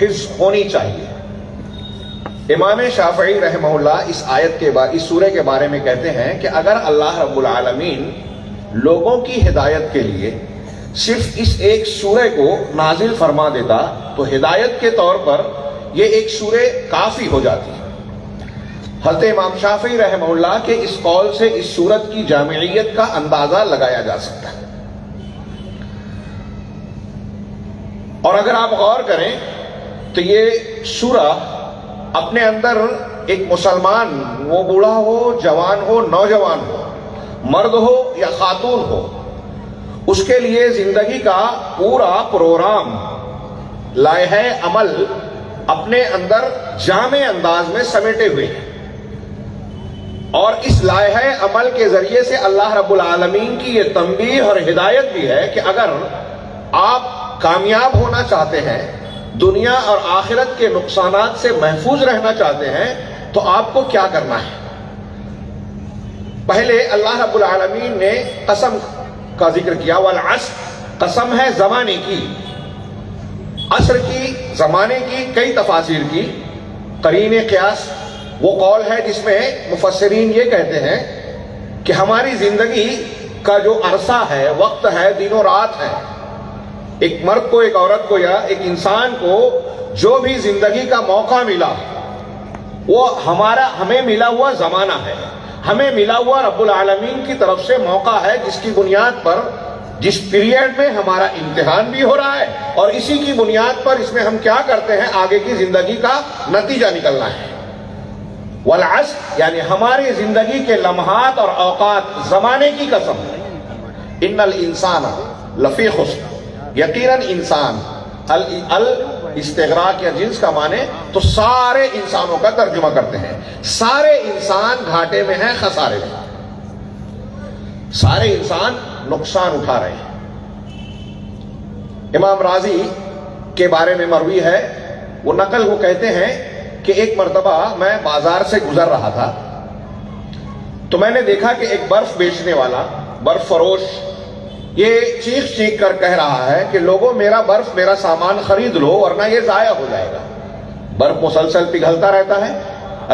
حفظ ہونی چاہیے۔ امام شافعی رحمہ اللہ اس آیت کے بعد اس سورہ کے بارے میں کہتے ہیں کہ اگر اللہ رب العالمین لوگوں کی ہدایت کے لیے صرف اس ایک سورہ کو نازل فرما دیتا تو ہدایت کے طور پر یہ ایک سورہ کافی ہو جاتی۔ حضرت امام شافعی رحمہ اللہ کے اس قول سے اس سورت کی جامعیت کا اندازہ لگایا جا سکتا ہے۔ اور اگر آپ غور کریں تو یہ سورہ اپنے اندر ایک مسلمان، وہ بوڑھا ہو، جوان ہو، نوجوان ہو، مرد ہو یا خاتون ہو، اس کے لیے زندگی کا پورا پروگرام، لائحہ عمل اپنے اندر جامع انداز میں سمیٹے ہوئے ہیں۔ اور اس لائحہ عمل کے ذریعے سے اللہ رب العالمین کی یہ تنبیہ اور ہدایت بھی ہے کہ اگر آپ کامیاب ہونا چاہتے ہیں، دنیا اور آخرت کے نقصانات سے محفوظ رہنا چاہتے ہیں، تو آپ کو کیا کرنا ہے۔ پہلے اللہ رب العالمین نے قسم کا ذکر کیا، والعصر، قسم ہے زمانے کی، عصر کی، زمانے کی کئی تفاسیر کی۔ قرین قیاس وہ قول ہے جس میں مفسرین یہ کہتے ہیں کہ ہماری زندگی کا جو عرصہ ہے، وقت ہے، دن و رات ہے۔ ایک مرد کو، ایک عورت کو یا ایک انسان کو جو بھی زندگی کا موقع ملا، وہ ہمیں ملا ہوا زمانہ ہے، ہمیں ملا ہوا رب العالمین کی طرف سے موقع ہے، جس کی بنیاد پر، جس پیریڈ میں ہمارا امتحان بھی ہو رہا ہے، اور اسی کی بنیاد پر اس میں ہم کیا کرتے ہیں، آگے کی زندگی کا نتیجہ نکلنا ہے۔ والعصر یعنی ہماری زندگی کے لمحات اور اوقات، زمانے کی قسم، ان الانسان لفی خسر، یقیناً انسان، الاستغراق یا جنس کا معنی تو سارے انسانوں کا ترجمہ کرتے ہیں، سارے انسان گھاٹے میں ہیں، خسارے میں، سارے انسان نقصان اٹھا رہے ہیں۔ امام راضی کے بارے میں مروی ہے، وہ نقل وہ کہتے ہیں کہ ایک مرتبہ میں بازار سے گزر رہا تھا تو میں نے دیکھا کہ ایک برف بیچنے والا، برف فروش، یہ چیخ چیخ کر کہہ رہا ہے کہ لوگوں میرا برف، میرا سامان خرید لو ورنہ یہ ضائع ہو جائے گا۔ برف مسلسل پگھلتا رہتا ہے،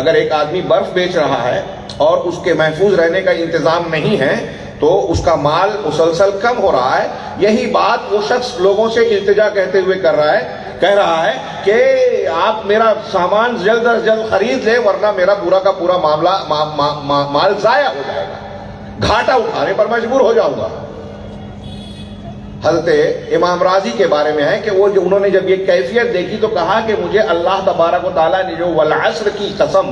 اگر ایک آدمی برف بیچ رہا ہے اور اس کے محفوظ رہنے کا انتظام نہیں ہے تو اس کا مال مسلسل کم ہو رہا ہے۔ یہی بات وہ شخص لوگوں سے التجا کہتے ہوئے کہہ رہا ہے کہ آپ میرا سامان جلد از جلد خرید لیں ورنہ میرا پورا کا پورا مال ضائع ہو جائے گا، گھاٹا اٹھانے پر مجبور ہو جاؤں گا۔ حضرت امام راضی کے بارے میں ہے کہ انہوں نے جب یہ کیفیت دیکھی تو کہا کہ مجھے اللہ تبارک و تعالیٰ نے جو والعصر کی قسم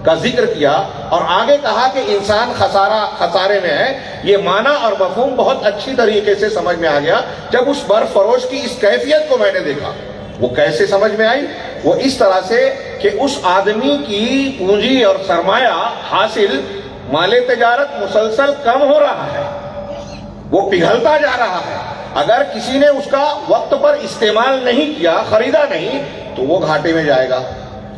کا ذکر کیا اور آگے کہا کہ انسان خسارے میں ہے، یہ معنی اور مفہوم بہت اچھی طریقے سے سمجھ میں آ گیا جب اس برف فروش کی اس کیفیت کو میں نے دیکھا۔ وہ کیسے سمجھ میں آئی؟ وہ اس طرح سے کہ اس آدمی کی پونجی اور سرمایہ حاصل، مال تجارت مسلسل کم ہو رہا ہے، وہ پگھلتا جا رہا ہے۔ اگر کسی نے اس کا وقت پر استعمال نہیں کیا، خریدا نہیں، تو وہ گھاٹے میں جائے گا،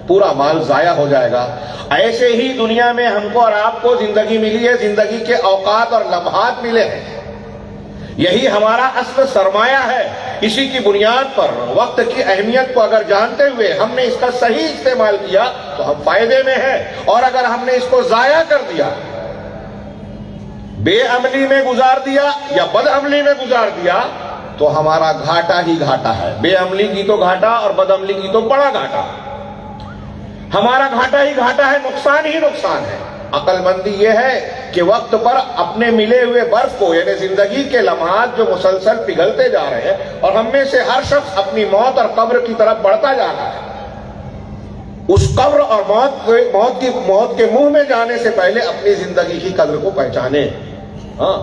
پورا مال ضائع ہو جائے گا۔ ایسے ہی دنیا میں ہم کو اور آپ کو زندگی ملی ہے، زندگی کے اوقات اور لمحات ملے ہیں، یہی ہمارا اصل سرمایہ ہے۔ اسی کی بنیاد پر وقت کی اہمیت کو اگر جانتے ہوئے ہم نے اس کا صحیح استعمال کیا تو ہم فائدے میں ہیں، اور اگر ہم نے اس کو ضائع کر دیا، بے عملی میں گزار دیا یا بد عملی میں گزار دیا، تو ہمارا گھاٹا ہی گھاٹا ہے۔ بے عملی کی تو گھاٹا اور بد عملی کی تو بڑا گھاٹا، ہمارا گھاٹا ہی گھاٹا ہے، نقصان ہی نقصان ہے۔ عقل مندی یہ ہے کہ وقت پر اپنے ملے ہوئے برف کو، یعنی زندگی کے لمحات جو مسلسل پگھلتے جا رہے ہیں، اور ہم میں سے ہر شخص اپنی موت اور قبر کی طرف بڑھتا جا رہا ہے، اس قبر اور موت کے منہ میں جانے سے پہلے اپنی زندگی کی قدر کو پہچانے۔ ہاں،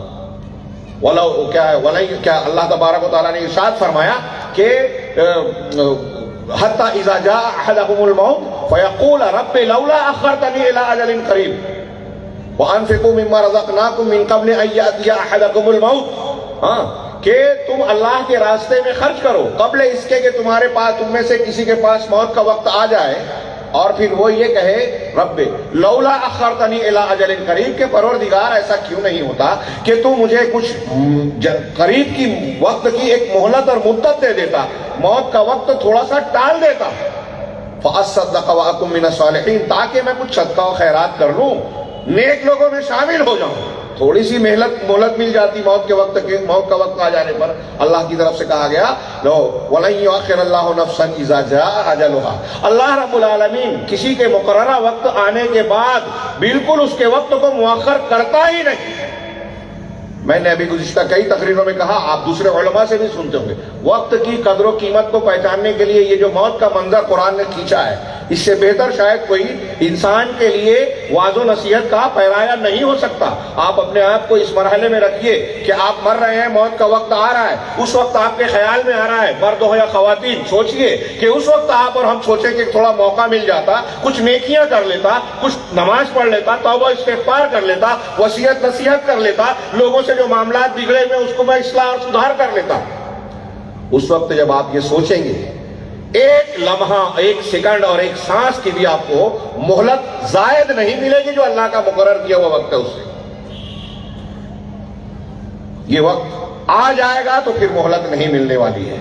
کیا اللہ تبارک و تعالیٰ نے ارشاد فرمایا کہ حتی اذا جاء احدهم الموت فیقول رب لولا اخرتنی الى اجل قریب وانفقوا مما رزقناکم من قبل ان یأتی احدکم الموت، ہاں، کہ تم اللہ کے راستے میں خرچ کرو قبل اس کے کہ تمہارے پاس، تم میں سے کسی کے پاس موت کا وقت آ جائے، اور پھر وہ یہ کہے رب لولا اخرتنی الی اجل قریب، کہ پروردگار ایسا کیوں نہیں ہوتا کہ تو مجھے کچھ قریب کی وقت کی ایک مہلت اور مدت دے دیتا، موت کا وقت تھوڑا سا ٹال دیتا، فاصدق واکن من الصالحین، تاکہ میں کچھ صدقہ و خیرات کر لوں، نیک لوگوں میں شامل ہو جاؤں۔ تھوڑی سی مہلت مل جاتی موت کا وقت آ جانے پر۔ اللہ کی طرف سے کہا گیا لو وَلَن يُؤَخِّرَ اللَّهُ نَفْسًا إِذَا جَاءَ أَجَلُهَا، اللہ رب العالمین کسی کے مقررہ وقت آنے کے بعد بالکل اس کے وقت کو مؤخر کرتا ہی نہیں۔ میں نے ابھی گزشتہ کئی تقریروں میں کہا، آپ دوسرے علماء سے بھی سنتے ہوں گے، وقت کی قدر و قیمت کو پہچاننے کے لیے یہ جو موت کا منظر قرآن نے کھینچا ہے، اس سے بہتر شاید کوئی انسان کے لیے واعظ و نصیحت کا پیرایا نہیں ہو سکتا۔ آپ اپنے آپ کو اس مرحلے میں رکھیے کہ آپ مر رہے ہیں، موت کا وقت آ رہا ہے، اس وقت آپ کے خیال میں آ رہا ہے، مرد ہو یا خواتین، سوچئے کہ اس وقت آپ اور ہم سوچیں کہ تھوڑا موقع مل جاتا، کچھ نیکیاں کر لیتا، کچھ نماز پڑھ لیتا، توبہ استغفار کر لیتا، وصیت نصیحت کر لیتا، لوگوں سے جو معاملات بگڑے ہوئے اس کو میں اصلاح اور سدھار کر لیتا۔ اس وقت جب آپ یہ سوچیں گے، ایک لمحہ، ایک سیکنڈ اور ایک سانس کی بھی آپ کو مہلت زائد نہیں ملے گی جو اللہ کا مقرر کیا ہوا وقت ہے اس سے۔ یہ وقت آ جائے گا تو پھر مہلت نہیں ملنے والی ہے،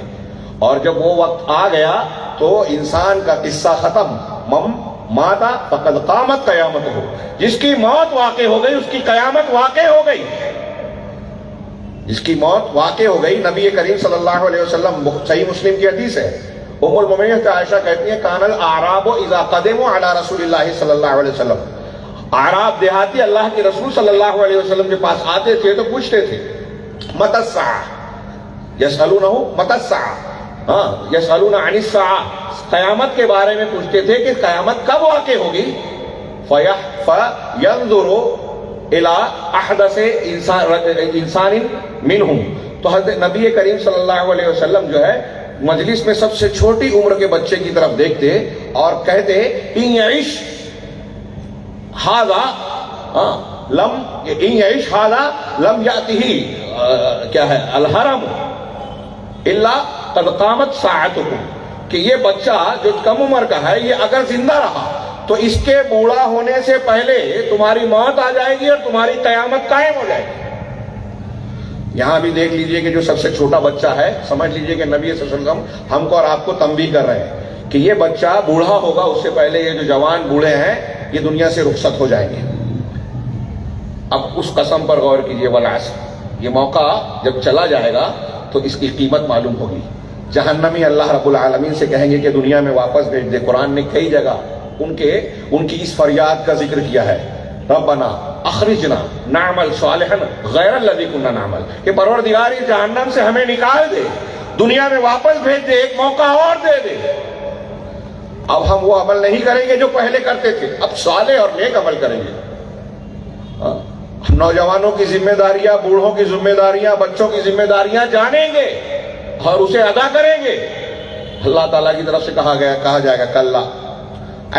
اور جب وہ وقت آ گیا تو انسان کا قصہ ختم۔ ماتا فقد قامت قیامت ہو، جس کی موت واقع ہو گئی اس کی قیامت واقع ہو گئی، جس کی موت واقع ہو گئی۔ نبی کریم صلی اللہ علیہ وسلم، صحیح مسلم کی حدیث ہے، ام المؤمنین عائشہ کہتی ہیں کان الاعراب اذا قدموا علی رسول اللہ صلی اللہ علیہ وسلم، اعراب دیہاتی اللہ کے رسول صلی اللہ علیہ وسلم کے پاس آتے تھے تو پوچھتے تھے متی الساعہ، یسألونہ متی الساعہ، یسألون عن الساعہ، قیامت کے بارے میں پوچھتے تھے کہ قیامت کب واقع ہوگی۔ فینظر الی احدث انسان منہم، تو حضرت نبی کریم صلی اللہ علیہ وسلم جو ہے مجلس میں سب سے چھوٹی عمر کے بچے کی طرف دیکھتے اور کہتے ان یعش ھذا لم یأتہ کیا ہے الحرم الا قد قامت ساعتکم، کہ یہ بچہ جو کم عمر کا ہے یہ اگر زندہ رہا تو اس کے بوڑھا ہونے سے پہلے تمہاری موت آ جائے گی اور تمہاری قیامت قائم ہو جائے گی۔ یہاں بھی دیکھ لیجئے کہ جو سب سے چھوٹا بچہ ہے، سمجھ لیجئے کہ نبی صلی اللہ علیہ وسلم ہم کو اور آپ کو تنبیہ کر رہے ہیں کہ یہ بچہ بوڑھا ہوگا، اس سے پہلے یہ جو جوان بوڑھے ہیں یہ دنیا سے رخصت ہو جائیں گے۔ اب اس قسم پر غور کیجئے، والعصر، یہ موقع جب چلا جائے گا تو اس کی قیمت معلوم ہوگی۔ جہنمی اللہ رب العالمین سے کہیں گے کہ دنیا میں واپس بھیج دے۔ قرآن نے کئی جگہ ان کی اس فریاد کا ذکر کیا ہے، ربنا اخرجنا نعمل صالحا غیر الذی کنا نعمل، کہ پروردگار اس جہنم سے ہمیں نکال دے، دنیا میں واپس بھیج دے، ایک موقع اور دے دے۔ اب ہم وہ عمل نہیں کریں گے جو پہلے کرتے تھے، اب صالح اور نیک عمل کریں گے۔ نوجوانوں کی ذمہ داریاں، بوڑھوں کی ذمہ داریاں، بچوں کی ذمہ داریاں جانیں گے اور اسے ادا کریں گے۔ اللہ تعالیٰ کی طرف سے کہا جائے گا کلا،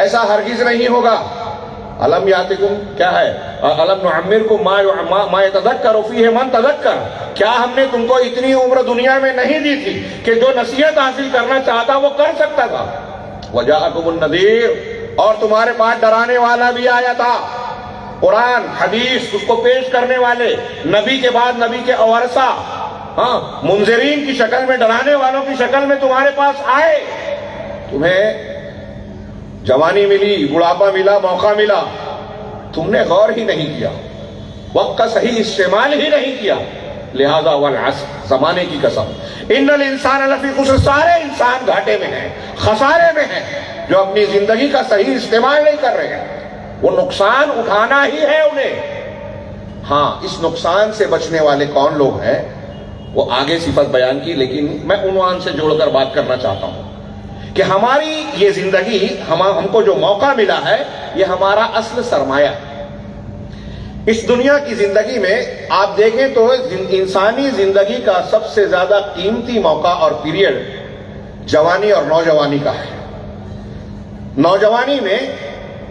ایسا ہرگز نہیں ہوگا۔ علم یاتکم، کیا ہے، علم نعمرکم ما یتذکر فیہ من تذکر، کیا ہم نے تم کو اتنی عمر دنیا میں نہیں دی تھی کہ جو نصیحت حاصل کرنا چاہتا وہ کر سکتا تھا۔ وجاءکم النذیر، اور تمہارے پاس ڈرانے والا بھی آیا تھا۔ قرآن حدیث اس کو پیش کرنے والے نبی کے بعد نبی کے ورثہ، منذرین کی شکل میں، ڈرانے والوں کی شکل میں تمہارے پاس آئے۔ تمہیں جوانی ملی، بڑھاپا ملا، موقع ملا، تم نے غور ہی نہیں کیا، وقت کا صحیح استعمال ہی نہیں کیا، لہذا والعصر، زمانے کی قسم، ان الانسان لفی خسر، سارے انسان گھاٹے میں ہیں، خسارے میں ہیں، جو اپنی زندگی کا صحیح استعمال نہیں کر رہے ہیں۔ وہ نقصان اٹھانا ہی ہے انہیں۔ ہاں، اس نقصان سے بچنے والے کون لوگ ہیں وہ آگے صفت بیان کی، لیکن میں عنوان سے جوڑ کر بات کرنا چاہتا ہوں کہ ہماری یہ زندگی، ہم کو جو موقع ملا ہے، یہ ہمارا اصل سرمایہ ہے۔ اس دنیا کی زندگی میں آپ دیکھیں تو انسانی زندگی کا سب سے زیادہ قیمتی موقع اور پیریڈ جوانی اور نوجوانی کا ہے۔ نوجوانی میں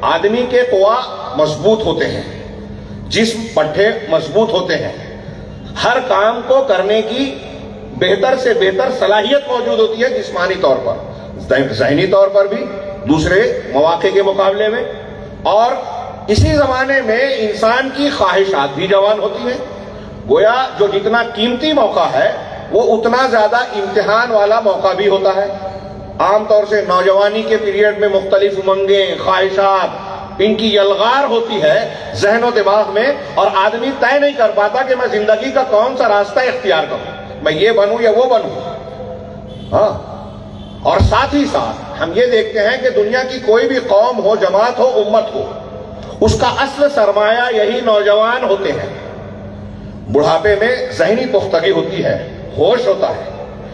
آدمی کے قوا مضبوط ہوتے ہیں، جسم پٹھے مضبوط ہوتے ہیں، ہر کام کو کرنے کی بہتر سے بہتر صلاحیت موجود ہوتی ہے، جسمانی طور پر، ذہنی طور پر بھی، دوسرے مواقع کے مقابلے میں، اور اسی زمانے میں انسان کی خواہشات بھی جوان ہوتی ہیں. گویا جو جتنا قیمتی موقع ہے وہ اتنا زیادہ امتحان والا موقع بھی ہوتا ہے. عام طور سے نوجوانی کے پیریڈ میں مختلف امنگیں، خواہشات، ان کی یلغار ہوتی ہے ذہن و دماغ میں، اور آدمی طے نہیں کر پاتا کہ میں زندگی کا کون سا راستہ اختیار کروں، میں یہ بنوں یا وہ بنوں. ہاں، اور ساتھ ہی ساتھ ہم یہ دیکھتے ہیں کہ دنیا کی کوئی بھی قوم ہو، جماعت ہو، امت ہو، اس کا اصل سرمایہ یہی نوجوان ہوتے ہیں. بڑھاپے میں ذہنی پختگی ہوتی ہے، ہوش ہوتا ہے،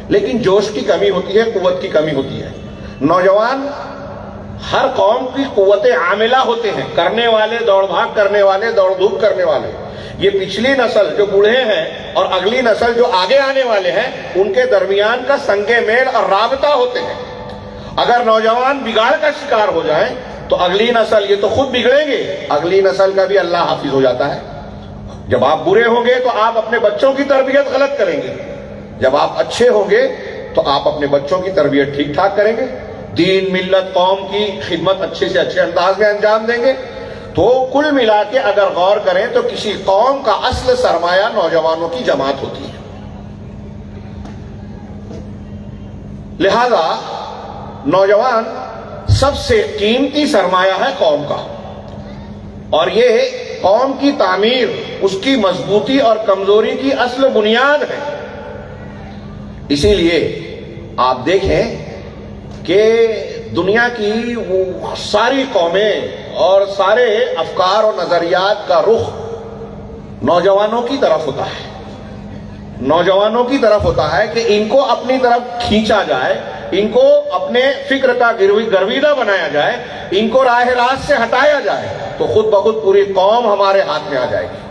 لیکن جوش کی کمی ہوتی ہے، قوت کی کمی ہوتی ہے. نوجوان ہر قوم کی قوت عاملہ ہوتے ہیں، کرنے والے، دوڑ بھاگ کرنے والے، دوڑ دھوپ کرنے والے. یہ پچھلی نسل جو بوڑھے ہیں اور اگلی نسل جو آگے آنے والے ہیں، ان کے درمیان کا سنگ میل اور رابطہ ہوتے ہیں. اگر نوجوان بگاڑ کا شکار ہو جائیں تو اگلی نسل، یہ تو خود بگڑیں گے، اگلی نسل کا بھی اللہ حافظ ہو جاتا ہے. جب آپ برے ہوں گے تو آپ اپنے بچوں کی تربیت غلط کریں گے، جب آپ اچھے ہوں گے تو آپ اپنے بچوں کی تربیت ٹھیک ٹھاک کریں گے، دین، ملت، قوم کی خدمت اچھے سے اچھے انداز میں انجام دیں گے. تو کل ملا کے اگر غور کریں تو کسی قوم کا اصل سرمایہ نوجوانوں کی جماعت ہوتی ہے. لہذا نوجوان سب سے قیمتی سرمایہ ہے قوم کا، اور یہ قوم کی تعمیر، اس کی مضبوطی اور کمزوری کی اصل بنیاد ہے. اسی لیے آپ دیکھیں کہ دنیا کی وہ ساری قومیں اور سارے افکار اور نظریات کا رخ نوجوانوں کی طرف ہوتا ہے. نوجوانوں کی طرف ہوتا ہے کہ ان کو اپنی طرف کھینچا جائے، ان کو اپنے فکر کا گرویدہ بنایا جائے، ان کو راہ راست سے ہٹایا جائے تو خود بخود پوری قوم ہمارے ہاتھ میں آ جائے گی.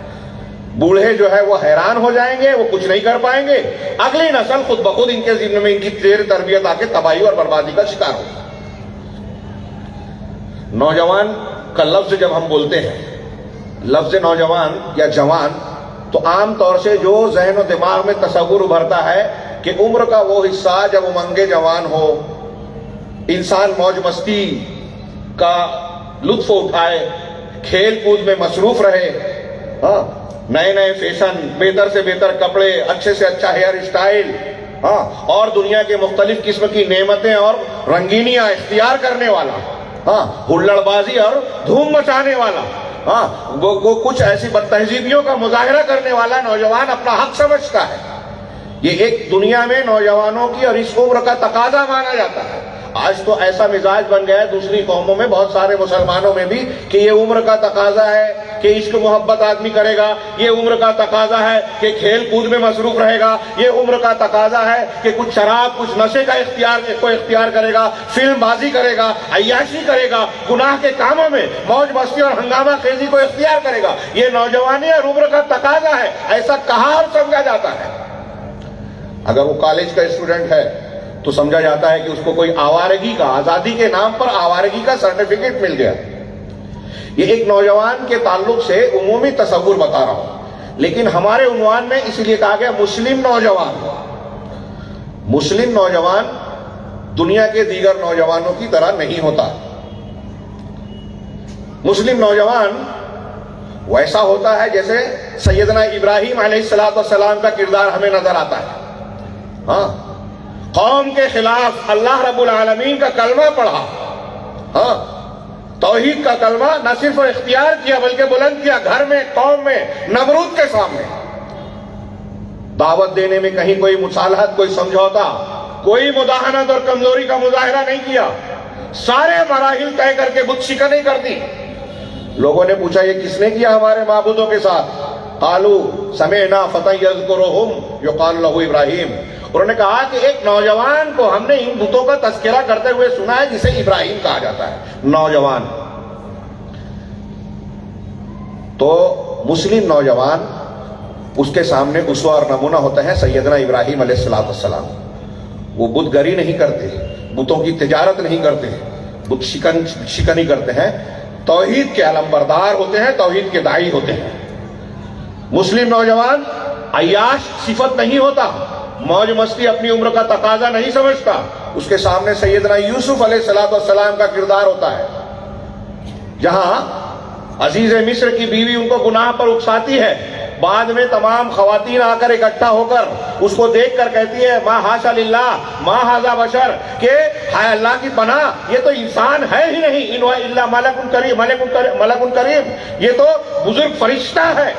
بوڑھے جو ہے وہ حیران ہو جائیں گے، وہ کچھ نہیں کر پائیں گے، اگلی نسل خود بخود ان کے ذمہ میں ان کی دیر تربیت آ کے تباہی اور بربادی کا شکار ہوگا. نوجوان کا لفظ جب ہم بولتے ہیں، لفظ نوجوان یا جوان، تو عام طور سے جو ذہن و دماغ میں تصور ابھرتا ہے کہ عمر کا وہ حصہ جب امنگ جوان ہو، انسان موج مستی کا لطف اٹھائے، کھیل کود میں مصروف رہے، ہاں، نئے نئے فیشن، بہتر سے بہتر کپڑے، اچھے سے اچھا ہیئر اسٹائل، ہاں، اور دنیا کے مختلف قسم کی نعمتیں اور رنگینیاں اختیار کرنے والا، ہاں، ہلڑ بازی اور دھوم مچانے والا، ہاں، وہ کچھ ایسی بد تہذیبیوں کا مظاہرہ کرنے والا نوجوان اپنا حق سمجھتا ہے. یہ ایک دنیا میں نوجوانوں کی اور اس عمر کا تقاضا مانا جاتا ہے. آج تو ایسا مزاج بن گیا ہے دوسری قوموں میں، بہت سارے مسلمانوں میں بھی، کہ یہ عمر کا تقاضا ہے کہ عشق محبت آدمی کرے گا، یہ عمر کا تقاضا ہے کہ کھیل کود میں مصروف رہے گا، یہ عمر کا تقاضا ہے کہ کچھ شراب، کچھ نشے کا اختیار کرے گا، فلم بازی کرے گا، عیاشی کرے گا، گناہ کے کاموں میں موج مستی اور ہنگامہ خیزی کو اختیار کرے گا. یہ نوجوانی اور عمر کا تقاضا ہے، ایسا کہا اور سمجھا جاتا ہے. اگر وہ کالج کا اسٹوڈنٹ ہے تو سمجھا جاتا ہے کہ اس کو کوئی آوارگی کا، آزادی کے نام پر آوارگی کا سرٹیفکیٹ مل گیا. یہ ایک نوجوان کے تعلق سے عمومی تصور بتا رہا ہوں، لیکن ہمارے عنوان میں اسی لیے کہا گیا مسلم نوجوان. مسلم نوجوان دنیا کے دیگر نوجوانوں کی طرح نہیں ہوتا. مسلم نوجوان ویسا ہوتا ہے جیسے سیدنا ابراہیم علیہ السلام کا کردار ہمیں نظر آتا ہے. ہاں، قوم کے خلاف اللہ رب العالمین کا کلمہ پڑھا، ہاں، توحید کا کلمہ نہ صرف اختیار کیا بلکہ بلند کیا، گھر میں، قوم میں، نمرود کے سامنے. دعوت دینے میں کہیں کوئی مصالحت، کوئی سمجھوتا، کوئی مداہنت اور کمزوری کا مظاہرہ نہیں کیا. سارے مراحل طے کر کے بت شکنی کر دی. لوگوں نے پوچھا یہ کس نے کیا ہمارے معبودوں کے ساتھ؟ قالوا سمعنا فتى يذكرهم يقال له ابراہیم. انہوں نے کہا کہ ایک نوجوان کو ہم نے ان بتوں کا تذکرہ کرتے ہوئے سنا ہے جسے ابراہیم کہا جاتا ہے. نوجوان تو مسلم نوجوان، اس کے سامنے اسوہ اور نمونہ ہوتا ہے سیدنا ابراہیم علیہ السلام. وہ بت گری نہیں کرتے، بتوں کی تجارت نہیں کرتے، بت شکنی کرتے ہیں، توحید کے علمبردار ہوتے ہیں، توحید کے داعی ہوتے ہیں. مسلم نوجوان عیاش صفت نہیں ہوتا، موج مستی اپنی عمر کا تقاضا نہیں سمجھتا، اس کے سامنے سیدنا یوسف علیہ السلام کا کردار ہوتا ہے، جہاں عزیز مصر کی بیوی ان کو گناہ پر اکساتی ہے، بعد میں تمام خواتین آ کر اکٹھا ہو کر اس کو دیکھ کر کہتی ہے ما حاشا للہ ما ھذا بشر، کہ ہائے اللہ کی پناہ، یہ تو انسان ہے ہی نہیں، ان الا ملک کریم، یہ تو بزرگ فرشتہ ہے۔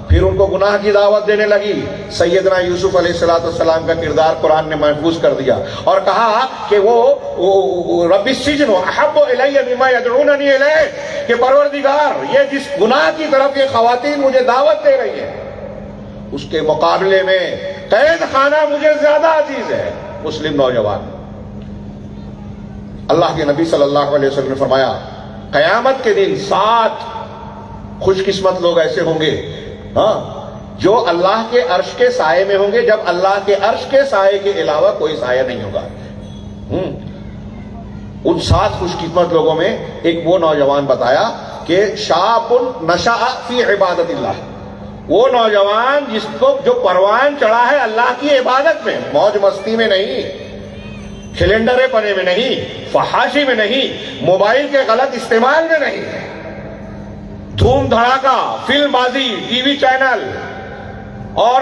پھر ان کو گناہ کی دعوت دینے لگی۔ سیدنا یوسف علیہ السلام کا کردار قرآن نے محفوظ کر دیا اور کہا کہ وہ رب السجن احب الی مما یدعوننی الیہ، کہ پروردگار یہ جس گناہ کی طرف یہ خواتین مجھے دعوت دے رہی ہے اس کے مقابلے میں قید خانہ مجھے زیادہ عزیز ہے۔ مسلم نوجوان، اللہ کے نبی صلی اللہ علیہ وسلم نے فرمایا قیامت کے دن 7 خوش قسمت لوگ ایسے ہوں گے جو اللہ کے عرش کے سائے میں ہوں گے، جب اللہ کے عرش کے سائے کے علاوہ کوئی سایہ نہیں ہوگا۔ ان 7 خوش قسمت لوگوں میں ایک وہ نوجوان بتایا کہ شاب نشأ فی عبادت اللہ، وہ نوجوان جس کو جو پروان چڑھا ہے اللہ کی عبادت میں، موج مستی میں نہیں، کیلنڈرے پنے میں نہیں، فحاشی میں نہیں، موبائل کے غلط استعمال میں نہیں، دھوم دھڑاکا، فلم بازی، ٹی وی چینل اور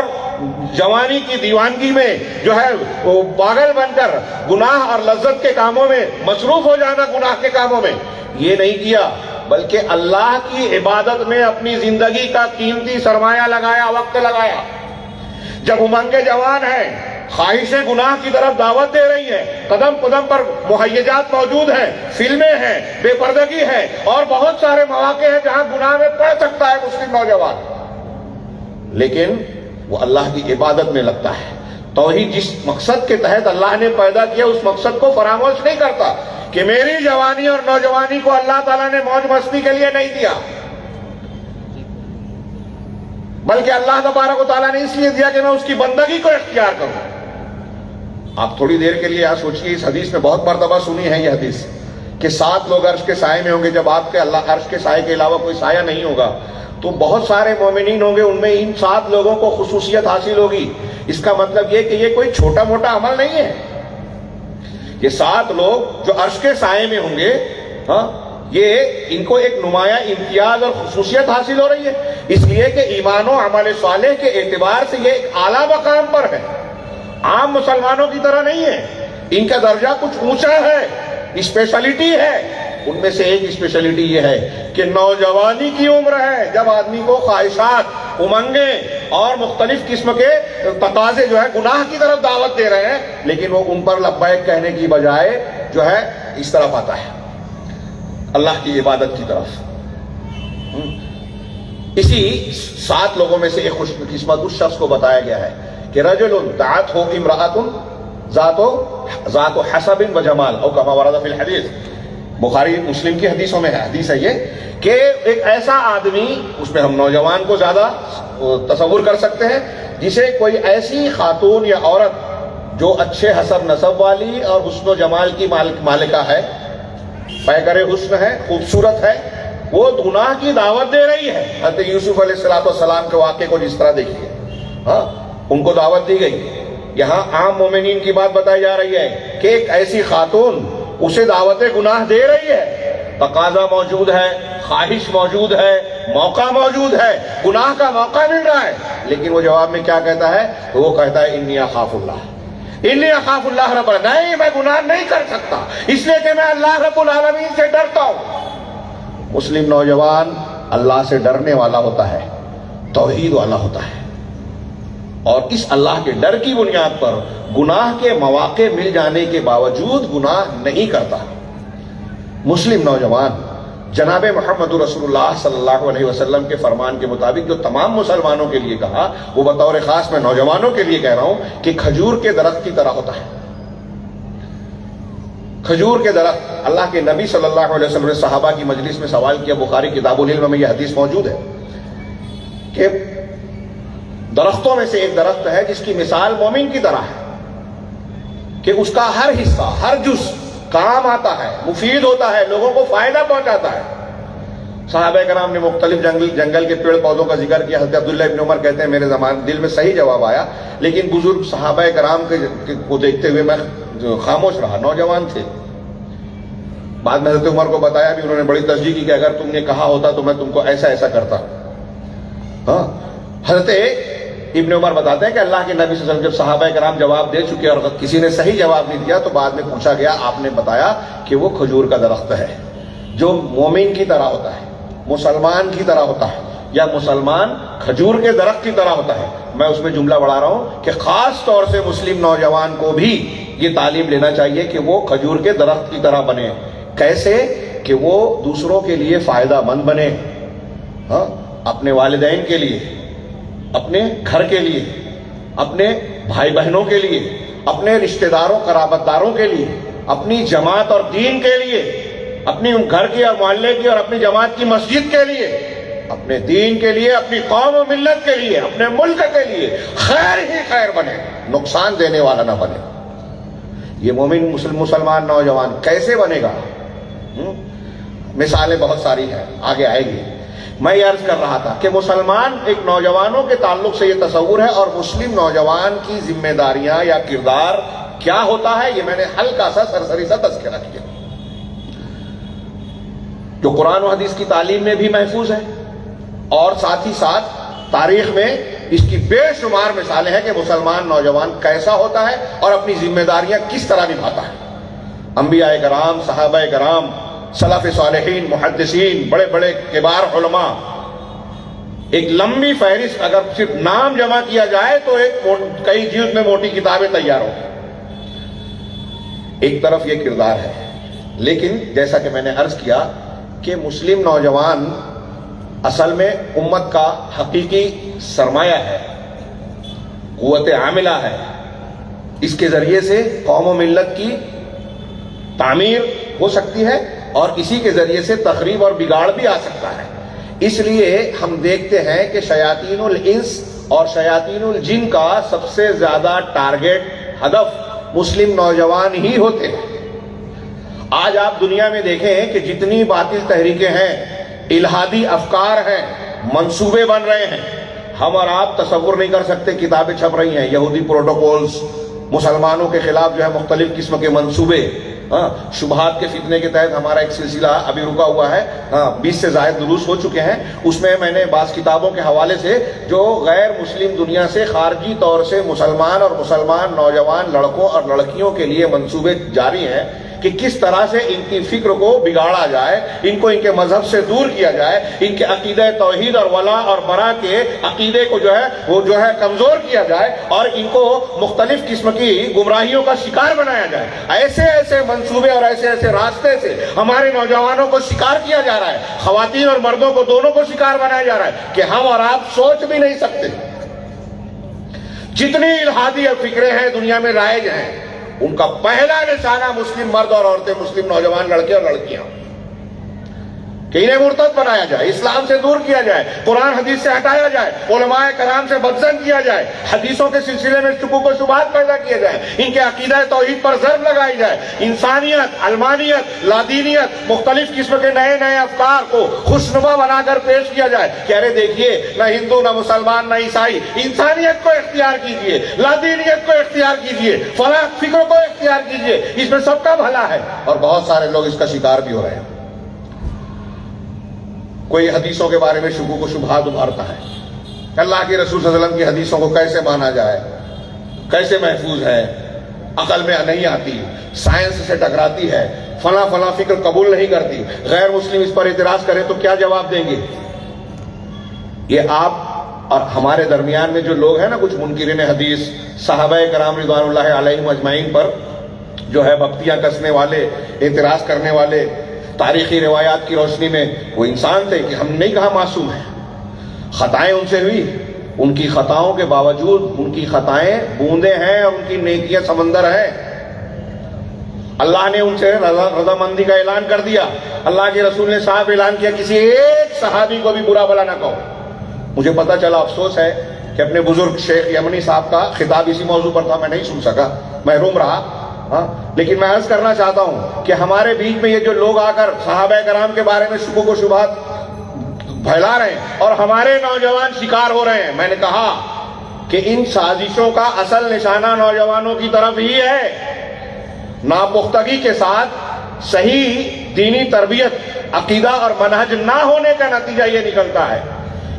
جوانی کی دیوانگی میں جو ہے وہ پاگل بن کر گناہ اور لذت کے کاموں میں مصروف ہو جانا، گناہ کے کاموں میں، یہ نہیں کیا، بلکہ اللہ کی عبادت میں اپنی زندگی کا قیمتی سرمایہ لگایا، وقت لگایا۔ جب امنگ جوان ہے، خواہش گناہ کی طرف دعوت دے رہی ہے، قدم قدم پر مہیجات موجود ہیں، فلمیں ہیں، بے پردگی ہے اور بہت سارے مواقع ہیں جہاں گناہ میں پڑ سکتا ہے مسلم نوجوان، لیکن وہ اللہ کی عبادت میں لگتا ہے۔ توحید جس مقصد کے تحت اللہ نے پیدا کیا اس مقصد کو فراموش نہیں کرتا کہ میری جوانی اور نوجوانی کو اللہ تعالیٰ نے موج مستی کے لیے نہیں دیا، بلکہ اللہ تبارک و تعالیٰ نے اس لیے دیا کہ میں اس کی بندگی کو اختیار کروں۔ آپ تھوڑی دیر کے لیے یہاں سوچئے، اس حدیث میں بہت مرتبہ سنی ہے یہ حدیث کہ 7 لوگ عرش کے سائے میں ہوں گے، جب آپ کے اللہ عرش کے سائے کے علاوہ کوئی سایہ نہیں ہوگا تو بہت سارے مومنین ہوں گے، ان میں ان 7 لوگوں کو خصوصیت حاصل ہوگی۔ اس کا مطلب یہ کہ یہ کوئی چھوٹا موٹا عمل نہیں ہے، یہ 7 لوگ جو عرش کے سائے میں ہوں گے، یہ ان کو ایک نمایاں امتیاز اور خصوصیت حاصل ہو رہی ہے، اس لیے کہ ایمان و عمل صالح کے اعتبار سے یہ ایک اعلیٰ مقام پر ہے، عام مسلمانوں کی طرح نہیں ہے، ان کا درجہ کچھ اونچا ہے، اسپیشلٹی ہے۔ ان میں سے ایک اسپیشلٹی یہ ہے کہ نوجوانی کی عمر ہے، جب آدمی کو خواہشات، امنگیں اور مختلف قسم کے تقاضے جو ہے گناہ کی طرف دعوت دے رہے ہیں، لیکن وہ ان پر لبیک کہنے کی بجائے جو ہے اس طرف آتا ہے، اللہ کی عبادت کی طرف۔ اسی 7 لوگوں میں سے ایک خوش قسمت اس شخص کو بتایا گیا ہے کہ رجل دعت ہو امرأۃ ذات حسب و جمال او کما ورد فی الحدیث، بخاری مسلم کی حدیثوں میں ہے، حدیث ہے یہ کہ ایک ایسا آدمی، اس میں ہم نوجوان کو زیادہ تصور کر سکتے ہیں، جسے کوئی ایسی خاتون یا عورت جو اچھے حسب نسب والی اور حسن و جمال کی مالکہ ہے، پیکر حسن ہے، خوبصورت ہے، وہ گناہ کی دعوت دے رہی ہے۔ حضرت یوسف علیہ السلام کے واقعے کو جس طرح دیکھیے، ان کو دعوت دی گئی، یہاں عام مومنین کی بات بتائی جا رہی ہے کہ ایک ایسی خاتون اسے دعوت گناہ دے رہی ہے، تقاضا موجود ہے، خواہش موجود ہے، موقع موجود ہے، گناہ کا موقع مل رہا ہے، لیکن وہ جواب میں کیا کہتا ہے؟ وہ کہتا ہے انی اخاف اللہ رب العالمین، نہیں میں گناہ نہیں کر سکتا اس لیے کہ میں اللہ رب العالمین سے ڈرتا ہوں۔ مسلم نوجوان اللہ سے ڈرنے والا ہوتا ہے، توحید والا ہوتا ہے، اور اس اللہ کے ڈر کی بنیاد پر گناہ کے مواقع مل جانے کے باوجود گناہ نہیں کرتا۔ مسلم نوجوان جناب محمد رسول اللہ صلی اللہ علیہ وسلم کے فرمان کے مطابق جو تمام مسلمانوں کے لیے کہا، وہ بطور خاص میں نوجوانوں کے لیے کہہ رہا ہوں کہ کھجور کے درخت کی طرح ہوتا ہے۔ کھجور کے درخت، اللہ کے نبی صلی اللہ علیہ وسلم نے صحابہ کی مجلس میں سوال کیا، بخاری کتاب العلم میں یہ حدیث موجود ہے کہ درختوں میں سے ایک درخت ہے جس کی مثال مومن کی طرح ہے کہ اس کا ہر حصہ، ہر جز کام آتا ہے، مفید ہوتا ہے، لوگوں کو فائدہ پہنچاتا ہے، صحابہ کرام نے مختلف جنگل کے پیڑ پودوں کا ذکر کیا. حضرت عبداللہ ابن عمر کہتے ہیں میرے دل میں صحیح جواب آیا، لیکن بزرگ صحابہ کرام کو دیکھتے ہوئے میں خاموش رہا، نوجوان تھے. بعد میں حضرت عمر کو بتایا بھی، انہوں نے بڑی تصدیق کی کہ اگر تم نے کہا ہوتا تو میں تم کو ایسا ایسا کرتا. ہاں، حضرت ابن عمر بتاتے ہیں کہ اللہ کے نبی صلی اللہ علیہ وسلم جب صحابہ کرام جواب دے چکے اور کسی نے صحیح جواب نہیں دیا تو بعد میں پوچھا گیا، آپ نے بتایا کہ وہ کھجور کا درخت ہے جو مومن کی طرح ہوتا ہے، مسلمان کی طرح ہوتا ہے، یا مسلمان کھجور کے درخت کی طرح ہوتا ہے. میں اس میں جملہ بڑھا رہا ہوں کہ خاص طور سے مسلم نوجوان کو بھی یہ تعلیم لینا چاہیے کہ وہ کھجور کے درخت کی طرح بنے. کیسے؟ کہ وہ دوسروں کے لیے فائدہ مند بنے. ہاں، اپنے والدین کے لیے، اپنے گھر کے لیے، اپنے بھائی بہنوں کے لیے، اپنے رشتہ داروں قرابت داروں کے لیے، اپنی جماعت اور دین کے لیے، اپنی گھر کی اور محلے کی اور اپنی جماعت کی مسجد کے لیے، اپنے دین کے لیے، اپنی قوم و ملت کے لیے، اپنے ملک کے لیے خیر ہی خیر بنے، نقصان دینے والا نہ بنے. یہ مومن مسلمان نوجوان کیسے بنے گا؟ مثالیں بہت ساری ہیں، آگے آئے گی. میں یہ عرض کر رہا تھا کہ مسلمان ایک نوجوانوں کے تعلق سے یہ تصور ہے، اور مسلم نوجوان کی ذمہ داریاں یا کردار کیا ہوتا ہے یہ میں نے ہلکا سا سرسری سا تذکرہ کیا، جو قرآن و حدیث کی تعلیم میں بھی محفوظ ہے، اور ساتھ ہی ساتھ تاریخ میں اس کی بے شمار مثالیں ہیں کہ مسلمان نوجوان کیسا ہوتا ہے اور اپنی ذمہ داریاں کس طرح نبھاتا ہے. انبیاء کرام، صحابہ کرام، سلف صالحین، محدثین، بڑے بڑے کبار علماء، ایک لمبی فہرست اگر صرف نام جمع کیا جائے تو کئی جلد میں موٹی کتابیں تیار ہوں. ایک طرف یہ کردار ہے، لیکن جیسا کہ میں نے عرض کیا کہ مسلم نوجوان اصل میں امت کا حقیقی سرمایہ ہے، قوت عاملہ ہے. اس کے ذریعے سے قوم و ملت کی تعمیر ہو سکتی ہے اور اسی کے ذریعے سے تخریب اور بگاڑ بھی آ سکتا ہے. اس لیے ہم دیکھتے ہیں کہ شیاطین الانس اور شیاطین الجن کا سب سے زیادہ ٹارگٹ، ہدف مسلم نوجوان ہی ہوتے ہیں. آج آپ دنیا میں دیکھیں کہ جتنی باطل تحریکیں ہیں، الہادی افکار ہیں، منصوبے بن رہے ہیں، ہم اور آپ تصور نہیں کر سکتے. کتابیں چھپ رہی ہیں، یہودی پروٹوکولز، مسلمانوں کے خلاف جو ہے مختلف قسم کے منصوبے. شبہات کے فتنے کے تحت ہمارا ایک سلسلہ ابھی رکا ہوا ہے، 20 سے زائد دروس ہو چکے ہیں. اس میں نے بعض کتابوں کے حوالے سے جو غیر مسلم دنیا سے خارجی طور سے مسلمان اور مسلمان نوجوان لڑکوں اور لڑکیوں کے لیے منصوبے جاری ہیں کہ کس طرح سے ان کی فکر کو بگاڑا جائے، ان کو ان کے مذہب سے دور کیا جائے، ان کے عقیدہ توحید اور ولا اور برا کے عقیدے کو وہ کمزور کیا جائے اور ان کو مختلف قسم کی گمراہیوں کا شکار بنایا جائے. ایسے ایسے منصوبے اور ایسے ایسے راستے سے ہمارے نوجوانوں کو شکار کیا جا رہا ہے، خواتین اور مردوں کو دونوں کو شکار بنایا جا رہا ہے کہ ہم اور آپ سوچ بھی نہیں سکتے. جتنی الہادی فکریں ہیں دنیا میں رائج ہیں، ان کا پہلا نشانہ مسلم مرد اور عورتیں، مسلم نوجوان لڑکے اور لڑکیاں، کہ انہیں مرتد بنایا جائے، اسلام سے دور کیا جائے، قرآن حدیث سے ہٹایا جائے، علماء کرام سے بدزن کیا جائے، حدیثوں کے سلسلے میں شکوک و شبہات پیدا کیے جائے، ان کے عقیدہ توحید پر ضرب لگائی جائے، انسانیت، علمانیت، لادینیت، مختلف قسم کے نئے نئے افکار کو خوشنما بنا کر پیش کیا جائے کہ ارے دیکھیے، نہ ہندو نہ مسلمان نہ عیسائی، انسانیت کو اختیار کیجئے، لادینیت کو اختیار کیجئے، فلاح فکر کو اختیار کیجئے، اس میں سب کا بھلا ہے. اور بہت سارے لوگ اس کا شکار بھی ہو رہے ہیں. کوئی حدیثوں کے بارے میں شکوک و شبہات ابھارتا ہے، اللہ کے رسول صلی اللہ علیہ وسلم کی حدیثوں کو کیسے مانا جائے، کیسے محفوظ ہے، عقل میں نہیں آتی، سائنس سے ٹکراتی ہے، فلاں فلاں فکر قبول نہیں کرتی. غیر مسلم اس پر اعتراض کریں تو کیا جواب دیں گے؟ یہ آپ اور ہمارے درمیان میں جو لوگ ہیں نا، کچھ منکرین حدیث، صحابہ کرام رضوان اللہ علیہم اجمعین پر جو ہے بھکتیاں کسنے والے، اعتراض کرنے والے، تاریخی روایات کی روشنی میں وہ انسان تھے کہ ہم نہیں کہا معصوم ہیں، خطائیں ان سے ہوئی، ان کی خطاؤں کے باوجود ان کی خطائیں بوندیں ہیں اور ان کی نیکیاں سمندر ہیں. اللہ نے ان سے رضامندی کا اعلان کر دیا. اللہ کے رسول نے صاحب اعلان کیا کسی ایک صحابی کو بھی برا بھلا نہ کہو. مجھے پتا چلا، افسوس ہے کہ اپنے بزرگ شیخ یمنی صاحب کا خطاب اسی موضوع پر تھا، میں نہیں سن سکا، محروم رہا. لیکن میں عرض کرنا چاہتا ہوں کہ ہمارے بیچ میں یہ جو لوگ آ کر صحابہ کرام کے بارے میں شکوک و شبہات پھیلا رہے ہیں اور ہمارے نوجوان شکار ہو رہے ہیں. میں نے کہا کہ ان سازشوں کا اصل نشانہ نوجوانوں کی طرف ہی ہے. ناپختگی کے ساتھ صحیح دینی تربیت، عقیدہ اور منہج نہ ہونے کا نتیجہ یہ نکلتا ہے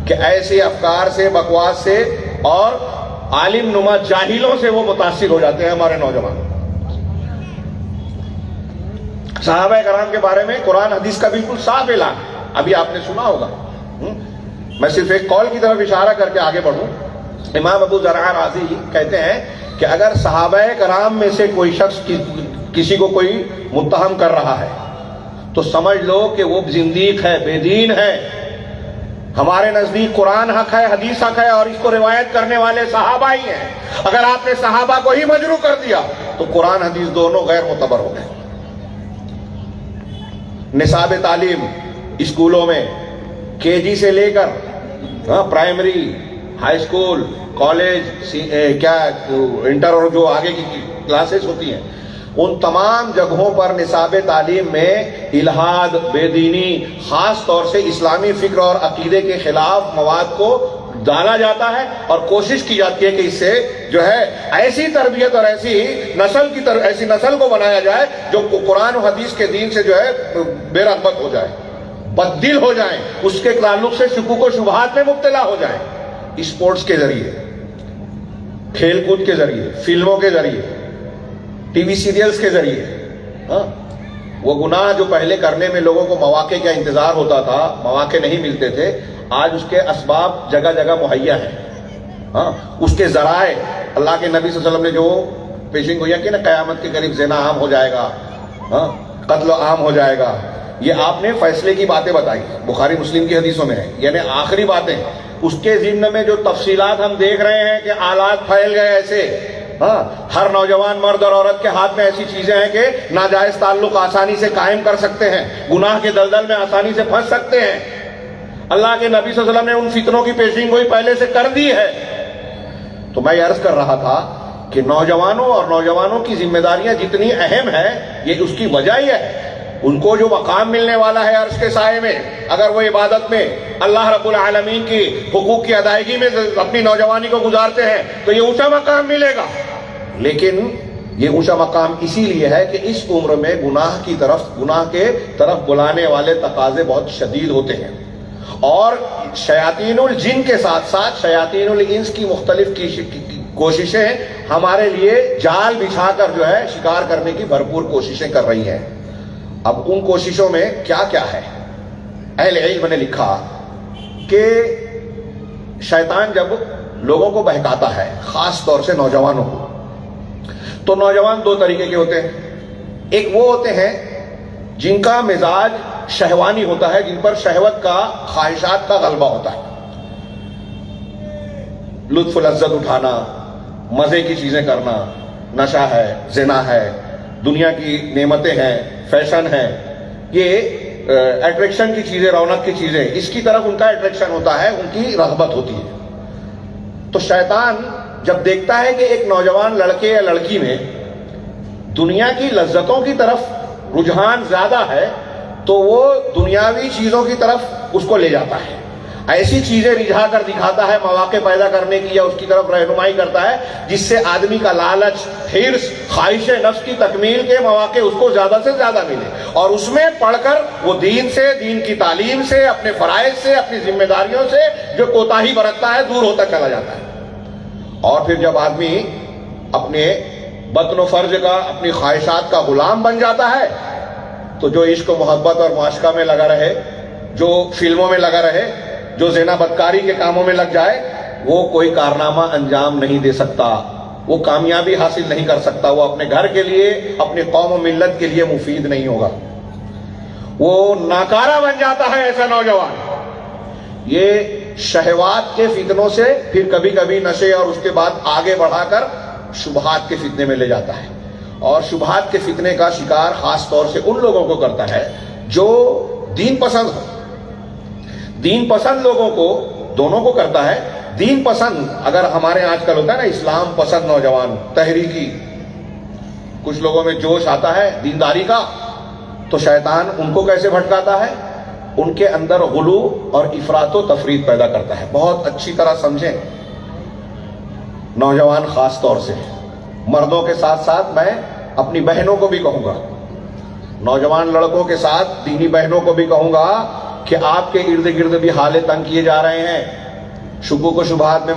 کہ ایسے افکار سے، بکواس سے اور عالم نما جاہلوں سے وہ متاثر ہو جاتے ہیں ہمارے نوجوان. صحابہ کرام کے بارے میں قرآن حدیث کا بالکل صاف اعلان ہے. ابھی آپ نے سنا ہوگا. میں صرف ایک قول کی طرف اشارہ کر کے آگے بڑھوں. امام ابو ذرع رازی کہتے ہیں کہ اگر صحابہ کرام میں سے کوئی شخص کسی کو کوئی متہم کر رہا ہے تو سمجھ لو کہ وہ زندیق ہے، بے دین ہے. ہمارے نزدیک قرآن حق ہے، حدیث حق ہے، اور اس کو روایت کرنے والے صحابہ ہی ہیں. اگر آپ نے صحابہ کو ہی مجروح کر دیا تو قرآن حدیث دونوں غیر معتبر ہو گئے. نصاب تعلیم اسکولوں میں کے جی سے لے کر primary, high school, college, inter اور جو آگے کی کلاسز ہوتی ہیں، ان تمام جگہوں پر نصاب تعلیم میں الحاد، بے دینی، خاص طور سے اسلامی فکر اور عقیدے کے خلاف مواد کو ڈالا جاتا ہے اور کوشش کی جاتی ہے کہ اس سے جو ہے ایسی تربیت اور ایسی نسل کو بنایا جائے جو قرآن و حدیث کے دین سے جو ہے بے رغبت ہو جائے، بددل ہو جائیں، اس کے تعلق سے شکوک و شبہات میں مبتلا ہو جائیں. اسپورٹس کے ذریعے، کھیل کود کے ذریعے، فلموں کے ذریعے، ٹی وی سیریلز کے ذریعے. وہ گناہ جو پہلے کرنے میں لوگوں کو مواقع کا انتظار ہوتا تھا، مواقع نہیں ملتے تھے، آج اس کے اسباب جگہ جگہ مہیا ہیں. اس کے ذرائع اللہ کے نبی صلی اللہ علیہ وسلم نے جو پیشن گویا کہ نا قیامت کے قریب زنا عام ہو جائے گا، قتل عام ہو جائے گا، یہ آپ نے فیصلے کی باتیں بتائی، بخاری مسلم کی حدیثوں میں ہے، یعنی آخری باتیں. اس کے ضمن میں جو تفصیلات ہم دیکھ رہے ہیں کہ آلات پھیل گئے ایسے. ہر نوجوان مرد اور عورت کے ہاتھ میں ایسی چیزیں ہیں کہ ناجائز تعلق آسانی سے قائم کر سکتے ہیں، گناہ کے دلدل میں آسانی سے پھنس سکتے ہیں. اللہ کے نبی صلی اللہ علیہ وسلم نے ان فتنوں کی پیشین گوئی پہلے سے کر دی ہے. تو میں یہ عرض کر رہا تھا کہ نوجوانوں کی ذمہ داریاں جتنی اہم ہیں، یہ اس کی وجہ یہ ہے ان کو جو مقام ملنے والا ہے عرش کے سائے میں، اگر وہ عبادت میں اللہ رب العالمین کی حقوق کی ادائیگی میں اپنی نوجوانی کو گزارتے ہیں تو یہ اونچا مقام ملے گا. لیکن یہ اونچا مقام اسی لیے ہے کہ اس عمر میں گناہ کے طرف بلانے والے تقاضے بہت شدید ہوتے ہیں، اور شیاطین الجن کے ساتھ ساتھ شیاطین الانس کی مختلف کوششیں ہمارے لیے جال بچھا کر جو ہے شکار کرنے کی بھرپور کوششیں کر رہی ہیں. اب ان کوششوں میں کیا کیا ہے؟ اہل علم نے لکھا کہ شیطان جب لوگوں کو بہکاتا ہے، خاص طور سے نوجوانوں کو، تو نوجوان دو طریقے کے ہوتے ہیں. ایک وہ ہوتے ہیں جن کا مزاج شہوانی ہوتا ہے، جن پر شہوت کا، خواہشات کا غلبہ ہوتا ہے، لطف و لذت اٹھانا، مزے کی چیزیں کرنا، نشہ ہے، زنا ہے، دنیا کی نعمتیں ہیں، فیشن ہے، یہ اٹریکشن کی چیزیں، رونق کی چیزیں، اس کی طرف ان کا اٹریکشن ہوتا ہے، ان کی رغبت ہوتی ہے. تو شیطان جب دیکھتا ہے کہ ایک نوجوان لڑکے یا لڑکی میں دنیا کی لذتوں کی طرف رجحان زیادہ ہے تو وہ دنیاوی چیزوں کی طرف اس کو لے جاتا ہے، ایسی چیزیں رجھا کر دکھاتا ہے مواقع پیدا کرنے کی، یا اس کی طرف رہنمائی کرتا ہے جس سے آدمی کا لالچ، حرص، خواہش نفس کی تکمیل کے مواقع اس کو زیادہ سے زیادہ ملے، اور اس میں پڑھ کر وہ دین سے، دین کی تعلیم سے، اپنے فرائض سے، اپنی ذمہ داریوں سے جو کوتاہی برتتا ہے دور ہوتا چلا جاتا ہے. اور پھر جب آدمی اپنے بطن و فرج کا، اپنی خواہشات کا غلام بن جاتا ہے تو جو عشق و محبت اور معاشقہ میں لگا رہے، جو فلموں میں لگا رہے، جو زنا بدکاری کے کاموں میں لگ جائے، وہ کوئی کارنامہ انجام نہیں دے سکتا، وہ کامیابی حاصل نہیں کر سکتا، وہ اپنے گھر کے لیے، اپنی قوم و ملت کے لیے مفید نہیں ہوگا، وہ ناکارہ بن جاتا ہے ایسا نوجوان. یہ شہوات کے فتنوں سے پھر کبھی کبھی نشے اور اس کے بعد آگے بڑھا کر شبہات کے فتنے میں لے جاتا ہے، اور شبہات کے فتنے کا شکار خاص طور سے ان لوگوں کو کرتا ہے جو دین پسند ہو. دین پسند لوگوں کو، دونوں کو کرتا ہے. دین پسند اگر ہمارے آج کل ہوتا ہے نا اسلام پسند نوجوان، تحریکی، کچھ لوگوں میں جوش آتا ہے دینداری کا، تو شیطان ان کو کیسے بھٹکاتا ہے؟ ان کے اندر غلو اور افراط و تفریط پیدا کرتا ہے. بہت اچھی طرح سمجھیں نوجوان، خاص طور سے مردوں کے ساتھ ساتھ میں اپنی بہنوں کو بھی کہوں گا، نوجوان لڑکوں کے ساتھ دینی بہنوں کو بھی کہوں گا کہ آپ کے ارد گرد بھی حالے تنگ کیے جا رہے ہیں. شکوک و شبہات میں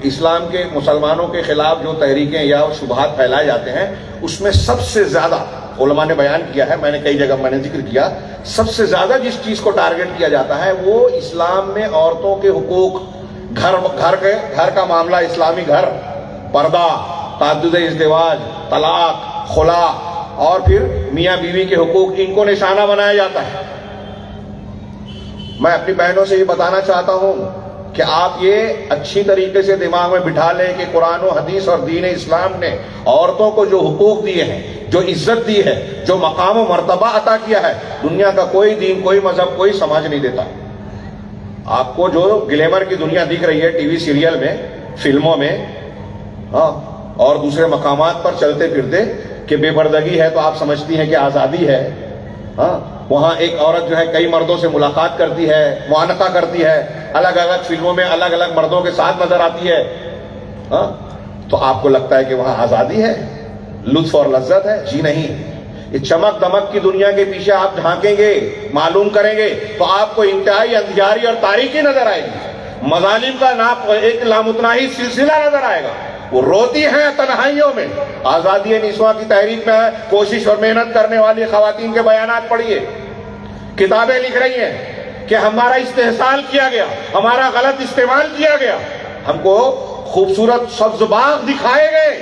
اسلام کے مسلمانوں کے خلاف جو تحریکیں یا شبہات پھیلائے جاتے ہیں، اس میں سب سے زیادہ علماء نے بیان کیا ہے، میں نے کئی جگہ ذکر کیا، سب سے زیادہ جس چیز کو ٹارگٹ کیا جاتا ہے وہ اسلام میں عورتوں کے حقوق، گھر کا معاملہ، اسلامی گھر، پردہ، تعدد ازدواج، طلاق، خلا اور پھر میاں بیوی کے حقوق، ان کو نشانہ بنایا جاتا ہے. میں اپنی بہنوں سے یہ بتانا چاہتا ہوں کہ آپ یہ اچھی طریقے سے دماغ میں بٹھا لیں کہ قرآن و حدیث اور دین اسلام نے عورتوں کو جو حقوق دیے ہیں، جو عزت دی ہے، جو مقام و مرتبہ عطا کیا ہے، دنیا کا کوئی دین، کوئی مذہب، کوئی سماج نہیں دیتا. آپ کو جو گلیمر کی دنیا دکھ رہی ہے ٹی وی سیریل میں، فلموں میں، اور دوسرے مقامات پر چلتے پھرتے کہ بے پردگی ہے تو آپ سمجھتی ہیں کہ آزادی ہے. وہاں ایک عورت جو ہے کئی مردوں سے ملاقات کرتی ہے، معانقہ کرتی ہے، الگ الگ فلموں میں الگ الگ مردوں کے ساتھ نظر آتی ہے، تو آپ کو لگتا ہے کہ وہاں آزادی ہے، لطف اور لذت ہے. جی نہیں. یہ چمک دمک کی دنیا کے پیچھے آپ جھانکیں گے، معلوم کریں گے تو آپ کو انتہائی اندھیاری اور تاریکی نظر آئے گی. مظالم کا ناپ ایک لامتناہی سلسلہ نظر آئے گا. وہ روتی ہیں تنہائیوں میں. آزادی نسواں کی تحریک میں کوشش اور محنت کرنے والی خواتین کے بیانات پڑھیے، کتابیں لکھ رہی ہیں کہ ہمارا استحصال کیا گیا، ہمارا غلط استعمال کیا گیا، ہم کو خوبصورت سبز باغ دکھائے گئے،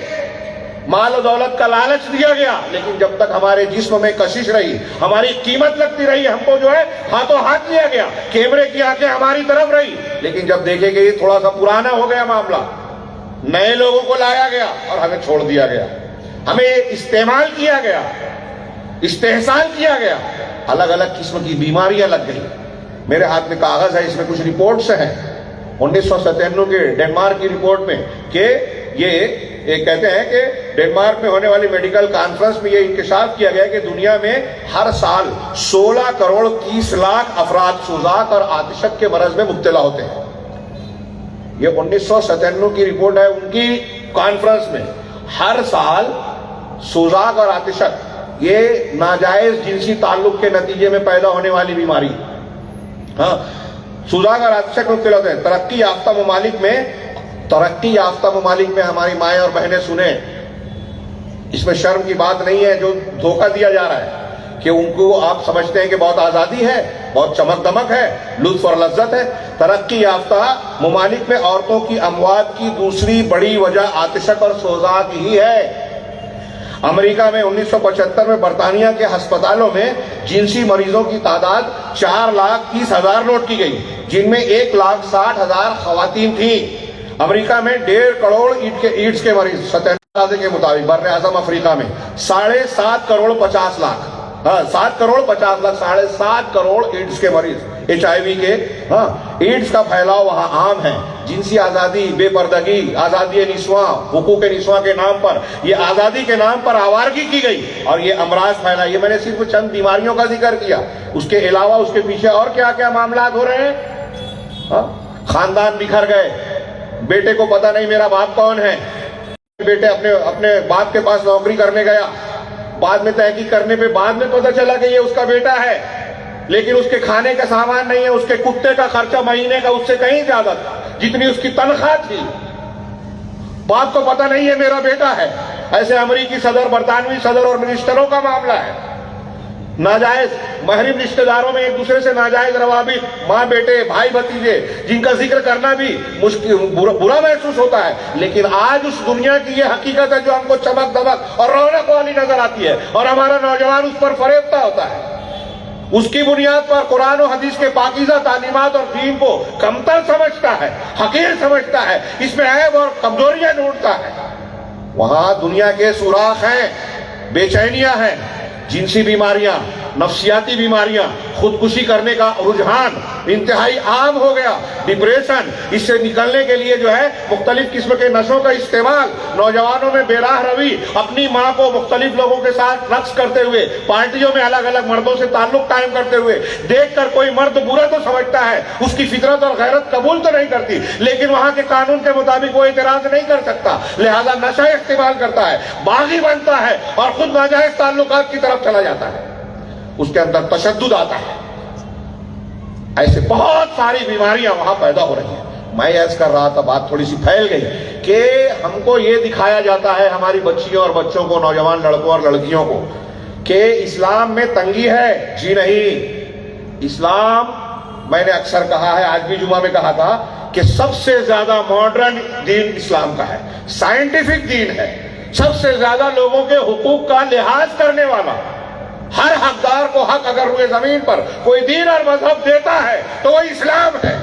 مال و دولت کا لالچ دیا گیا، لیکن جب تک ہمارے جسم میں کشش رہی، ہماری قیمت لگتی رہی، ہم کو جو ہے ہاتھوں ہاتھ لیا گیا. کیمرے کی آنکھیں ہماری طرف رہی، لیکن جب دیکھے کہ یہ تھوڑا سا پرانا ہو گیا معاملہ، نئے لوگوں کو لایا گیا اور ہمیں چھوڑ دیا گیا، ہمیں استعمال کیا گیا، استحصال کیا گیا، الگ الگ قسم کی بیماریاں لگ گئی. میرے ہاتھ میں کاغذ ہے، اس میں کچھ رپورٹس ہیں 1997 کے ڈنمارک کی رپورٹ میں، کہ یہ کہتے ہیں کہ ڈنمارک میں ہونے والی میڈیکل کانفرنس میں یہ انکشاف کیا گیا کہ دنیا میں ہر سال 16 کروڑ 30 لاکھ افراد سوزاک اور آتشک کے مرض میں مبتلا ہوتے ہیں. یہ 1997 کی رپورٹ ہے ان کی کانفرنس میں. ہر سال سوزاک اور آتشک یہ ناجائز جنسی تعلق کے نتیجے میں پیدا ہونے والی بیماری. سوزاک اور آتشک مبتلا ہوتے ہیں. ترقی یافتہ ممالک میں ہماری مائیں اور بہنیں سنیں، اس میں شرم کی بات نہیں ہے جو دھوکہ دیا جا رہا ہے کہ ان کو آپ سمجھتے ہیں کہ بہت آزادی ہے، بہت چمک دمک ہے، لطف اور لذت ہے. ترقی یافتہ ممالک میں عورتوں کی اموات کی دوسری بڑی وجہ آتشک اور سوزاک ہی ہے. امریکہ میں 1975 میں برطانیہ کے ہسپتالوں میں جنسی مریضوں کی تعداد 4,30,000 نوٹ کی گئی، جن میں 1,60,000 خواتین تھیں. امریکہ میں 1.5 کروڑ ایڈز کے مریض، ستر کے مطابق بر اعظم افریقہ میں 7.5 کروڑ 50 لاکھ 7 کروڑ 50 لاکھ 7.5 کروڑ ایڈز کے مریض، HIV کے. ایڈز کا پھیلاؤ وہاں عام ہے. جنسی آزادی، بے پردگی، آزادی نسواں، حقوق نسواں کے نام پر، یہ آزادی کے نام پر آوارگی کی گئی اور یہ امراض پھیلا. یہ میں نے صرف چند بیماریوں کا ذکر کیا، اس کے علاوہ اس کے پیچھے اور کیا کیا معاملات ہو رہے ہیں. خاندان بکھر گئے، بیٹے کو پتہ نہیں میرا باپ کون ہے، بیٹے اپنے باپ کے پاس نوکری کرنے گیا، بعد میں تحقیق کرنے پہ بعد میں پتہ چلا کہ یہ اس کا بیٹا ہے، لیکن اس کے کھانے کا سامان نہیں ہے، اس کے کتے کا خرچہ مہینے کا اس سے کہیں زیادہ تھا جتنی اس کی تنخواہ تھی. باپ کو پتہ نہیں ہے میرا بیٹا ہے. ایسے امریکی صدر، برطانوی صدر اور منسٹروں کا معاملہ ہے. ناجائز محرم رشتہ داروں میں ایک دوسرے سے ناجائز روابط، ماں بیٹے، بھائی بھتیجے، جن کا ذکر کرنا بھی برا محسوس ہوتا ہے، لیکن آج اس دنیا کی یہ حقیقت ہے جو ہم کو چمک دمک اور رونق والی نظر آتی ہے، اور ہمارا نوجوان اس پر فریفتہ ہوتا ہے. اس کی بنیاد پر قرآن و حدیث کے پاکیزہ تعلیمات اور دین کو کمتر سمجھتا ہے، حقیر سمجھتا ہے، اس میں عیب اور کمزوریاں ڈھونڈتا ہے. وہاں دنیا کے سوراخ ہیں، بے چینیاں ہیں، جنسی بیماریاں، نفسیاتی بیماریاں، خودکشی کرنے کا رجحان انتہائی عام ہو گیا. ڈپریشن، اس سے نکلنے کے لیے جو ہے مختلف قسم کے نشوں کا استعمال، نوجوانوں میں بے راہ روی، اپنی ماں کو مختلف لوگوں کے ساتھ رقص کرتے ہوئے، پارٹیوں میں الگ الگ مردوں سے تعلق قائم کرتے ہوئے دیکھ کر کوئی مرد برا تو سمجھتا ہے، اس کی فطرت اور غیرت قبول تو نہیں کرتی، لیکن وہاں کے قانون کے مطابق وہ اعتراض نہیں کر سکتا، لہذا نشہ استعمال کرتا ہے، باغی بنتا ہے اور خود ناجائز تعلقات کی طرف چلا جاتا ہے. اس کے اندر تشدد آتا ہے. ایسے بہت ساری بیماریاں وہاں پیدا ہو رہی ہیں. میں عرض کر رہا تھا، بات تھوڑی سی پھیل گئی کہ ہم کو یہ دکھایا جاتا ہے ہماری بچیوں اور بچوں کو، نوجوان لڑکوں اور لڑکیوں کو، کہ اسلام میں تنگی ہے. جی نہیں، اسلام، میں نے اکثر کہا ہے، آج بھی جمعہ میں کہا تھا کہ سب سے زیادہ ماڈرن دین اسلام کا ہے، سائنٹیفک دین ہے، سب سے زیادہ لوگوں کے حقوق کا لحاظ کرنے والا. ہر حقدار کو حق اگر روئے زمین پر کوئی دین اور مذہب دیتا ہے تو وہ اسلام ہے.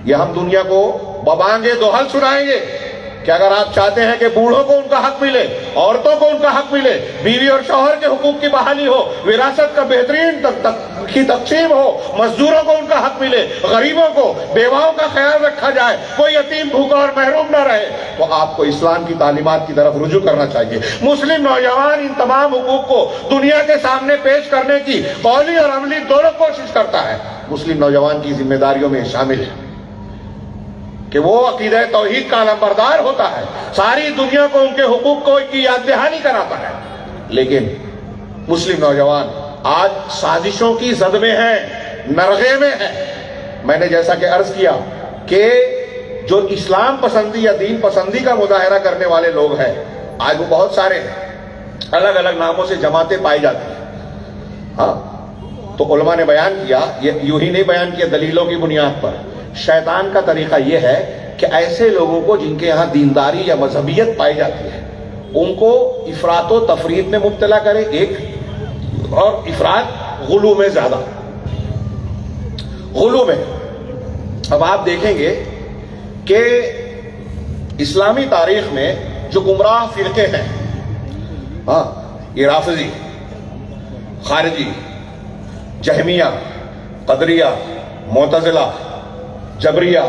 یہ ہم دنیا کو ببانگے دوہل سنائیں گے کہ اگر آپ چاہتے ہیں کہ بوڑھوں کو ان کا حق ملے، عورتوں کو ان کا حق ملے، بیوی اور شوہر کے حقوق کی بحالی ہو، وراثت کا بہترین کی تقسیم ہو، مزدوروں کو ان کا حق ملے، غریبوں کو، بیواؤں کا خیال رکھا جائے، کوئی یتیم بھوکا اور محروم نہ رہے، تو آپ کو اسلام کی تعلیمات کی طرف رجوع کرنا چاہیے. مسلم نوجوان ان تمام حقوق کو دنیا کے سامنے پیش کرنے کی قولی اور عملی دونوں کوشش کرتا ہے. مسلم نوجوان کی ذمہ داریوں میں شامل ہے کہ وہ عقیدہ توحید کا علمبردار ہوتا ہے، ساری دنیا کو ان کے حقوق کو کی یاد دہانی کراتا ہے. لیکن مسلم نوجوان آج سازشوں کی زد میں ہیں، نرغے میں ہیں. میں نے جیسا کہ عرض کیا کہ جو اسلام پسندی یا دین پسندی کا مظاہرہ کرنے والے لوگ ہیں، آج وہ بہت سارے ہیں، الگ الگ ناموں سے جماعتیں پائی جاتی ہیں. ہاں، تو علماء نے بیان کیا، یہ یوں ہی نہیں بیان کیا دلیلوں کی بنیاد پر. شیطان کا طریقہ یہ ہے کہ ایسے لوگوں کو جن کے یہاں دینداری یا مذہبیت پائی جاتی ہے، ان کو افراط و تفریط میں مبتلا کرے، ایک، اور افراط غلو میں زیادہ، غلو میں. اب آپ دیکھیں گے کہ اسلامی تاریخ میں جو گمراہ فرقے ہیں، ہاں، یہ رافضی، خارجی، جہمیہ، قدریہ، معتزلہ، جبریہ،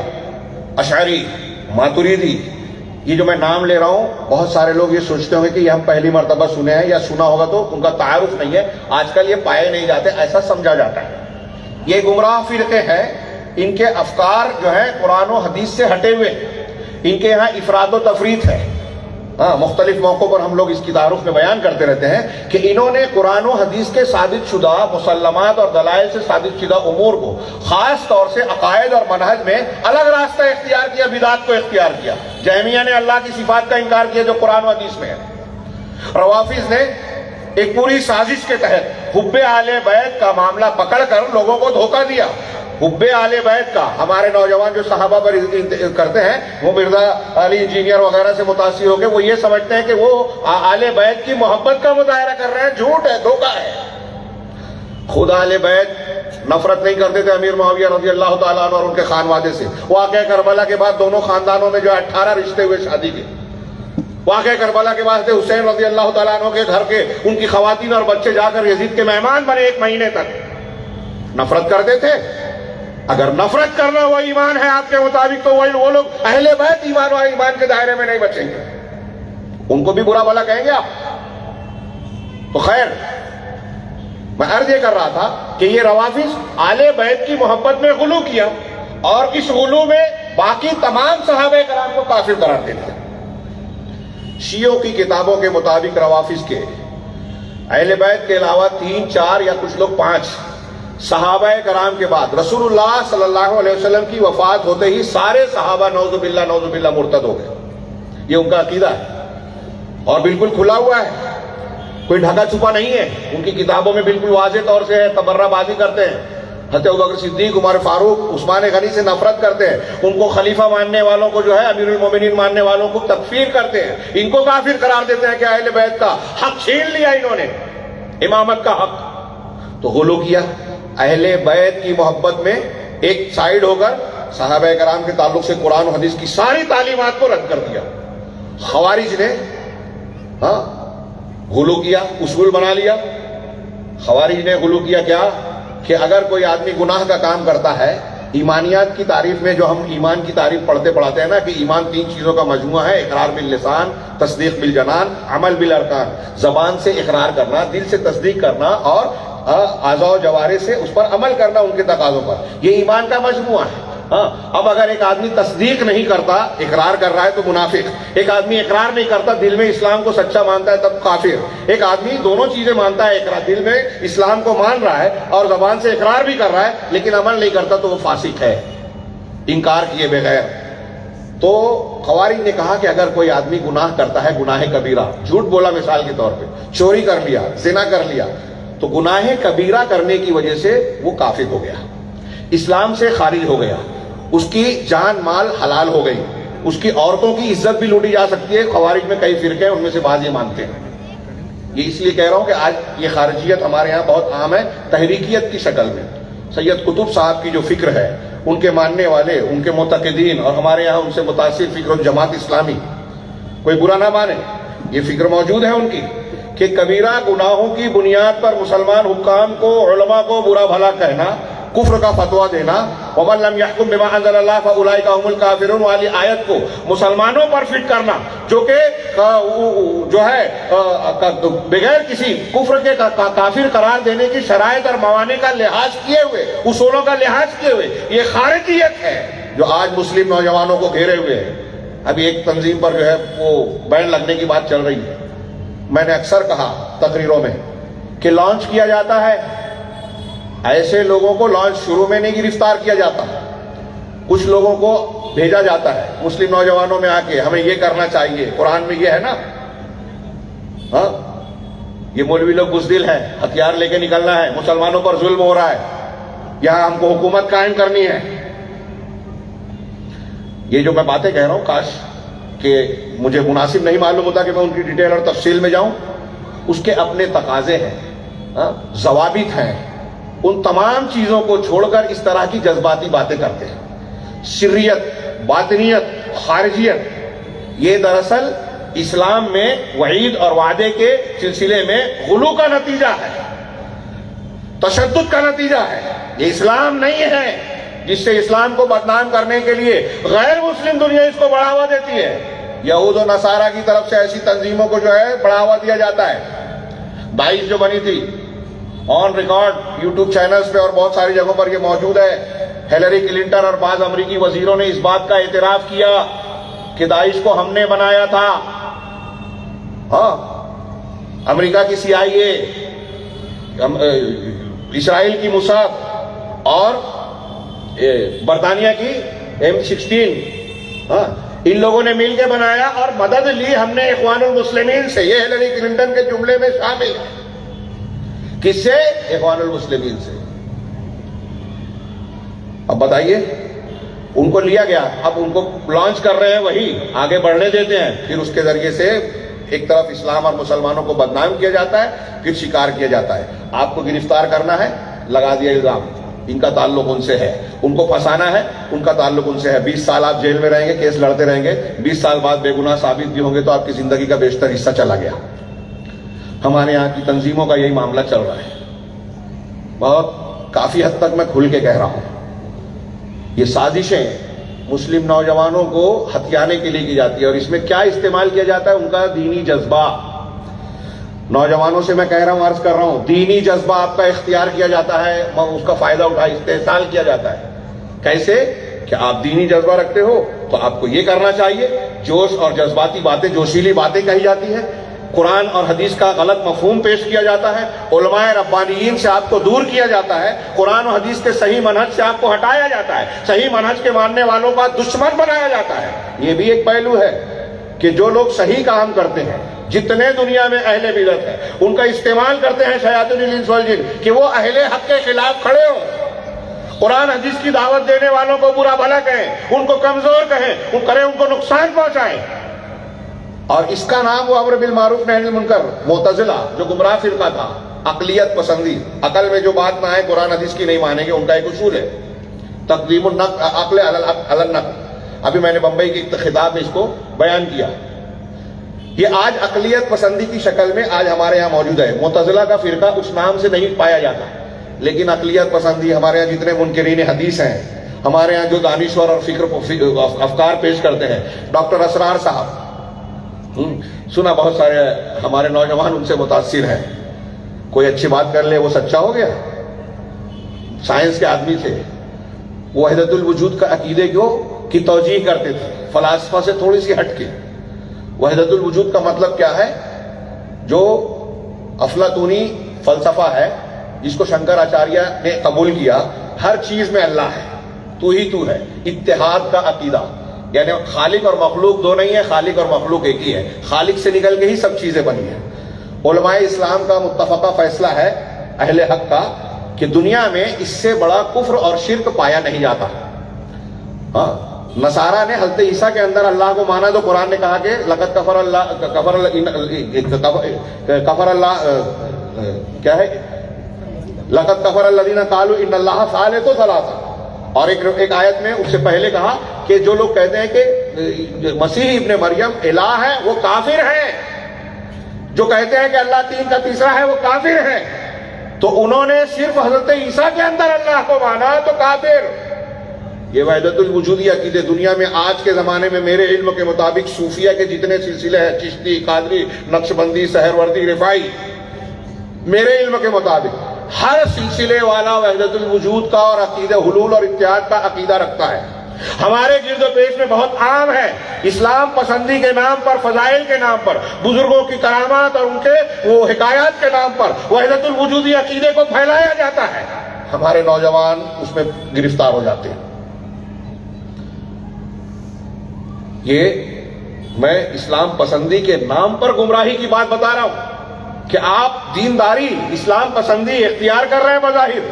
اشعری، ماتریدی، یہ جو میں نام لے رہا ہوں، بہت سارے لوگ یہ سوچتے ہوں گے کہ یہ ہم پہلی مرتبہ سنے ہیں، یا سنا ہوگا تو ان کا تعارف نہیں ہے، آج کل یہ پائے نہیں جاتے، ایسا سمجھا جاتا ہے. یہ گمراہ فرقے ہیں، ان کے افکار جو ہیں قرآن و حدیث سے ہٹے ہوئے، ان کے یہاں افراط و تفریط ہے. ہاں، مختلف موقعوں پر ہم لوگ اس کی تعارف میں بیان کرتے رہتے ہیں کہ انہوں نے قرآن و حدیث کے ثابت شدہ مسلمات اور دلائل سے ثابت شدہ امور کو، خاص طور سے عقائد اور منہج میں الگ راستہ اختیار کیا، بدعت کو اختیار کیا. جہمیہ نے اللہ کی صفات کا انکار کیا جو قرآن و حدیث میں ہے. روافض نے ایک پوری سازش کے تحت حب آل بیت کا معاملہ پکڑ کر لوگوں کو دھوکہ دیا. حب آل بیت کا، ہمارے نوجوان جو صحابہ پر کرتے ہیں، وہ مرزا علی انجینئر وغیرہ سے متاثر ہو کے وہ یہ سمجھتے ہیں کہ وہ آل بیت کی محبت کا مظاہرہ کر رہے ہیں. جھوٹ ہے، دھوکہ ہے. خود آل بیت نفرت نہیں کرتے تھے امیر معاویہ رضی اللہ تعالیٰ عنہ اور ان کے خانوادے سے. واقعہ کربلا کے بعد دونوں خاندانوں میں جو 18 رشتے ہوئے شادی کے. واقعہ کربلا کے بعد حسین رضی اللہ تعالیٰ عنہ کے گھر کے ان کی خواتین اور بچے جا کر یزید کے مہمان بنے 1 مہینے تک. نفرت کرتے تھے. اگر نفرت کرنا وہ ایمان ہے آپ کے مطابق تو وہ لوگ اہل بیت ایمان و ایمان کے دائرے میں نہیں بچیں گے، ان کو بھی برا بھلا کہیں گے آپ. تو خیر، میں عرض یہ کر رہا تھا کہ یہ روافض آل بیت کی محبت میں غلو کیا اور اس غلو میں باقی تمام صحابہ کرام کو کافر قرار دے دیا. شیعوں کی کتابوں کے مطابق روافض کے اہل بیت کے علاوہ 3، 4 یا کچھ لوگ 5 صحابہ کرام کے بعد رسول اللہ صلی اللہ علیہ وسلم کی وفات ہوتے ہی سارے صحابہ نعوذ باللہ مرتد ہو گئے. یہ ان کا عقیدہ ہے اور بالکل کھلا ہوا ہے، کوئی ڈھکا چھپا نہیں ہے. ان کی کتابوں میں بالکل واضح طور سے ہے. تبرہ بازی کرتے ہیں، حضرت ابوبکر صدیق، عمر فاروق، عثمان غنی سے نفرت کرتے ہیں. ان کو خلیفہ ماننے والوں کو جو ہے امیر المومنین ماننے والوں کو تکفیر کرتے ہیں. ان کو کافر قرار دیتے ہیں کہ اہل بیت کا حق چھین لیا انہوں نے، امامت کا حق. تو غلو کیا اہل بیت کی محبت میں، ایک سائیڈ ہو کر صحابہ کرام کے تعلق سے قرآن و حدیث کی ساری تعلیمات کو رد کر دیا. خوارج نے غلو کیا، اصول بنا لیا. خوارج نے غلو کیا کیا کہ اگر کوئی آدمی گناہ کا کام کرتا ہے، ایمانیات کی تعریف میں جو ہم ایمان کی تعریف پڑھتے ہیں نا کہ ایمان 3 چیزوں کا مجموعہ ہے، اقرار باللسان، تصدیق بالجنان، عمل بالارکان. زبان سے اقرار کرنا، دل سے تصدیق کرنا اور اعضاء و جوارح سے اس پر عمل کرنا ان کے تقاضوں پر، یہ ایمان کا مجموعہ ہے. ہاں، اب اگر ایک آدمی تصدیق نہیں کرتا، اقرار کر رہا ہے تو منافق. ایک آدمی اقرار نہیں کرتا، دل میں اسلام کو سچا مانتا ہے تب کافر. ایک آدمی دونوں چیزیں مانتا ہے، اقرار دل میں اسلام کو مان رہا ہے اور زبان سے اقرار بھی کر رہا ہے لیکن عمل نہیں کرتا تو وہ فاسق ہے، انکار کیے بغیر. تو خوارج نے کہا کہ اگر کوئی آدمی گناہ کرتا ہے، گناہ کبیرہ، جھوٹ بولا مثال کے طور پہ، چوری کر لیا، زنا کر لیا، تو گناہ کبیرہ کرنے کی وجہ سے وہ کافر ہو گیا، اسلام سے خارج ہو گیا، اس کی جان مال حلال ہو گئی، اس کی عورتوں کی عزت بھی لوٹی جا سکتی ہے. خوارج میں کئی فرقے ہیں، ان میں سے بعض یہ مانتے ہیں. یہ اس لیے کہہ رہا ہوں کہ آج یہ خارجیت ہمارے یہاں بہت عام ہے تحریکیت کی شکل میں. سید قطب صاحب کی جو فکر ہے، ان کے ماننے والے، ان کے معتقدین اور ہمارے یہاں ان سے متاثر فکر جماعت اسلامی، کوئی برا نہ مانے، یہ فکر موجود ہے ان کی کہ کبیرہ گناہوں کی بنیاد پر مسلمان حکام کو، علماء کو برا بھلا کہنا، کفر کا فتویٰ دینا، وَمَن لَّمْ يَحْكُم بِمَا أَنزَلَ اللَّهُ فَأُولَٰئِكَ هُمُ الْكَافِرُونَ والی آیت کو مسلمانوں پر فٹ کرنا، جو کہ جو ہے بغیر کسی کفر کے کافر قرار دینے کی شرائط اور موانع کا لحاظ کیے ہوئے، اصولوں کا لحاظ کیے ہوئے، یہ خارجیت ہے جو آج مسلم نوجوانوں کو گھیرے ہوئے ہے. ابھی ایک تنظیم پر جو ہے وہ بین لگنے کی بات چل رہی ہے. میں نے اکثر کہا تقریروں میں کہ لانچ کیا جاتا ہے، ایسے لوگوں کو لانچ شروع میں نہیں گرفتار کیا جاتا، کچھ لوگوں کو بھیجا جاتا ہے مسلم نوجوانوں میں آ کے ہمیں یہ کرنا چاہیے، قرآن میں یہ ہے نا. ہاں، یہ مولوی لوگ بزدل ہیں، ہتھیار لے کے نکلنا ہے، مسلمانوں پر ظلم ہو رہا ہے، یہاں ہم کو حکومت قائم کرنی ہے. یہ جو میں باتیں کہہ رہا ہوں، کاش کہ مجھے مناسب نہیں معلوم ہوتا کہ میں ان کی ڈیٹیل اور تفصیل میں جاؤں. اس کے اپنے تقاضے ہیں، ضوابط ہیں. ان تمام چیزوں کو چھوڑ کر اس طرح کی جذباتی باتیں کرتے ہیں. سریت، باطنیت، خارجیت، یہ دراصل اسلام میں وعید اور وعدے کے سلسلے میں غلو کا نتیجہ ہے، تشدد کا نتیجہ ہے. یہ اسلام نہیں ہے جس سے اسلام کو بدنام کرنے کے لیے غیر مسلم دنیا اس کو بڑھاوا دیتی ہے. یہود و نصارہ کی طرف سے ایسی تنظیموں کو جو ہے بڑھاوا دیا جاتا ہے. داعش جو بنی تھی، آن ریکارڈ یوٹیوب چینلز پہ اور بہت ساری جگہوں پر یہ موجود ہے. ہیلری کلنٹن اور بعض امریکی وزیروں نے اس بات کا اعتراف کیا کہ داعش کو ہم نے بنایا تھا. ہاں، امریکہ کی CIA، اسرائیل کی موساد اور برطانیہ کی M16، ہاں، ان لوگوں نے مل کے بنایا اور مدد لی ہم نے اخوان المسلمین سے. یہ ہیلری کلنٹن کے جملے میں شامل ہے. کس سے؟ اخوان المسلمین سے. اب بتائیے، ان کو لیا گیا، اب ان کو لانچ کر رہے ہیں، وہی آگے بڑھنے دیتے ہیں، پھر اس کے ذریعے سے ایک طرف اسلام اور مسلمانوں کو بدنام کیا جاتا ہے، پھر شکار کیا جاتا ہے. آپ کو گرفتار کرنا ہے، لگا دیا الزام، ان کا تعلق ان سے ہے. ان کو پھنسانا ہے، ان کا تعلق ان سے ہے. 20 سال آپ جیل میں رہیں گے، کیس لڑتے رہیں گے، 20 سال بعد بے گناہ ثابت بھی ہوں گے تو آپ کی زندگی کا بیشتر حصہ چلا گیا. ہمارے یہاں کی تنظیموں کا یہی معاملہ چل رہا ہے. بہت کافی حد تک میں کھل کے کہہ رہا ہوں، یہ سازشیں مسلم نوجوانوں کو ہتھیانے کے لیے کی جاتی ہے. اور اس میں کیا استعمال کیا جاتا ہے؟ ان کا دینی جذبہ. نوجوانوں سے میں کہہ رہا ہوں، عرض کر رہا ہوں، دینی جذبہ آپ کا اختیار کیا جاتا ہے، اس کا فائدہ استحصال کیا جاتا ہے. کیسے کہ آپ دینی جذبہ رکھتے ہو تو آپ کو یہ کرنا چاہیے. جوش اور جذباتی باتیں، جوشیلی باتیں کہی جاتی ہیں، قرآن اور حدیث کا غلط مفہوم پیش کیا جاتا ہے، علماء ربانیین سے آپ کو دور کیا جاتا ہے، قرآن و حدیث کے صحیح منہج سے آپ کو ہٹایا جاتا ہے، صحیح منہج کے ماننے والوں کا دشمن بنایا جاتا ہے. یہ بھی ایک پہلو ہے کہ جو لوگ صحیح کام کرتے ہیں، جتنے دنیا میں اہل ملت ہیں، ان کا استعمال کرتے ہیں شیاطین الانس والجن کہ وہ اہل حق کے خلاف کھڑے ہوں، قرآن حدیث کی دعوت دینے والوں کو برا بھلا کہیں، ان کو کمزور کہیں، ان کو نقصان پہنچائیں. اور اس کا نام وہ امر بالمعروف نہی عن المنکر، معتزلہ جو گمراہ فرقہ تھا، عقلیت پسندی، عقل میں جو بات نہ آئے قرآن حدیث کی نہیں مانیں گے. ان کا ایک اصول ہے تقدیم العقل علی النقل. ابھی میں نے بمبئی کی خطاب میں اس کو بیان کیا. یہ آج عقلیت پسندی کی شکل میں آج ہمارے یہاں موجود ہے. معتزلہ کا فرقہ اس نام سے نہیں پایا جاتا، لیکن اقلیت پسندی، ہمارے یہاں جتنے منکرین حدیث ہیں، ہمارے یہاں جو دانشور اور افکار پیش کرتے ہیں، ڈاکٹر اسرار صاحب، سنا بہت سارے ہمارے نوجوان ان سے متاثر ہیں. کوئی اچھی بات کر لے وہ سچا ہو گیا. سائنس کے آدمی تھے، وہ وحدت الوجود کا عقیدے کی توجیہ کرتے تھے، فلاسفہ سے تھوڑی سی ہٹ کے. وحدت الوجود کا مطلب کیا ہے؟ جو افلاطونی فلسفہ ہے جس کو شنکر آچاریہ نے قبول کیا، ہر چیز میں اللہ ہے، تو ہی تو ہے، اتحاد کا عقیدہ، یعنی خالق اور مخلوق دو نہیں ہے، خالق اور مخلوق ایک ہی ہے، خالق سے نکل کے ہی سب چیزیں بنی ہیں. علماء اسلام کا متفقہ فیصلہ ہے اہل حق کا کہ دنیا میں اس سے بڑا کفر اور شرک پایا نہیں جاتا. ہاں، نصارہ نے حضرت عیسیٰ کے اندر اللہ کو مانا تو قرآن نے کہا کہ لقد کفر اللہ کیا ہے، لقد کفر الذین قالوا ان اللہ ثالث ثلاثہ. اور ایک آیت میں اس سے پہلے کہا کہ جو لوگ کہتے ہیں کہ مسیح ابن مریم الہ ہے وہ کافر ہیں، جو کہتے ہیں کہ اللہ تین کا تیسرا ہے وہ کافر ہیں. تو انہوں نے صرف حضرت عیسیٰ کے اندر اللہ کو مانا تو کافر. یہ وحدت الوجودی عقیدے دنیا میں آج کے زمانے میں میرے علم کے مطابق صوفیہ کے جتنے سلسلے ہیں، چشتی، قادری، نقشبندی، سہروردی، رفاعی، میرے علم کے مطابق ہر سلسلے والا وحدت الوجود کا اور عقیدہ حلول اور اتحاد کا عقیدہ رکھتا ہے. ہمارے گرد و پیش میں بہت عام ہے، اسلام پسندی کے نام پر، فضائل کے نام پر، بزرگوں کی کرامات اور ان کے وہ حکایات کے نام پر وحدت الوجودی عقیدے کو پھیلایا جاتا ہے. ہمارے نوجوان اس میں گرفتار ہو جاتے ہیں. یہ میں اسلام پسندی کے نام پر گمراہی کی بات بتا رہا ہوں کہ آپ دینداری، اسلام پسندی اختیار کر رہے ہیں بظاہر،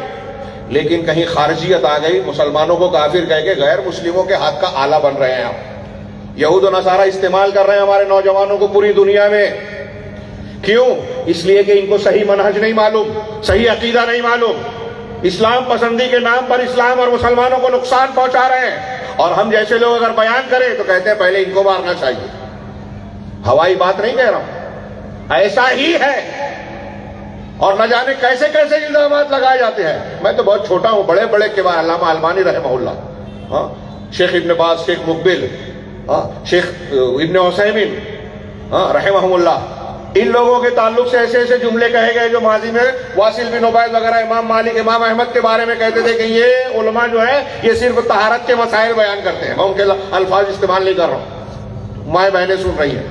لیکن کہیں خارجیت آ گئی، مسلمانوں کو کافر کہہ کے غیر مسلموں کے ہاتھ کا آلہ بن رہے ہیں. آپ یہود و نصارہ استعمال کر رہے ہیں ہمارے نوجوانوں کو پوری دنیا میں. کیوں؟ اس لیے کہ ان کو صحیح منہج نہیں معلوم، صحیح عقیدہ نہیں معلوم. اسلام پسندی کے نام پر اسلام اور مسلمانوں کو نقصان پہنچا رہے ہیں، اور ہم جیسے لوگ اگر بیان کریں تو کہتے ہیں پہلے ان کو مارنا چاہیے. ہوائی بات نہیں کہہ رہا ہوں، ایسا ہی ہے. اور نہ جانے کیسے کیسے الزامات لگائے جاتے ہیں. میں تو بہت چھوٹا ہوں، بڑے بڑے کے بعد علامہ البانی رحمہ اللہ، شیخ ابن باز، شیخ مقبل، شیخ ابن عثیمین رحمہ اللہ، ان لوگوں کے تعلق سے ایسے ایسے جملے کہے گئے جو ماضی میں واصل بن عبید وغیرہ، امام مالک، امام احمد کے بارے میں کہتے تھے کہ یہ علماء جو ہے یہ صرف طہارت کے مسائل بیان کرتے ہیں. میں ان کے الفاظ استعمال نہیں کر رہا ہوں، مائیں بہنیں سن رہی ہیں.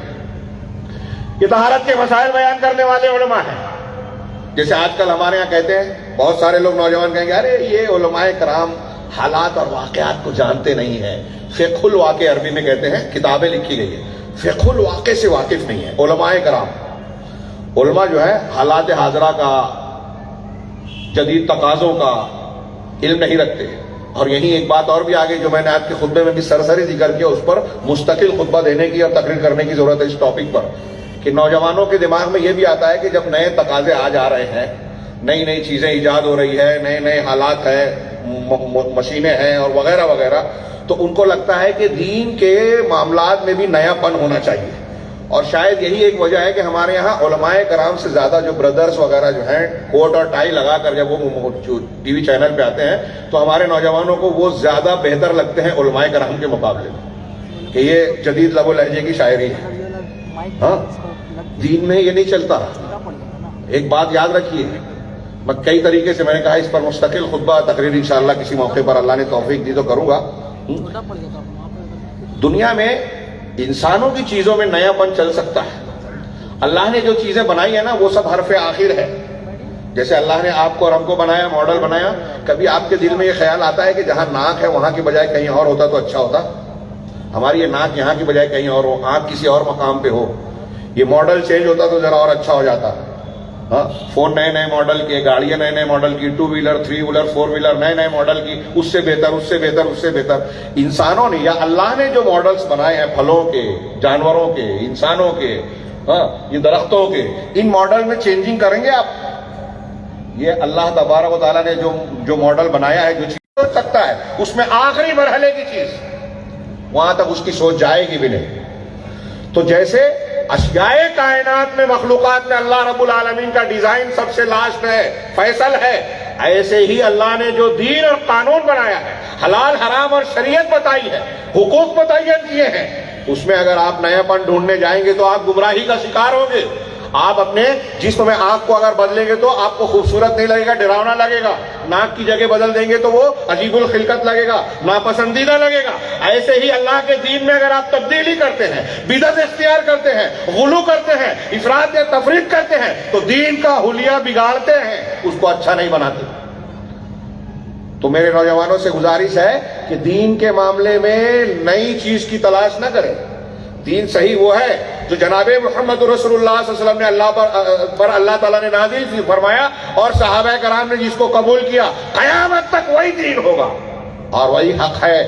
یہ طہارت کے مسائل بیان کرنے والے علماء ہیں. جیسے آج کل ہمارے یہاں کہتے ہیں، بہت سارے لوگ نوجوان کہیں گے ارے یہ علماء کرام حالات اور واقعات کو جانتے نہیں ہیں. فقہ الواقع عربی میں کہتے ہیں، کتابیں لکھی گئی ہیں، فقہ الواقع سے واقف نہیں ہے علماء کرام. علماء جو ہے حالات حاضرہ کا، جدید تقاضوں کا علم نہیں رکھتے. اور یہی ایک بات اور بھی آگے جو میں نے آپ کے خطبے میں بھی سرسری ذکر کیا، اس پر مستقل خطبہ دینے کی اور تقریر کرنے کی ضرورت ہے اس ٹاپک پر، کہ نوجوانوں کے دماغ میں یہ بھی آتا ہے کہ جب نئے تقاضے آ جا رہے ہیں، نئی نئی چیزیں ایجاد ہو رہی ہے، نئے نئے حالات ہیں، مشینیں ہیں اور وغیرہ وغیرہ، تو ان کو لگتا ہے کہ دین کے معاملات میں بھی نیا پن ہونا چاہیے. اور شاید یہی ایک وجہ ہے کہ ہمارے یہاں علماء کرام سے زیادہ جو بردرز وغیرہ جو ہیں کوٹ اور ٹائی لگا کر جب وہ ٹی وی چینل پہ آتے ہیں تو ہمارے نوجوانوں کو وہ زیادہ بہتر لگتے ہیں علماء کرام کے مقابلے میں، کہ یہ جدید لب و لہجے کی شاعری ہے. ہاں، دین میں یہ نہیں چلتا. ایک بات یاد رکھیے، میں کئی طریقے سے میں نے کہا اس پر مستقل خطبہ تقریر انشاءاللہ کسی موقع پر اللہ نے توفیق دی تو کروں گا. دنیا میں انسانوں کی چیزوں میں نیا پن چل سکتا ہے. اللہ نے جو چیزیں بنائی ہیں نا وہ سب حرف آخر ہے. جیسے اللہ نے آپ کو اور ہم کو بنایا، ماڈل بنایا، کبھی آپ کے دل میں یہ خیال آتا ہے کہ جہاں ناک ہے وہاں کی بجائے کہیں اور ہوتا تو اچھا ہوتا؟ ہماری یہ ناک یہاں کی بجائے کہیں اور ہو، آنکھ کسی اور مقام پہ ہو، یہ ماڈل چینج ہوتا تو ذرا اور اچھا ہو جاتا. ہاں، فون نئے نئے ماڈل کے، گاڑیاں نئے نئے ماڈل کی، 2 ویلر 3 ویلر 4 ویلر نئے نئے ماڈل کی، اس سے بہتر اس سے بہتر اس سے بہتر. انسانوں نے یا اللہ نے جو ماڈلز بنائے ہیں پھلوں کے، جانوروں کے، انسانوں کے، ہاں یہ درختوں کے، ان ماڈل میں چینجنگ کریں گے آپ؟ یہ اللہ تبارک و تعالیٰ نے جو ماڈل بنایا ہے، جو چیز ہو سکتا ہے اس میں آخری مرحلے کی چیز، وہاں تک اس کی سوچ جائے گی بھی نہیں. تو جیسے اشیائے کائنات میں مخلوقات میں اللہ رب العالمین کا ڈیزائن سب سے لاسٹ ہے، فیصل ہے، ایسے ہی اللہ نے جو دین اور قانون بنایا ہے، حلال حرام اور شریعت بتائی ہے، حقوق متعین کیے ہیں، اس میں اگر آپ نیا پن ڈھونڈنے جائیں گے تو آپ گمراہی کا شکار ہوں گے۔ آپ اپنے جسم میں آنکھ کو اگر بدلیں گے تو آپ کو خوبصورت نہیں لگے گا، ڈراؤنا لگے گا، ناک کی جگہ بدل دیں گے تو وہ عجیب الخلقت لگے گا، ناپسندیدہ لگے گا۔ ایسے ہی اللہ کے دین میں اگر آپ تبدیلی کرتے ہیں، بدعت اختیار کرتے ہیں، غلو کرتے ہیں، افراط یا تفریط کرتے ہیں تو دین کا حلیہ بگاڑتے ہیں، اس کو اچھا نہیں بناتے۔ تو میرے نوجوانوں سے گزارش ہے کہ دین کے معاملے میں نئی چیز کی تلاش نہ کریں۔ دین صحیح وہ ہے جو جناب محمد رسول اللہ صلی اللہ علیہ وسلم نے اللہ پر اللہ تعالیٰ نے نازل فرمایا اور صحابہ کرام نے جس کو قبول کیا، قیامت تک وہی دین ہوگا اور وہی حق ہے۔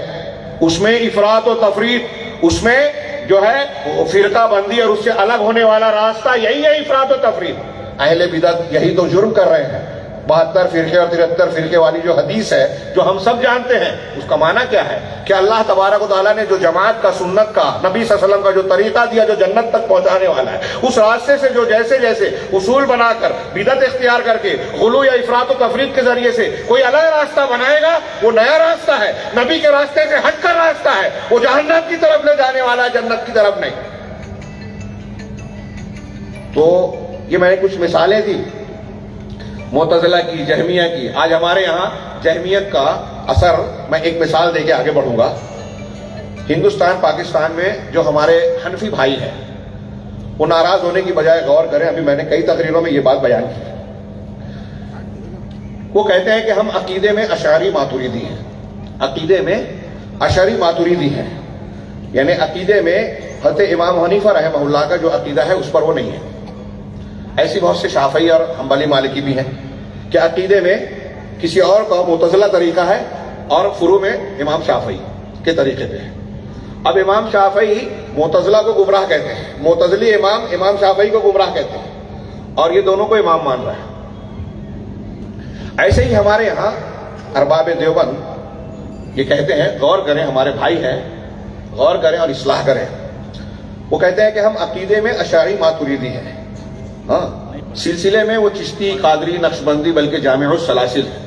اس میں افراط و تفریط، اس میں جو ہے فرقہ بندی اور اس سے الگ ہونے والا راستہ یہی ہے، افراط و تفریط۔ اہل بدعت یہی تو جرم کر رہے ہیں۔ 72 فرقے اور 73 فرقے والی جو حدیث ہے جو ہم سب جانتے ہیں، اس کا معنی کیا ہے کہ اللہ تبارک و تعالیٰ نے جو جماعت کا، سنت کا، نبی صلی اللہ علیہ وسلم کا جو طریقہ دیا جو جنت تک پہنچانے والا ہے، اس راستے سے جو جیسے جیسے اصول بنا کر بدعت اختیار کر کے غلو یا افراط و تفریط کے ذریعے سے کوئی الگ راستہ بنائے گا، وہ نیا راستہ ہے، نبی کے راستے سے ہٹ کر راستہ ہے، وہ جہنم کی طرف لے جانے والا ہے، جنت کی طرف نہیں۔ تو یہ میں نے کچھ مثالیں دی معتزلہ کی، جہمیہ کی۔ آج ہمارے یہاں جہمیت کا اثر، میں ایک مثال دے کے آگے بڑھوں گا۔ ہندوستان پاکستان میں جو ہمارے حنفی بھائی ہیں وہ ناراض ہونے کی بجائے غور کریں، ابھی میں نے کئی تقریروں میں یہ بات بیان کی۔ وہ کہتے ہیں کہ ہم عقیدے میں اشعری ماتریدی ہیں، عقیدے میں اشعری ماتریدی ہیں، یعنی عقیدے میں حضرت امام حنیفہ رحمہ اللہ کا جو عقیدہ ہے اس پر وہ نہیں ہے۔ ایسی بہت سے شافعی اور حنبلی مالکی بھی ہیں کہ عقیدے میں کسی اور کا معتزلہ طریقہ ہے اور فروع میں امام شافعی کے طریقے پہ ہے۔ اب امام شافعی معتزلہ کو گمراہ کہتے ہیں، معتزلی امام شافعی کو گمراہ کہتے ہیں، اور یہ دونوں کو امام مان رہا ہے۔ ایسے ہی ہمارے یہاں ارباب دیوبند یہ کہتے ہیں، غور کریں، ہمارے بھائی ہیں، غور کریں اور اصلاح کریں۔ وہ کہتے ہیں کہ ہم عقیدے میں اشعری ماتریدی ہیں، ہاں، سلسلے میں وہ چشتی، قادری، نقشبندی بلکہ جامع السلاسل ہے۔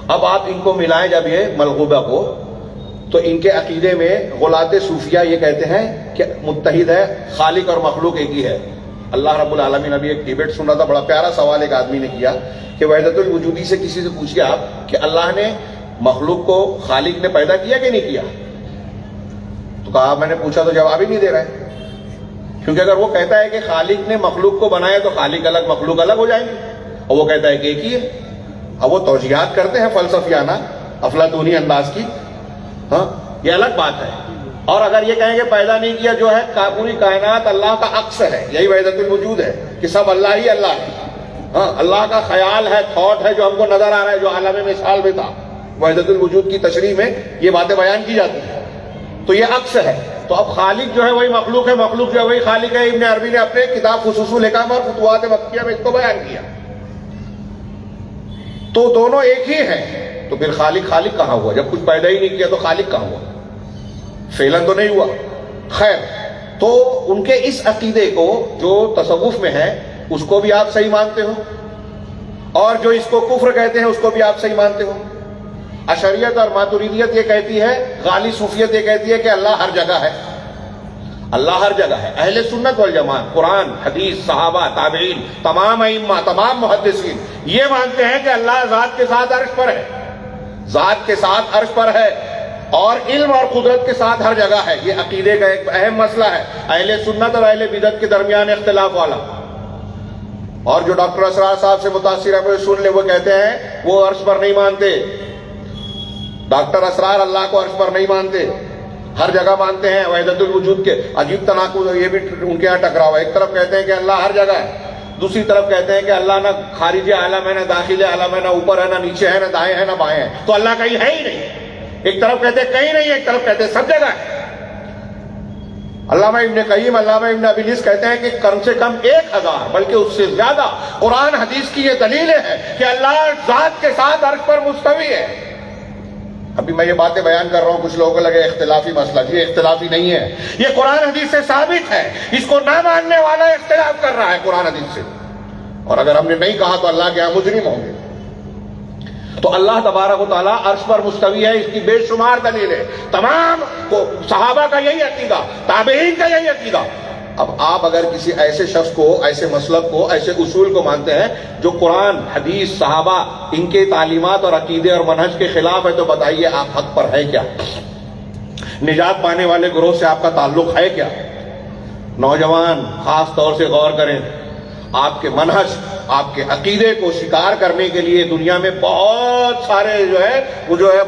اب آپ ان کو ملائیں جب یہ ملغوبہ کو، تو ان کے عقیدے میں غلاۃ صوفیہ یہ کہتے ہیں کہ متحد ہے، خالق اور مخلوق ایک ہی ہے۔ اللہ رب العالمین، ابھی ایک ڈیبیٹ سن رہا تھا، بڑا پیارا سوال ایک آدمی نے کیا کہ وحدت الوجودی سے کسی سے پوچھیے آپ کہ اللہ نے مخلوق کو خالق نے پیدا کیا کہ نہیں کیا؟ تو کہا میں نے پوچھا تو جواب ہی نہیں دے رہے، کیونکہ اگر وہ کہتا ہے کہ خالق نے مخلوق کو بنایا تو خالق الگ مخلوق الگ ہو جائیں گے، اور وہ کہتا ہے کہ ایک ہی ہے۔ اب وہ توجیہات کرتے ہیں فلسفیانہ افلاطونی انداز کی، ہاں، یہ الگ بات ہے۔ اور اگر یہ کہیں کہ پیدا نہیں کیا، جو ہے پوری کائنات اللہ کا عکس ہے، یہی وحدت الوجود ہے کہ سب اللہ ہی اللہ ہے، ہاں، اللہ کا خیال ہے، تھاٹ ہے جو ہم کو نظر آ رہا ہے، جو عالم مثال میں تھا۔ وحدت الوجود کی تشریح میں یہ باتیں بیان کی جاتی ہیں، تو یہ عکس ہے۔ تو اب خالق جو ہے وہی مخلوق ہے، مخلوق جو ہے وہی خالق ہے۔ ابن عربی نے اپنے کتاب خصوص الحکام اور فتوحات مکیہ میں اس کو بیان کیا۔ تو دونوں ایک ہی ہیں، تو پھر خالق کہاں ہوا؟ جب کچھ پیدا ہی نہیں کیا تو خالق کہاں ہوا؟ فعلاً تو نہیں ہوا۔ خیر، تو ان کے اس عقیدے کو جو تصوف میں ہے اس کو بھی آپ صحیح مانتے ہو، اور جو اس کو کفر کہتے ہیں اس کو بھی آپ صحیح مانتے ہو۔ اشعریت اور ماتریدیت یہ کہتی ہے، غالی صوفیت یہ کہتی ہے کہ اللہ ہر جگہ ہے، اللہ ہر جگہ ہے۔ اہل سنت والجماعت، قرآن، حدیث، صحابہ، تابعین، تمام ائمہ، تمام محدثین یہ مانتے ہیں کہ اللہ ذات کے ساتھ عرش پر ہے، ذات کے ساتھ عرش پر ہے، اور علم اور قدرت کے ساتھ ہر جگہ ہے۔ یہ عقیدے کا ایک اہم مسئلہ ہے، اہل سنت اور اہل بدعت کے درمیان اختلاف والا۔ اور جو ڈاکٹر اسرار صاحب سے متاثر ہے وہ سن لے، وہ کہتے ہیں وہ عرش پر نہیں مانتے، ڈاکٹر اسرار اللہ کو عرش پر نہیں مانتے، ہر جگہ مانتے ہیں وحدت الوجود کے۔ عجیب تناقض، یہ بھی ان کے یہاں ٹکراؤ ہے، ایک طرف کہتے ہیں کہ اللہ ہر جگہ ہے، دوسری طرف کہتے ہیں کہ اللہ نہ خارج عالم ہے، نہ داخل عالم ہے، نہ اوپر ہے، نہ نیچے ہے، نہ دائیں ہے، نہ بائیں ہے، تو اللہ کہیں ہے ہی نہیں۔ ایک طرف کہتے ہیں کہیں نہیں ہے، ایک طرف کہتے ہیں سب جگہ ہے۔ علامہ ابن قیم، علامہ ابن ابی العز کہتے ہیں کہ کم سے کم 1000 بلکہ اس سے زیادہ قرآن حدیث کی یہ دلیلیں ہیں کہ اللہ ذات کے ساتھ عرش پر مستوی ہے۔ ابھی میں یہ باتیں بیان کر رہا ہوں، کچھ لوگوں کو لگے اختلافی مسئلہ، یہ اختلافی نہیں ہے، یہ قرآن حدیث سے ثابت ہے. اس کو نہ ماننے والا اختلاف کر رہا ہے قرآن حدیث سے، اور اگر ہم نے نہیں کہا تو اللہ کے یہاں مجرم ہوں گے. تو اللہ تبارک و تعالیٰ عرش پر مستوی ہے، اس کی بے شمار دلیل ہے. تمام صحابہ کا یہی عقیدہ، تابعین کا یہی عقیدہ. اب آپ اگر کسی ایسے شخص کو، ایسے مسلک کو، ایسے اصول کو مانتے ہیں جو قرآن، حدیث، صحابہ، ان کے تعلیمات اور عقیدے اور منہج کے خلاف ہے، تو بتائیے آپ حق پر ہے کیا؟ نجات پانے والے گروہ سے آپ کا تعلق ہے کیا؟ نوجوان خاص طور سے غور کریں. آپ کے منہج، آپ کے عقیدے کو شکار کرنے کے لیے دنیا میں بہت سارے جو ہے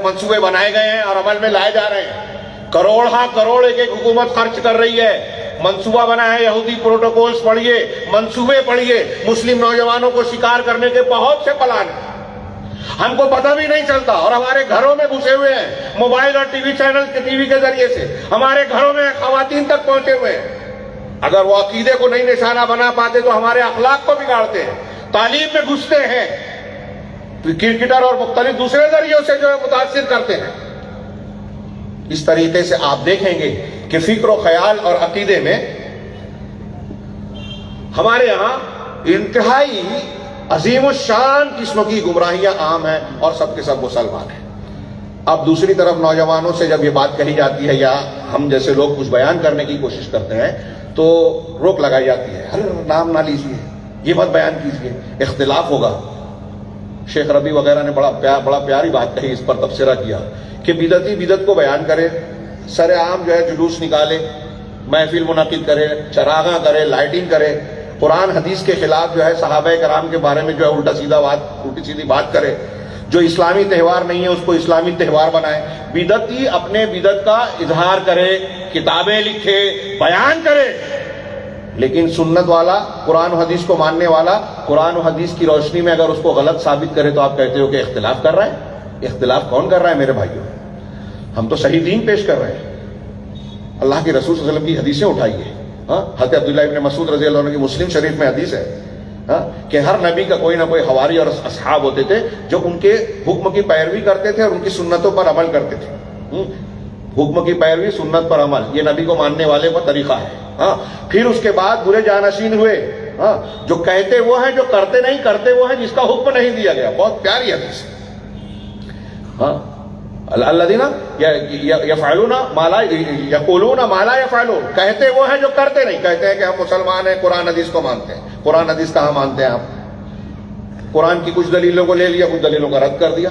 منصوبے بنائے گئے ہیں اور عمل میں لائے جا رہے ہیں. کروڑ ہاں کروڑ ایک ایک حکومت خرچ کر رہی ہے. منصوبہ بنا ہے، یہودی پروٹوکولز پڑھیے، منصوبے پڑھیے. مسلم نوجوانوں کو شکار کرنے کے بہت سے پلان ہیں، ہم کو پتہ بھی نہیں چلتا، اور ہمارے گھروں میں گھسے ہوئے ہیں. موبائل اور ٹی وی چینل کے ٹی وی کے ذریعے سے ہمارے گھروں میں خواتین تک پہنچے ہوئے ہیں. اگر وہ عقیدے کو نہیں نشانہ بنا پاتے تو ہمارے اخلاق کو بگاڑتے ہیں. تعلیم میں گھستے ہیں، کرکٹر اور مختلف دوسرے ذریعوں سے جو ہے متاثر کرتے ہیں. اس طریقے سے آپ دیکھیں گے کہ فکر و خیال اور عقیدے میں ہمارے یہاں انتہائی عظیم الشان قسم کی گمراہیاں عام ہیں، اور سب کے سب مسلمان ہیں. اب دوسری طرف نوجوانوں سے جب یہ بات کہی جاتی ہے، یا ہم جیسے لوگ کچھ بیان کرنے کی کوشش کرتے ہیں، تو روک لگائی جاتی ہے. ہر نام نہ لیجیے، یہ مت بیان کیجیے، اختلاف ہوگا. شیخ ربی وغیرہ نے بڑا پیاری بات کہی، اس پر تبصرہ کیا کہ بدعتی بدعت کو بیان کرے، سر عام جو ہے جلوس نکالے، محفل منعقد کرے، چراغاں کرے، لائٹنگ کرے، قرآن حدیث کے خلاف جو ہے صحابہ کرام کے بارے میں جو ہے الٹی سیدھی بات کرے، جو اسلامی تہوار نہیں ہے اس کو اسلامی تہوار بنائے. بدعتی اپنے بدعت کا اظہار کرے، کتابیں لکھے، بیان کرے. لیکن سنت والا، قرآن و حدیث کو ماننے والا، قرآن و حدیث کی روشنی میں اگر اس کو غلط ثابت کرے تو آپ کہتے ہو کہ اختلاف کر رہا ہے. اختلاف کون کر رہا ہے میرے بھائیوں؟ ہم تو صحیح دین پیش کر رہے ہیں. اللہ کے رسول صلی اللہ علیہ وسلم کی حدیثیں اٹھائیے. حضرت عبداللہ ابن مسعود رضی اللہ عنہ کی مسلم شریف میں حدیث ہے کہ ہر نبی کا کوئی نہ کوئی حواری اور اصحاب ہوتے تھے جو ان کے حکم کی پیروی کرتے تھے اور ان کی سنتوں پر عمل کرتے تھے. حکم کی پیروی، سنت پر عمل، یہ نبی کو ماننے والے کا طریقہ ہے. پھر اس کے بعد برے جانشین ہوئے، جو کہتے وہ ہیں، جو کرتے نہیں، کرتے وہ ہیں جس کا حکم نہیں دیا گیا. بہت پیاری حدیث ہے. الذین یفعلون ما لا یقولون ما لا یفعلون، کہتے وہ ہیں جو کرتے نہیں. کہتے ہیں کہ ہم مسلمان ہیں، قرآن حدیث کو مانتے ہیں. قرآن حدیث کہاں مانتے ہیں آپ؟ قرآن کی کچھ دلیلوں کو لے لیا، کچھ دلیلوں کا رد کر دیا.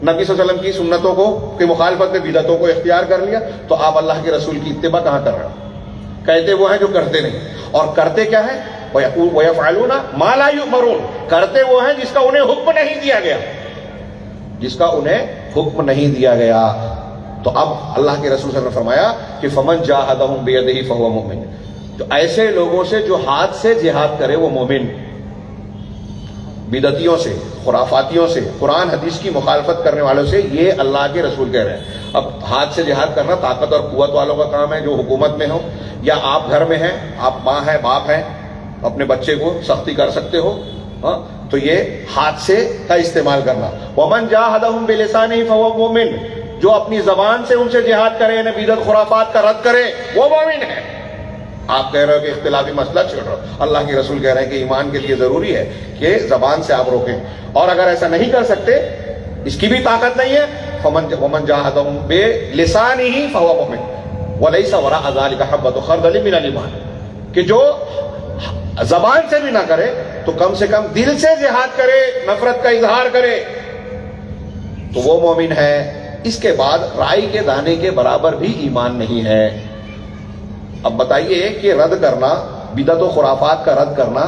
نبی صلی اللہ علیہ وسلم کی سنتوں کو کی مخالفت میں بدعتوں کو اختیار کر لیا. تو آپ اللہ کے رسول کی اتباع کہاں کر رہے ہیں؟ کہتے وہ ہیں جو کرتے نہیں، اور کرتے کیا ہے؟ وَيَفْعَلُونَ مَا لَا يُؤْمَرُونَ، کرتے وہ ہیں جس کا انہیں حکم نہیں دیا گیا، جس کا انہیں حکم نہیں دیا گیا. تو اب اللہ کے رسول صلی اللہ علیہ وسلم نے فرمایا کہ فَمَنْ جَاهَدَهُمْ بِيَدِهِ فَهُوَ مُؤْمِنٌ، جو ایسے لوگوں سے جو ہاتھ سے جہاد کرے وہ مومن. بدعتیوں سے، خرافاتیوں سے، قرآن حدیث کی مخالفت کرنے والوں سے، یہ اللہ کے رسول کہہ رہے ہیں. اب ہاتھ سے جہاد کرنا طاقت اور قوت والوں کا کام ہے جو حکومت میں ہو، یا آپ گھر میں ہیں، آپ ماں ہیں، باپ ہیں، اپنے بچے کو سختی کر سکتے ہو، تو یہ ہاتھ سے کا استعمال کرنا. وَمَنْ جَاهَدَهُمْ بِلِسَانِهِ فَهُوَ مُؤْمِنٌ، جو اپنی زبان سے ان سے جہاد کرے، یعنی بدعت خرافات کا رد کرے، وہ مومن ہے. آپ کہہ رہے ہو کہ اختلافی مسئلہ چھوڑ رہا ہو، اللہ کے رسول کہہ رہے ہیں کہ ایمان کے لیے ضروری ہے کہ زبان سے آپ روکیں، اور اگر ایسا نہیں کر سکتے، اس کی بھی طاقت نہیں ہے، وَمَنْ جَاهَدَهُمْ بِلِسَانِهِ فَهُوَ مُؤْمِنٌ وَلَيْسَ وَرَاءَ ذَلِكَ حَبَّةُ خَرْدَلٍ مِنَ الْإِيمَانِ، کہ جو زبان سے بھی نہ کرے تو کم سے کم دل سے جہاد کرے، نفرت کا اظہار کرے، تو وہ مومن ہے. اس کے بعد رائی کے دانے کے برابر بھی ایمان نہیں ہے. اب بتائیے کہ رد کرنا، بدعت و خرافات کا رد کرنا،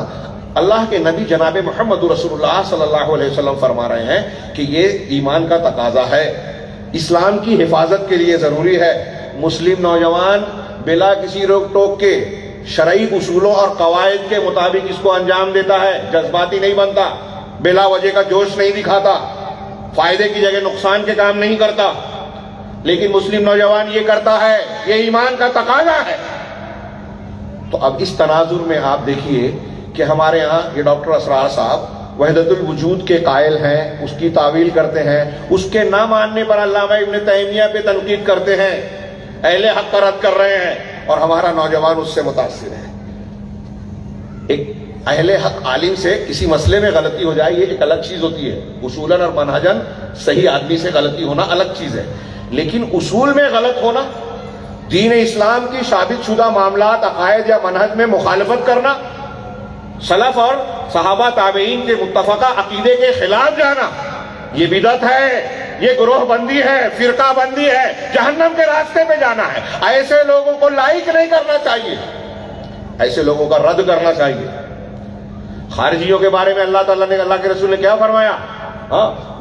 اللہ کے نبی جناب محمد رسول اللہ صلی اللہ علیہ وسلم فرما رہے ہیں کہ یہ ایمان کا تقاضا ہے، اسلام کی حفاظت کے لیے ضروری ہے. مسلم نوجوان بلا کسی روک ٹوک کے شرعی اصولوں اور قواعد کے مطابق اس کو انجام دیتا ہے، جذباتی نہیں بنتا، بلا وجہ کا جوش نہیں دکھاتا، فائدے کی جگہ نقصان کے کام نہیں کرتا. لیکن مسلم نوجوان یہ کرتا ہے، یہ ایمان کا تقاضا ہے. تو اب اس تناظر میں آپ دیکھیے کہ ہمارے ہاں یہ ڈاکٹر اسرار صاحب وحدت الوجود کے قائل ہیں، اس کی تعویل کرتے ہیں، اس کے نہ ماننے پر علامہ ابن تیمیہ پہ تنقید کرتے ہیں، اہل حق کا رد کر رہے ہیں، اور ہمارا نوجوان اس سے متاثر ہے۔ ایک اہل حق عالم سے کسی مسئلے میں غلطی ہو جائے یہ ایک الگ چیز ہوتی ہے، اصولاً اور منہجاً صحیح آدمی سے غلطی ہونا الگ چیز ہے، لیکن اصول میں غلط ہونا، دین اسلام کی ثابت شدہ معاملات، عقائد یا منہج میں مخالفت کرنا، سلف اور صحابہ تابعین کے متفقہ عقیدے کے خلاف جانا، یہ بدعت ہے، یہ گروہ بندی ہے، فرقہ بندی ہے، جہنم کے راستے پہ جانا ہے۔ ایسے لوگوں کو لائک نہیں کرنا چاہیے، ایسے لوگوں کا رد کرنا چاہیے۔ خارجیوں کے بارے میں اللہ تعالیٰ نے، اللہ کے رسول نے کیا فرمایا؟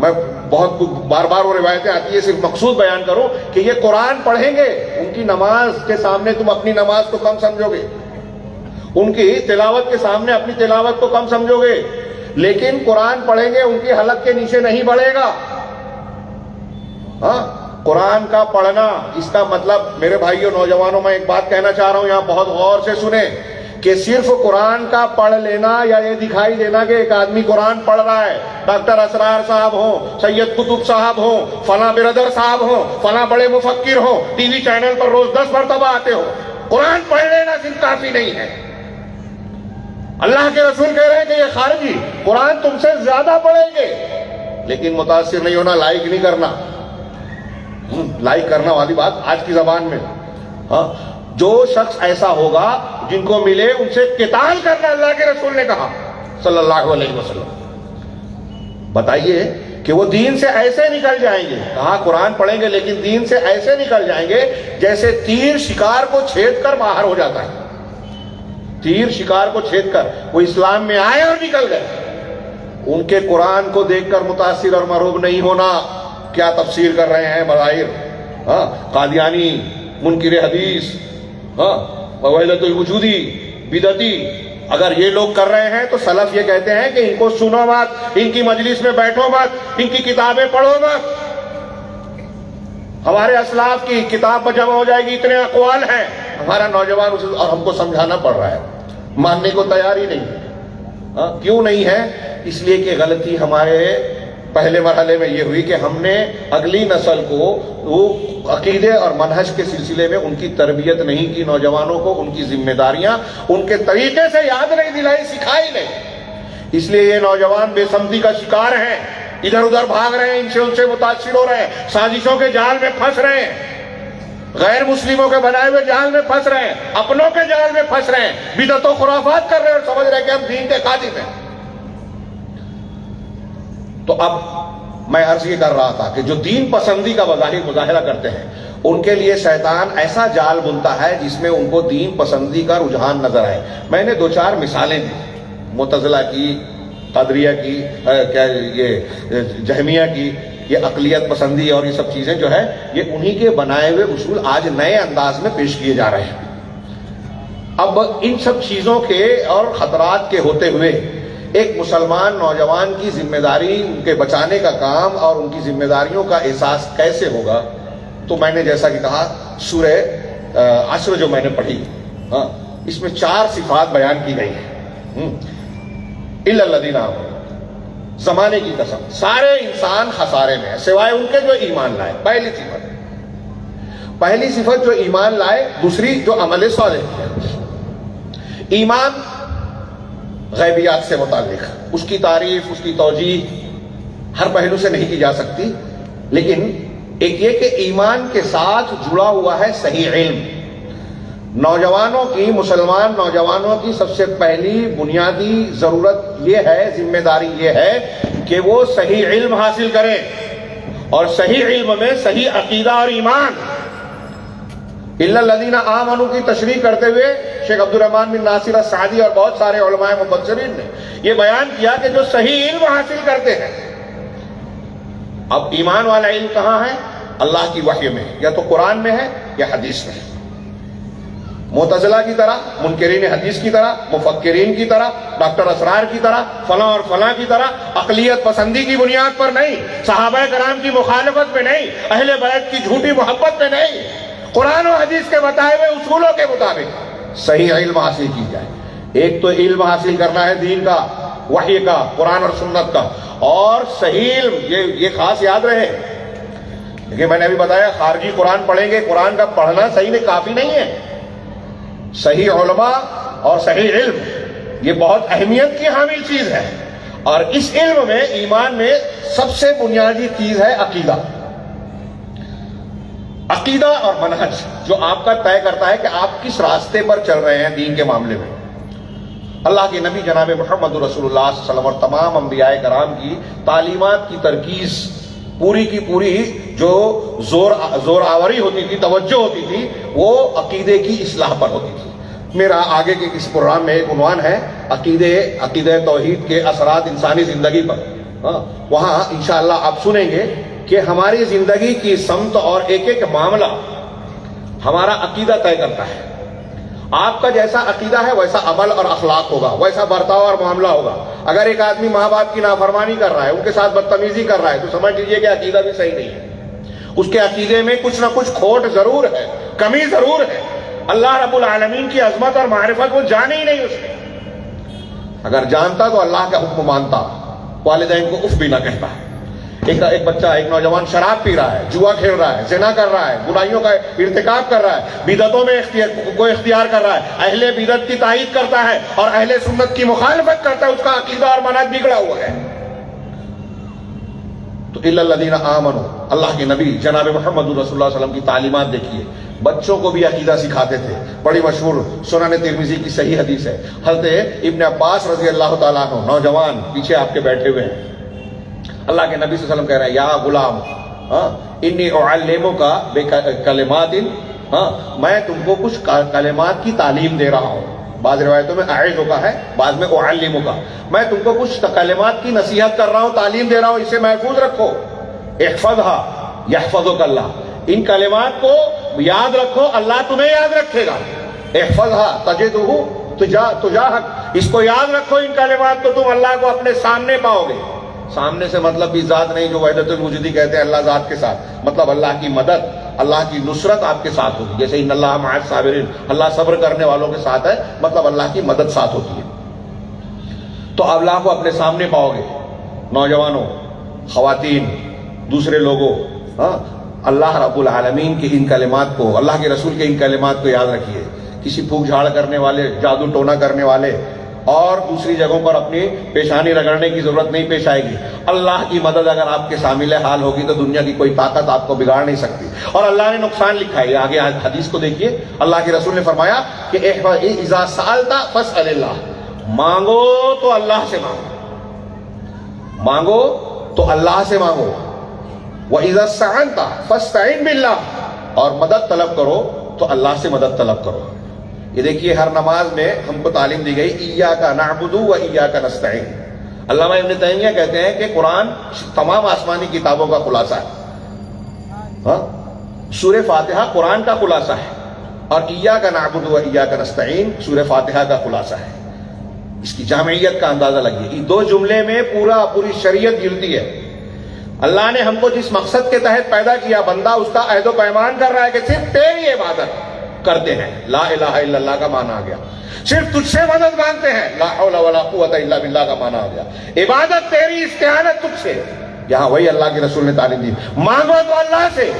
میں بہت بار بار وہ روایتیں آتی ہے، صرف مقصود بیان کروں کہ یہ قرآن پڑھیں گے، ان کی نماز کے سامنے تم اپنی نماز کو کم سمجھو گے، ان کی تلاوت کے سامنے اپنی تلاوت کو کم سمجھو گے، لیکن قرآن پڑھیں گے ان کی حلق کے نیچے نہیں بڑھے گا۔ قرآن کا پڑھنا، اس کا مطلب میرے بھائیوں نوجوانوں، میں ایک بات کہنا چاہ رہا ہوں، یہاں بہت غور سے سنیں، کہ صرف قرآن کا پڑھ لینا یا یہ دکھائی دینا کہ ایک آدمی قرآن پڑھ رہا ہے، ڈاکٹر اسرار صاحب ہوں، سید قطب صاحب ہوں، فلاں بردر صاحب ہوں، فلاں بڑے مفکر ہوں، ٹی وی چینل پر روز 10 مرتبہ آتے ہو، قرآن پڑھ لینا صرف کافی نہیں ہے۔ اللہ کے رسول کہہ رہے ہیں کہ یہ خارجی قرآن تم سے زیادہ پڑھیں گے، لیکن متاثر نہیں ہونا، لائک نہیں کرنا۔ لائک کرنا والی بات آج کی زبان میں، جو شخص ایسا ہوگا جن کو ملے ان سے قتال کرنا، اللہ کے رسول نے کہا صلی اللہ علیہ وسلم۔ بتائیے کہ وہ دین سے ایسے نکل جائیں گے، کہا قرآن پڑھیں گے لیکن دین سے ایسے نکل جائیں گے جیسے تیر شکار کو چھید کر باہر ہو جاتا ہے۔ تیر شکار کو چھید کر وہ اسلام میں آئے اور نکل گئے۔ ان کے قرآن کو دیکھ کر متاثر اور مرعوب نہیں ہونا، کیا تفسیر کر رہے ہیں مظاہر، قادیانی، منکر حدیث، وحدت الوجودی، بدعتی، اگر یہ لوگ کر رہے ہیں تو سلف یہ کہتے ہیں کہ ان کو سنو مت، ان کی مجلس میں بیٹھو مت، ان کی کتابیں پڑھو مت۔ ہمارے اسلاف کی کتاب پر جمع ہو جائے گی، اتنے اقوال ہیں، ہمارا نوجوان اسے اور ہم کو سمجھانا پڑ رہا ہے، ماننے کو تیار ہی نہیں۔ کیوں نہیں ہے؟ اس لیے کہ غلطی ہمارے پہلے مرحلے میں یہ ہوئی کہ ہم نے اگلی نسل کو وہ عقیدے اور منہج کے سلسلے میں ان کی تربیت نہیں کی، نوجوانوں کو ان کی ذمہ داریاں ان کے طریقے سے یاد نہیں دلائی، سکھائی نہیں۔ اس لیے یہ نوجوان بے سمتی کا شکار ہیں، ادھر ادھر بھاگ رہے ہیں، ان سے متاثر ہو رہے ہیں، سازشوں کے جال میں پھنس رہے ہیں، غیر مسلموں کے بنائے ہوئے جال میں پھنس رہے ہیں، اپنوں کے جال میں پھنس رہے ہیں، بدعت و خرافات کر رہے ہیں اور سمجھ رہے ہیں کہ ہم دین کے خادم ہیں۔ تو اب میں عرض یہ کر رہا تھا کہ جو دین پسندی کا بظاہر مظاہرہ کرتے ہیں ان کے لیے شیطان ایسا جال بنتا ہے جس میں ان کو دین پسندی کا رجحان نظر آئے۔ میں نے 2-4 مثالیں دی، معتزلہ کی، قدریہ کی، یہ جہمیہ کی، یہ عقلیت پسندی اور یہ سب چیزیں جو ہے یہ انہی کے بنائے ہوئے اصول آج نئے انداز میں پیش کیے جا رہے ہیں۔ اب ان سب چیزوں کے اور خطرات کے ہوتے ہوئے ایک مسلمان نوجوان کی ذمہ داری، ان کے بچانے کا کام اور ان کی ذمہ داریوں کا احساس کیسے ہوگا؟ تو میں نے جیسا کہ کہا سورہ عصر جو میں نے پڑھی، اس میں 4 صفات بیان کی گئی ہیں۔ الا الذین آمنوا، زمانے کی قسم سارے انسان خسارے میں ہیں سوائے ان کے جو ایمان لائے۔ پہلی صفت جو ایمان لائے، دوسری جو عمل صالح ہے۔ ایمان غیبیات سے متعلق، اس کی تعریف، اس کی توجیہ ہر پہلو سے نہیں کی جا سکتی، لیکن ایک یہ کہ ایمان کے ساتھ جڑا ہوا ہے صحیح علم۔ نوجوانوں کی، مسلمان نوجوانوں کی سب سے پہلی بنیادی ضرورت یہ ہے، ذمہ داری یہ ہے کہ وہ صحیح علم حاصل کریں، اور صحیح علم میں صحیح عقیدہ اور ایمان۔ الا الذین آمنوا کی تشریح کرتے ہوئے شیخ عبدالرحمن بن ناصر السعدی اور بہت سارے علماء مفسرین نے یہ بیان کیا کہ جو صحیح علم حاصل کرتے ہیں۔ اب ایمان والا علم کہاں ہے؟ اللہ کی وحی میں، یا تو قرآن میں ہے یا حدیث میں۔ معتزلہ کی طرح، منکرین حدیث کی طرح، مفکرین کی طرح، ڈاکٹر اسرار کی طرح، فلاں اور فلاں کی طرح عقلیت پسندی کی بنیاد پر نہیں، صحابہ کرام کی مخالفت میں نہیں، اہل بیت کی جھوٹی محبت میں نہیں، قرآن و حدیث کے بتائے ہوئے اصولوں کے مطابق صحیح علم حاصل کی جائے۔ ایک تو علم حاصل کرنا ہے دین کا، وحی کا، قرآن اور سنت کا، اور صحیح علم، یہ خاص یاد رہے، لیکن میں نے ابھی بتایا خارجی قرآن پڑھیں گے، قرآن کا پڑھنا صحیح نہیں کافی نہیں ہے، صحیح علماء اور صحیح علم یہ بہت اہمیت کی حامل چیز ہے، اور اس علم میں، ایمان میں سب سے بنیادی چیز ہے عقیدہ، عقیدہ اور منہج، جو آپ کا طے کرتا ہے کہ آپ کس راستے پر چل رہے ہیں دین کے معاملے میں۔ اللہ کے نبی جناب محمد رسول اللہ صلی اللہ علیہ وسلم اور تمام انبیاء کرام کی تعلیمات کی ترکیز پوری کی پوری جو زور آوری ہوتی تھی، توجہ ہوتی تھی، وہ عقیدے کی اصلاح پر ہوتی تھی۔ میرا آگے کے اس پروگرام میں ایک عنوان ہے عقیدہ توحید کے اثرات انسانی زندگی پر۔ وہاں انشاءاللہ آپ سنیں گے کہ ہماری زندگی کی سمت اور ایک ایک معاملہ ہمارا عقیدہ طے کرتا ہے۔ آپ کا جیسا عقیدہ ہے ویسا عمل اور اخلاق ہوگا، ویسا برتاؤ اور معاملہ ہوگا۔ اگر ایک آدمی ماں باپ کی نافرمانی کر رہا ہے، ان کے ساتھ بدتمیزی کر رہا ہے، تو سمجھ لیجئے کہ عقیدہ بھی صحیح نہیں ہے، اس کے عقیدے میں کچھ نہ کچھ کھوٹ ضرور ہے، کمی ضرور ہے۔ اللہ رب العالمین کی عظمت اور معرفت وہ جانے ہی نہیں اس نے، اگر جانتا تو اللہ کا حکم مانتا، والدین کو اف بھی نہ کہتا۔ ایک بچہ، ایک نوجوان شراب پی رہا ہے، جوا کھیل رہا ہے، زنا کر رہا ہے، برائیوں کا ارتکاب کر رہا ہے، بدعتوں میں کو اختیار کر رہا ہے، اہل بدعت کی تائید کرتا ہے اور اہل سنت کی مخالفت کرتا ہے، اس کا عقیدہ اور منہج بگڑا ہوا ہے۔ تو الا الذین آمنوا، اللہ کے نبی جناب محمد رسول اللہ صلی اللہ علیہ وسلم کی تعلیمات دیکھیے، بچوں کو بھی عقیدہ سکھاتے تھے۔ بڑی مشہور سنن ترمذی کی صحیح حدیث ہے، حضرت ابن عباس رضی اللہ تعالیٰ عنہ، نوجوان پیچھے آپ کے بیٹھے ہوئے ہیں، اللہ کے نبی صلی اللہ علیہ وسلم کہہ رہے ہیں، یا غلام انی اعلمک بکلمات، میں تم کو کچھ کلمات کی تعلیم دے رہا ہوں۔ بعض روایتوں میں اعظک ہے، بعض میں اعلمک، میں تم کو کچھ کلمات کی نصیحت کر رہا ہوں، تعلیم دے رہا ہوں، اسے محفوظ رکھو۔ احفظھا یحفظک اللہ، ان کلمات کو یاد رکھو، اللہ تمہیں یاد رکھے گا۔ احفظھا تجدہ تجاہک، اس کو یاد رکھو، ان کلمات کو، تم اللہ کو اپنے سامنے پاؤ گے۔ سامنے سے مطلب بھی ذات نہیں جو وحدت الوجودی کہتے ہیں، اللہ ذات کے ساتھ، مطلب اللہ کی مدد، اللہ کی نصرت آپ کے ساتھ ہوگی، جیسے ان اللہ مع الصابرین، اللہ صبر کرنے والوں کے ساتھ ہے، مطلب اللہ کی مدد ساتھ ہوتی ہے۔ تو اللہ کو اپنے سامنے پاؤ گے، نوجوانوں، خواتین، دوسرے لوگوں، اللہ رب العالمین کی ان کلمات کو، اللہ کے رسول کے ان کلمات کو یاد رکھیے۔ کسی پھونک جھاڑ کرنے والے، جادو ٹونا کرنے والے اور دوسری جگہوں پر اپنی پیشانی رگڑنے کی ضرورت نہیں پیش آئے گی۔ اللہ کی مدد اگر آپ کے شامل حال ہوگی تو دنیا کی کوئی طاقت آپ کو بگاڑ نہیں سکتی، اور اللہ نے نقصان لکھا ہے۔ آگے حدیث کو دیکھیے، اللہ کے رسول نے فرمایا کہ اذا سألت فاسأل اللہ، مانگو تو اللہ سے مانگو، مانگو تو اللہ سے مانگو۔ وَإِذَا اسْتَعَنْتَ فَاسْتَعِنْ بِاللَّهِ، اور مدد طلب کرو تو اللہ سے مدد طلب کرو۔ یہ دیکھیے ہر نماز میں ہم کو تعلیم دی گئی، ایاک نعبد و ایاک نستعین۔ علامہ ابن تیمیہ کہتے ہیں کہ قرآن تمام آسمانی کتابوں کا خلاصہ ہے، سورہ فاتحہ قرآن کا خلاصہ ہے، اور ایاک نعبد و ایاک نستعین سورہ فاتحہ کا خلاصہ ہے۔ اس کی جامعیت کا اندازہ لگیے، یہ دو جملے میں پوری شریعت گرتی ہے۔ اللہ نے ہم کو جس مقصد کے تحت پیدا کیا، بندہ اس کا عہد و پیمان کر رہا ہے کہ صرف تیری عبادت کرتے ہیں، لا الہ الا اللہ کا معنی آ گیا، صرف تجھ سے مدد مانگتے ہیں، لا حول ولا قوت الا باللہ کا معنی آ گیا، عبادت تیری، استعانت تجھ سے۔ یہاں وہی اللہ کے رسول نے تعلیم دی، مانگو تو اللہ سے،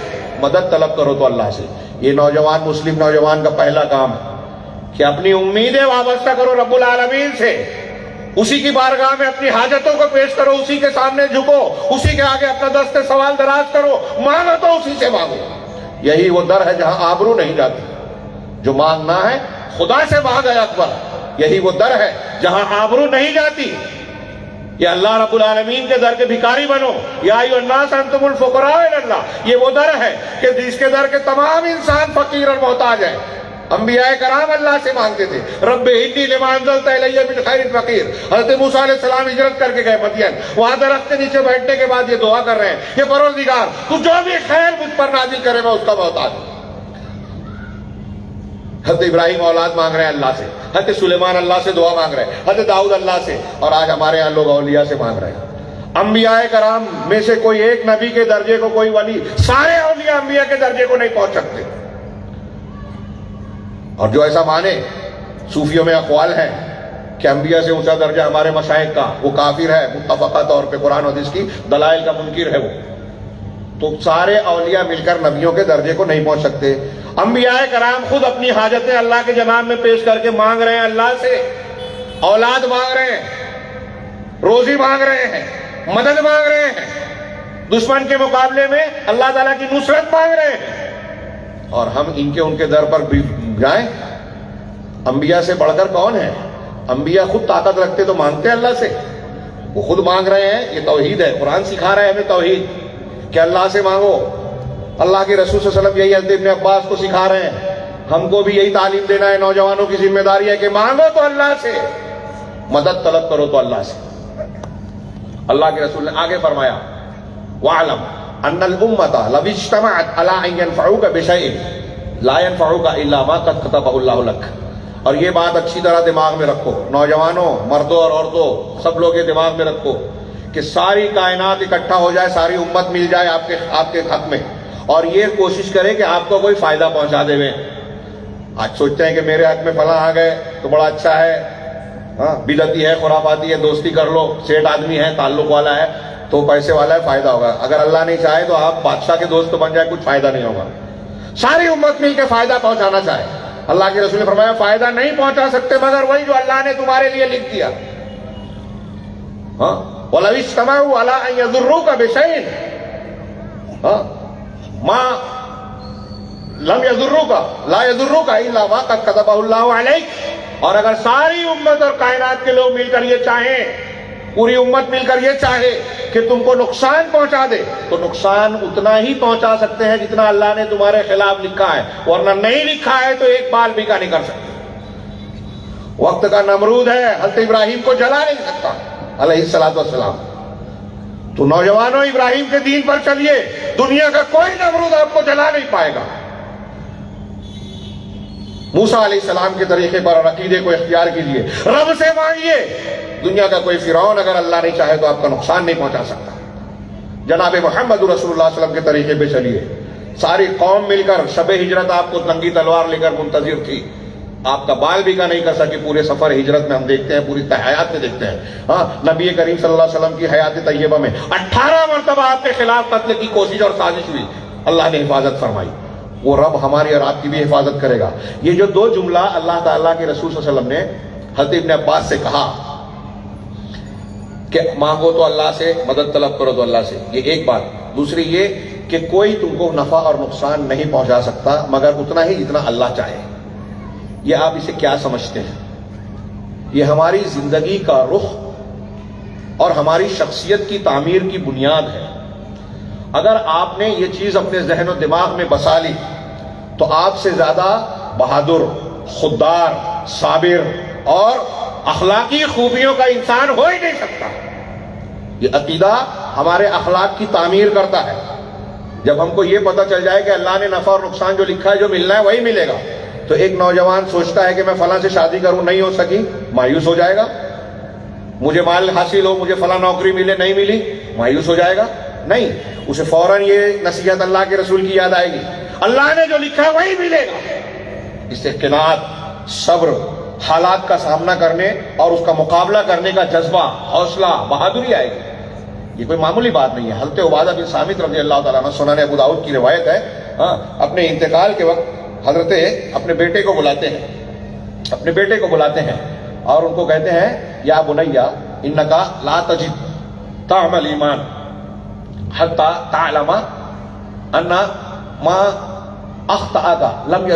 مدد طلب کرو تو اللہ سے۔ یہ نوجوان، مسلم نوجوان کا پہلا کام ہے کہ اپنی امیدیں وابستہ کرو رب العالمین سے، اسی کی بارگاہ میں اپنی حاجتوں کو پیش کرو، اسی کے سامنے جھکو، اسی کے آگے اپنا دست سوال دراز کرو، مانگو تو اسی سے مانگو۔ یہی وہ در ہے جہاں آبرو نہیں جاتی، جو مانگنا ہے خدا سے مانگ ہے اکبر، یہی وہ در ہے جہاں آبرو نہیں جاتی۔ یہ اللہ رب العالمین کے در کے بھکاری بنو، یا ایھا الناس انتم الفقراء الی اللہ، یہ وہ در ہے کہ جس کے در کے تمام انسان فقیر اور محتاج ہیں۔ انبیاء کرام اللہ سے مانگتے تھے، رب انی لما انزلت الی من خیر فقیر۔ حضرت موسیٰ علیہ السلام ہجرت کر کے گئے مدین، وہاں درخت کے نیچے بیٹھنے کے بعد یہ دعا کر رہے ہیں کہ پروردگار تو جو بھی خیر مجھ پر نازل کرے میں اس کا محتاج ہوں۔ حضرت ابراہیم اولاد مانگ رہے ہیں اللہ سے، حضرت سلیمان اللہ سے دعا مانگ رہے ہیں، حضرت داؤد اللہ سے، اور آج ہمارے یہاں لوگ اولیاء سے مانگ رہے ہیں۔ انبیاء کرام میں سے کوئی ایک نبی کے درجے کو، کوئی ولی، سارے اولیاء انبیاء کے درجے کو نہیں پہنچ سکتے۔ اور جو ایسا مانے، صوفیوں میں اقوال ہیں کہ انبیاء سے اونچا درجہ ہمارے مشائخ کا، وہ کافر ہے متفقہ طور پہ، قرآن و حدیث کی دلائل کا منکر ہے وہ. تو سارے اولیاء مل کر نبیوں کے درجے کو نہیں پہنچ سکتے. انبیاء کرام خود اپنی حاجتیں اللہ کے جناب میں پیش کر کے مانگ رہے ہیں اللہ سے، اولاد مانگ رہے ہیں، روزی مانگ رہے ہیں، مدد مانگ رہے ہیں، دشمن کے مقابلے میں اللہ تعالیٰ کی نصرت مانگ رہے ہیں. اور ہم ان کے در پر جائیں؟ انبیاء سے بڑھ کر کون ہے؟ انبیاء خود طاقت رکھتے تو مانگتے اللہ سے، وہ خود مانگ رہے ہیں. یہ توحید ہے، قرآن سکھا رہا ہے ہمیں توحید کہ اللہ سے مانگو. اللہ کے رسول صلی اللہ علیہ وسلم یہی حضرت ابن عباس کو سکھا رہے ہیں، ہم کو بھی یہی تعلیم دینا ہے. نوجوانوں کی ذمہ داری ہے کہ مانگو تو اللہ سے، مدد طلب کرو تو اللہ سے. اللہ کے رسول نے آگے فرمایا وَعْلَمْ أَنَّ الْأُمَّةَ لَوِ اجْتَمَعَتْ عَلَىٰ أَن يَنفَعُوكَ بِشَيْءٍ لَا يَنفَعُوكَ إِلَّا مَا قَدْ كَتَبَهُ اللَّهُ لَكَ. اور یہ بات اچھی طرح دماغ میں رکھو، نوجوانوں، مردوں اور عورتوں، سب لوگ یہ دماغ میں رکھو کہ ساری کائنات اکٹھا ہو جائے، ساری امت مل جائے آپ کے حق میں، اور یہ کوشش کرے کہ آپ کو کوئی فائدہ پہنچا دے. آج سوچتے ہیں کہ میرے حق میں فلاں آ گئے تو بڑا اچھا ہے، ہاں بدعتی ہے، خرافاتی ہے، دوستی کر لو، سیٹ آدمی ہے، تعلق والا ہے تو پیسے والا ہے، فائدہ ہوگا. اگر اللہ نہیں چاہے تو آپ بادشاہ کے دوست بن جائے، کچھ فائدہ نہیں ہوگا. ساری امت مل کے فائدہ پہنچانا چاہے. اللہ کے رسول نے فرمایا فائدہ نہیں پہنچا سکتے مگر وہی جو اللہ نے تمہارے لیے لکھ دیا. ہاں وَلَوِ اجْتَمَعُوا عَلَىٰ أَن يَضُرُّوكَ بِشَيْءٍ مَا لَمْ يَضُرُّوكَ لَا يَضُرُّوكَ إِلَّا مَا قَدْ كَتَبَهُ اللَّهُ عَلَيْكَ. اور اگر ساری امت اور کائنات کے لوگ مل کر یہ چاہیں، پوری امت مل کر یہ چاہے کہ تم کو نقصان پہنچا دے تو نقصان اتنا ہی پہنچا سکتے ہیں جتنا اللہ نے تمہارے خلاف لکھا ہے، ورنہ نہیں لکھا ہے تو ایک بال بھی کا نہیں کر سکتے. وقت کا نمرود ہے، حضرت ابراہیم کو جلا نہیں سکتا علیہ الصلوۃ والسلام. تو نوجوانوں ابراہیم کے دین پر چلیے، دنیا کا کوئی نمرود آپ کو جلا نہیں پائے گا. موسیٰ علیہ السلام کے طریقے پر اور عقیدے کو اختیار کیجیے، رب سے مانگیے. دنیا کا کوئی فرعون اگر اللہ نہیں چاہے تو آپ کا نقصان نہیں پہنچا سکتا. جناب محمد رسول اللہ صلی اللہ علیہ وسلم کے طریقے پہ چلیے. ساری قوم مل کر شب ہجرت آپ کو ننگی تلوار لے کر منتظر تھی، آپ کا بال بھی کا نہیں کر سکی. پورے سفر ہجرت میں ہم دیکھتے ہیں، پوری حیات میں دیکھتے ہیں. ہاں نبی کریم صلی اللہ علیہ وسلم کی حیات طیبہ میں 18 مرتبہ آپ کے خلاف قتل کی کوشش اور سازش ہوئی، اللہ نے حفاظت فرمائی. وہ رب ہماری اور آپ کی بھی حفاظت کرے گا. یہ جو دو جملہ اللہ تعالیٰ کے رسول صلی اللہ علیہ وسلم نے حضرت ابن عباس سے کہا کہ مانگو تو اللہ سے، مدد طلب کرو تو اللہ سے، یہ ایک بات. دوسری یہ کہ کوئی تم کو نفع اور نقصان نہیں پہنچا سکتا مگر اتنا ہی جتنا اللہ چاہے. یہ آپ اسے کیا سمجھتے ہیں؟ یہ ہماری زندگی کا رخ اور ہماری شخصیت کی تعمیر کی بنیاد ہے. اگر آپ نے یہ چیز اپنے ذہن و دماغ میں بسا لی تو آپ سے زیادہ بہادر، خوددار، صابر اور اخلاقی خوبیوں کا انسان ہو ہی نہیں سکتا. یہ عقیدہ ہمارے اخلاق کی تعمیر کرتا ہے. جب ہم کو یہ پتہ چل جائے کہ اللہ نے نفع اور نقصان جو لکھا ہے، جو ملنا ہے وہی ملے گا، تو ایک نوجوان سوچتا ہے کہ میں فلاں سے شادی کروں، نہیں ہو سکی، مایوس ہو جائے گا. مجھے مال حاصل ہو، مجھے فلاں نوکری ملے، نہیں ملی، مایوس ہو جائے گا؟ نہیں، اسے فوراً یہ نصیحت اللہ کے رسول کی یاد آئے گی، اللہ نے جو لکھا ہے وہی ملے گا. اس سے قناعت، صبر، حالات کا سامنا کرنے اور اس کا مقابلہ کرنے کا جذبہ، حوصلہ، بہادری آئے گی. یہ کوئی معمولی بات نہیں ہے. حضرت عبادہ بن صامت رضی اللہ تعالیٰ عنہ، سنن ابو داؤد کی روایت ہے، اپنے انتقال کے وقت حضرت اپنے بیٹے کو بلاتے ہیں اور ان کو کہتے ہیں یا بنیا انکا لا تجد طعم الایمان حتی تعلم ان ما اخطأک لم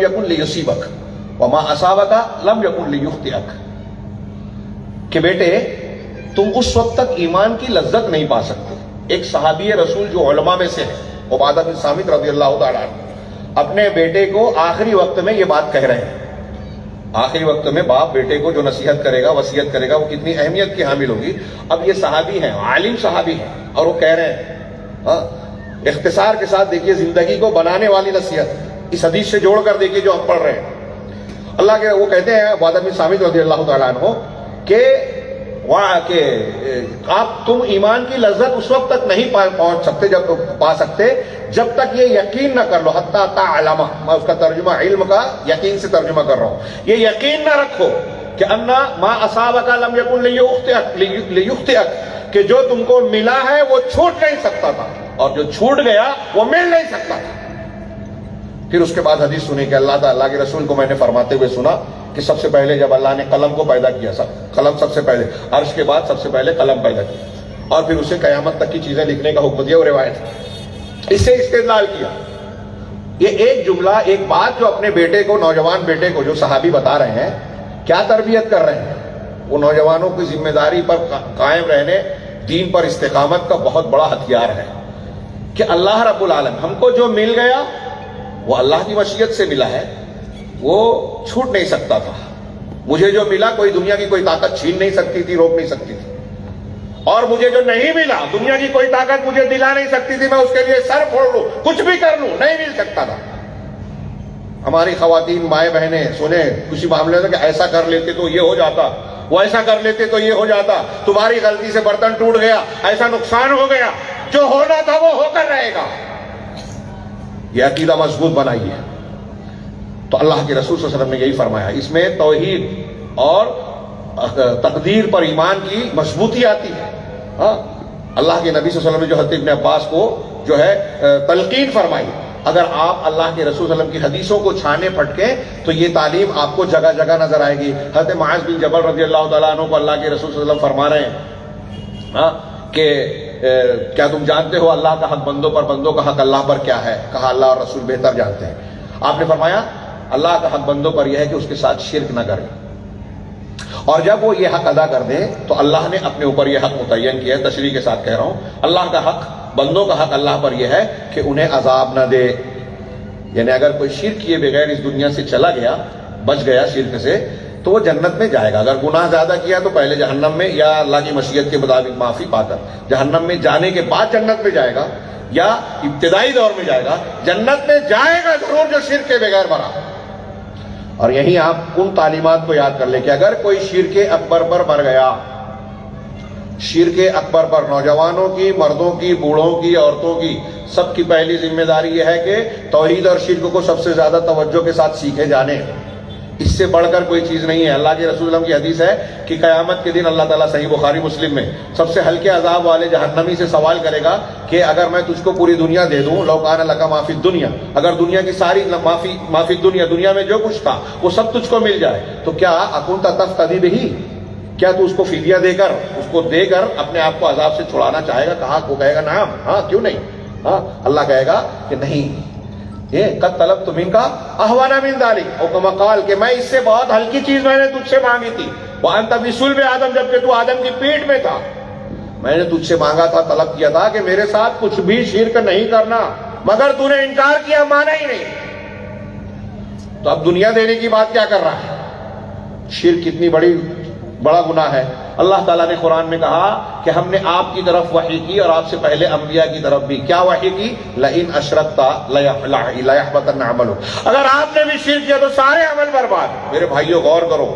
یکن لیصیبک وما اصابک لم یکن لیخطئک. کہ بیٹے تم اس وقت تک ایمان کی لذت نہیں پا سکتے. ایک صحابی رسول جو علماء میں سے ہے، عبادہ بن صامت رضی اللہ تعالیٰ عنہ، اپنے بیٹے کو آخری وقت میں یہ بات کہہ رہے ہیں. آخری وقت میں باپ بیٹے کو جو نصیحت کرے گا، وصیت کرے گا، وہ کتنی اہمیت کی حامل ہوگی. اب یہ صحابی ہیں، عالم صحابی ہیں، اور وہ کہہ رہے ہیں. اختصار کے ساتھ دیکھیے زندگی کو بنانے والی نصیحت اس حدیث سے جوڑ کر دیکھیے جو ہم پڑھ رہے ہیں. اللہ کے وہ کہتے ہیں عبادہ بن صامت رضی اللہ تعالیٰ عنہ کہ آپ تم ایمان کی لذت اس وقت تک نہیں پا سکتے جب تک یہ یقین نہ کر لو. حتی تعلم، میں اس کا ترجمہ علم کا یقین سے ترجمہ کر رہا ہوں. یہ یقین نہ رکھو کہ انا ما اصابک لم یکن لیخطئک، کہ جو تم کو ملا ہے وہ چھوٹ نہیں سکتا تھا، اور جو چھوٹ گیا وہ مل نہیں سکتا تھا۔ پھر اس کے بعد حدیث سنی کہ اللہ کے رسول کو میں نے فرماتے ہوئے سنا کہ سب سے پہلے جب اللہ نے قلم کو پیدا کیا، قلم سب سے پہلے، عرش کے بعد سب سے پہلے قلم پیدا کیا، اور پھر اسے قیامت تک کی چیزیں لکھنے کا حکم دیا، وہ روایت اس سے استدلال کیا۔ یہ ایک جملہ، ایک بات جو اپنے بیٹے کو، نوجوان بیٹے کو جو صحابی بتا رہے ہیں، کیا تربیت کر رہے ہیں؟ وہ نوجوانوں کی ذمہ داری پر قائم رہنے، دین پر استقامت کا بہت بڑا ہتھیار ہے کہ اللہ رب العالمین ہم کو جو مل گیا وہ اللہ کی مشیت سے ملا ہے، وہ چھوٹ نہیں سکتا تھا۔ مجھے جو ملا کوئی دنیا کی کوئی طاقت چھین نہیں سکتی تھی، روک نہیں سکتی تھی، اور مجھے جو نہیں ملا دنیا کی کوئی طاقت مجھے دلا نہیں سکتی تھی، میں اس کے لیے سر پھوڑ لوں، کچھ بھی کر لوں، نہیں مل سکتا تھا۔ ہماری خواتین، مائیں بہنیں سنیں کسی معاملے میں کہ ایسا کر لیتے تو یہ ہو جاتا، وہ ایسا کر لیتے تو یہ ہو جاتا، تمہاری غلطی سے برتن ٹوٹ گیا، ایسا نقصان ہو گیا، جو ہونا تھا وہ ہو کر رہے گا۔ یہ عقیدہ مضبوط بنائیے۔ تو اللہ کے رسول صلی اللہ علیہ وسلم نے یہی فرمایا، اس میں توحید اور تقدیر پر ایمان کی مضبوطی آتی ہے۔ ہاں، اللہ کے نبی صلی اللہ علیہ وسلم نے جو حضرت ابن عباس کو جو ہے تلقین فرمائی، اگر آپ اللہ کے رسول صلی اللہ علیہ وسلم کی حدیثوں کو چھانے پھٹکیں تو یہ تعلیم آپ کو جگہ جگہ نظر آئے گی۔ حضرت معاذ بن جبل رضی اللہ تعالیٰ عنہ کو اللہ کے رسول صلی اللہ علیہ وسلم فرما رہے ہیں کہ کیا تم جانتے ہو اللہ کا حق بندوں پر، بندوں کا حق اللہ پر کیا ہے؟ کہا اللہ اور رسول بہتر جانتے ہیں۔ آپ نے فرمایا اللہ کا حق بندوں پر یہ ہے کہ اس کے ساتھ شرک نہ کریں، اور جب وہ یہ حق ادا کر دیں تو اللہ نے اپنے اوپر یہ حق متعین کیا ہے۔ تشریح کے ساتھ کہہ رہا ہوں، اللہ کا حق، بندوں کا حق اللہ پر یہ ہے کہ انہیں عذاب نہ دے۔ یعنی اگر کوئی شرک کیے بغیر اس دنیا سے چلا گیا، بچ گیا شرک سے، تو وہ جنت میں جائے گا۔ اگر گناہ زیادہ کیا تو پہلے جہنم میں، یا اللہ کی مشیت کے مطابق معافی پا کر جہنم میں جانے کے بعد جنت میں جائے گا، یا ابتدائی دور میں جائے گا، جنت میں جائے گا ضرور جو شرک کے بغیر مرا۔ اور یہیں آپ ان تعلیمات کو یاد کر لیں کہ اگر کوئی شرک اکبر پر مر گیا، شرک اکبر پر، نوجوانوں کی، مردوں کی، بوڑھوں کی، عورتوں کی، سب کی پہلی ذمہ داری یہ ہے کہ توحید اور شرک کو سب سے زیادہ توجہ کے ساتھ سیکھے جانے۔ اس سے بڑھ کر کوئی چیز نہیں ہے۔ اللہ کے رسول اللہ کی حدیث ہے کہ قیامت کے دن اللہ تعالیٰ، صحیح بخاری مسلم میں، سب سے ہلکے عذاب والے جہنمی سے سوال کرے گا کہ اگر میں تجھ کو پوری دنیا دے دوں، لو کان لک ما فی الدنیا، اگر دنیا کی ساری ما فی الدنیا، دنیا میں جو کچھ تھا وہ سب تجھ کو مل جائے تو کیا اکنت تفتدی بہ، کیا تو اس کو فدیہ دے کر، اس کو دے کر اپنے آپ کو عذاب سے چھڑانا چاہے گا؟ کہا، وہ کہے گا نعم، ہاں کیوں نہیں۔ ہاں، اللہ کہے گا کہ نہیں، یہ قد طلبت منک اہون من ذلک، او کما قال، کہ میں اس سے بہت ہلکی چیز میں نے تجھ سے مانگی تھی، وانت فی صلب آدم، جبکہ تو آدم کی پیٹ میں تھا، میں نے تجھ سے مانگا تھا، طلب کیا تھا کہ میرے ساتھ کچھ بھی شرک نہیں کرنا، مگر تو نے انکار کیا، مانا ہی نہیں۔ تو اب دنیا دینے کی بات کیا کر رہا ہے؟ شرک کتنی بڑا گناہ ہے۔ اللہ تعالیٰ نے قرآن میں کہا کہ ہم نے آپ کی طرف وحی کی اور آپ سے پہلے انبیاء کی طرف بھی۔ کیا وحی کی؟ لئن اشرکت لیحبطن عملک، اگر آپ نے بھی شرک کیا تو سارے عمل برباد۔ میرے بھائیوں غور کرو،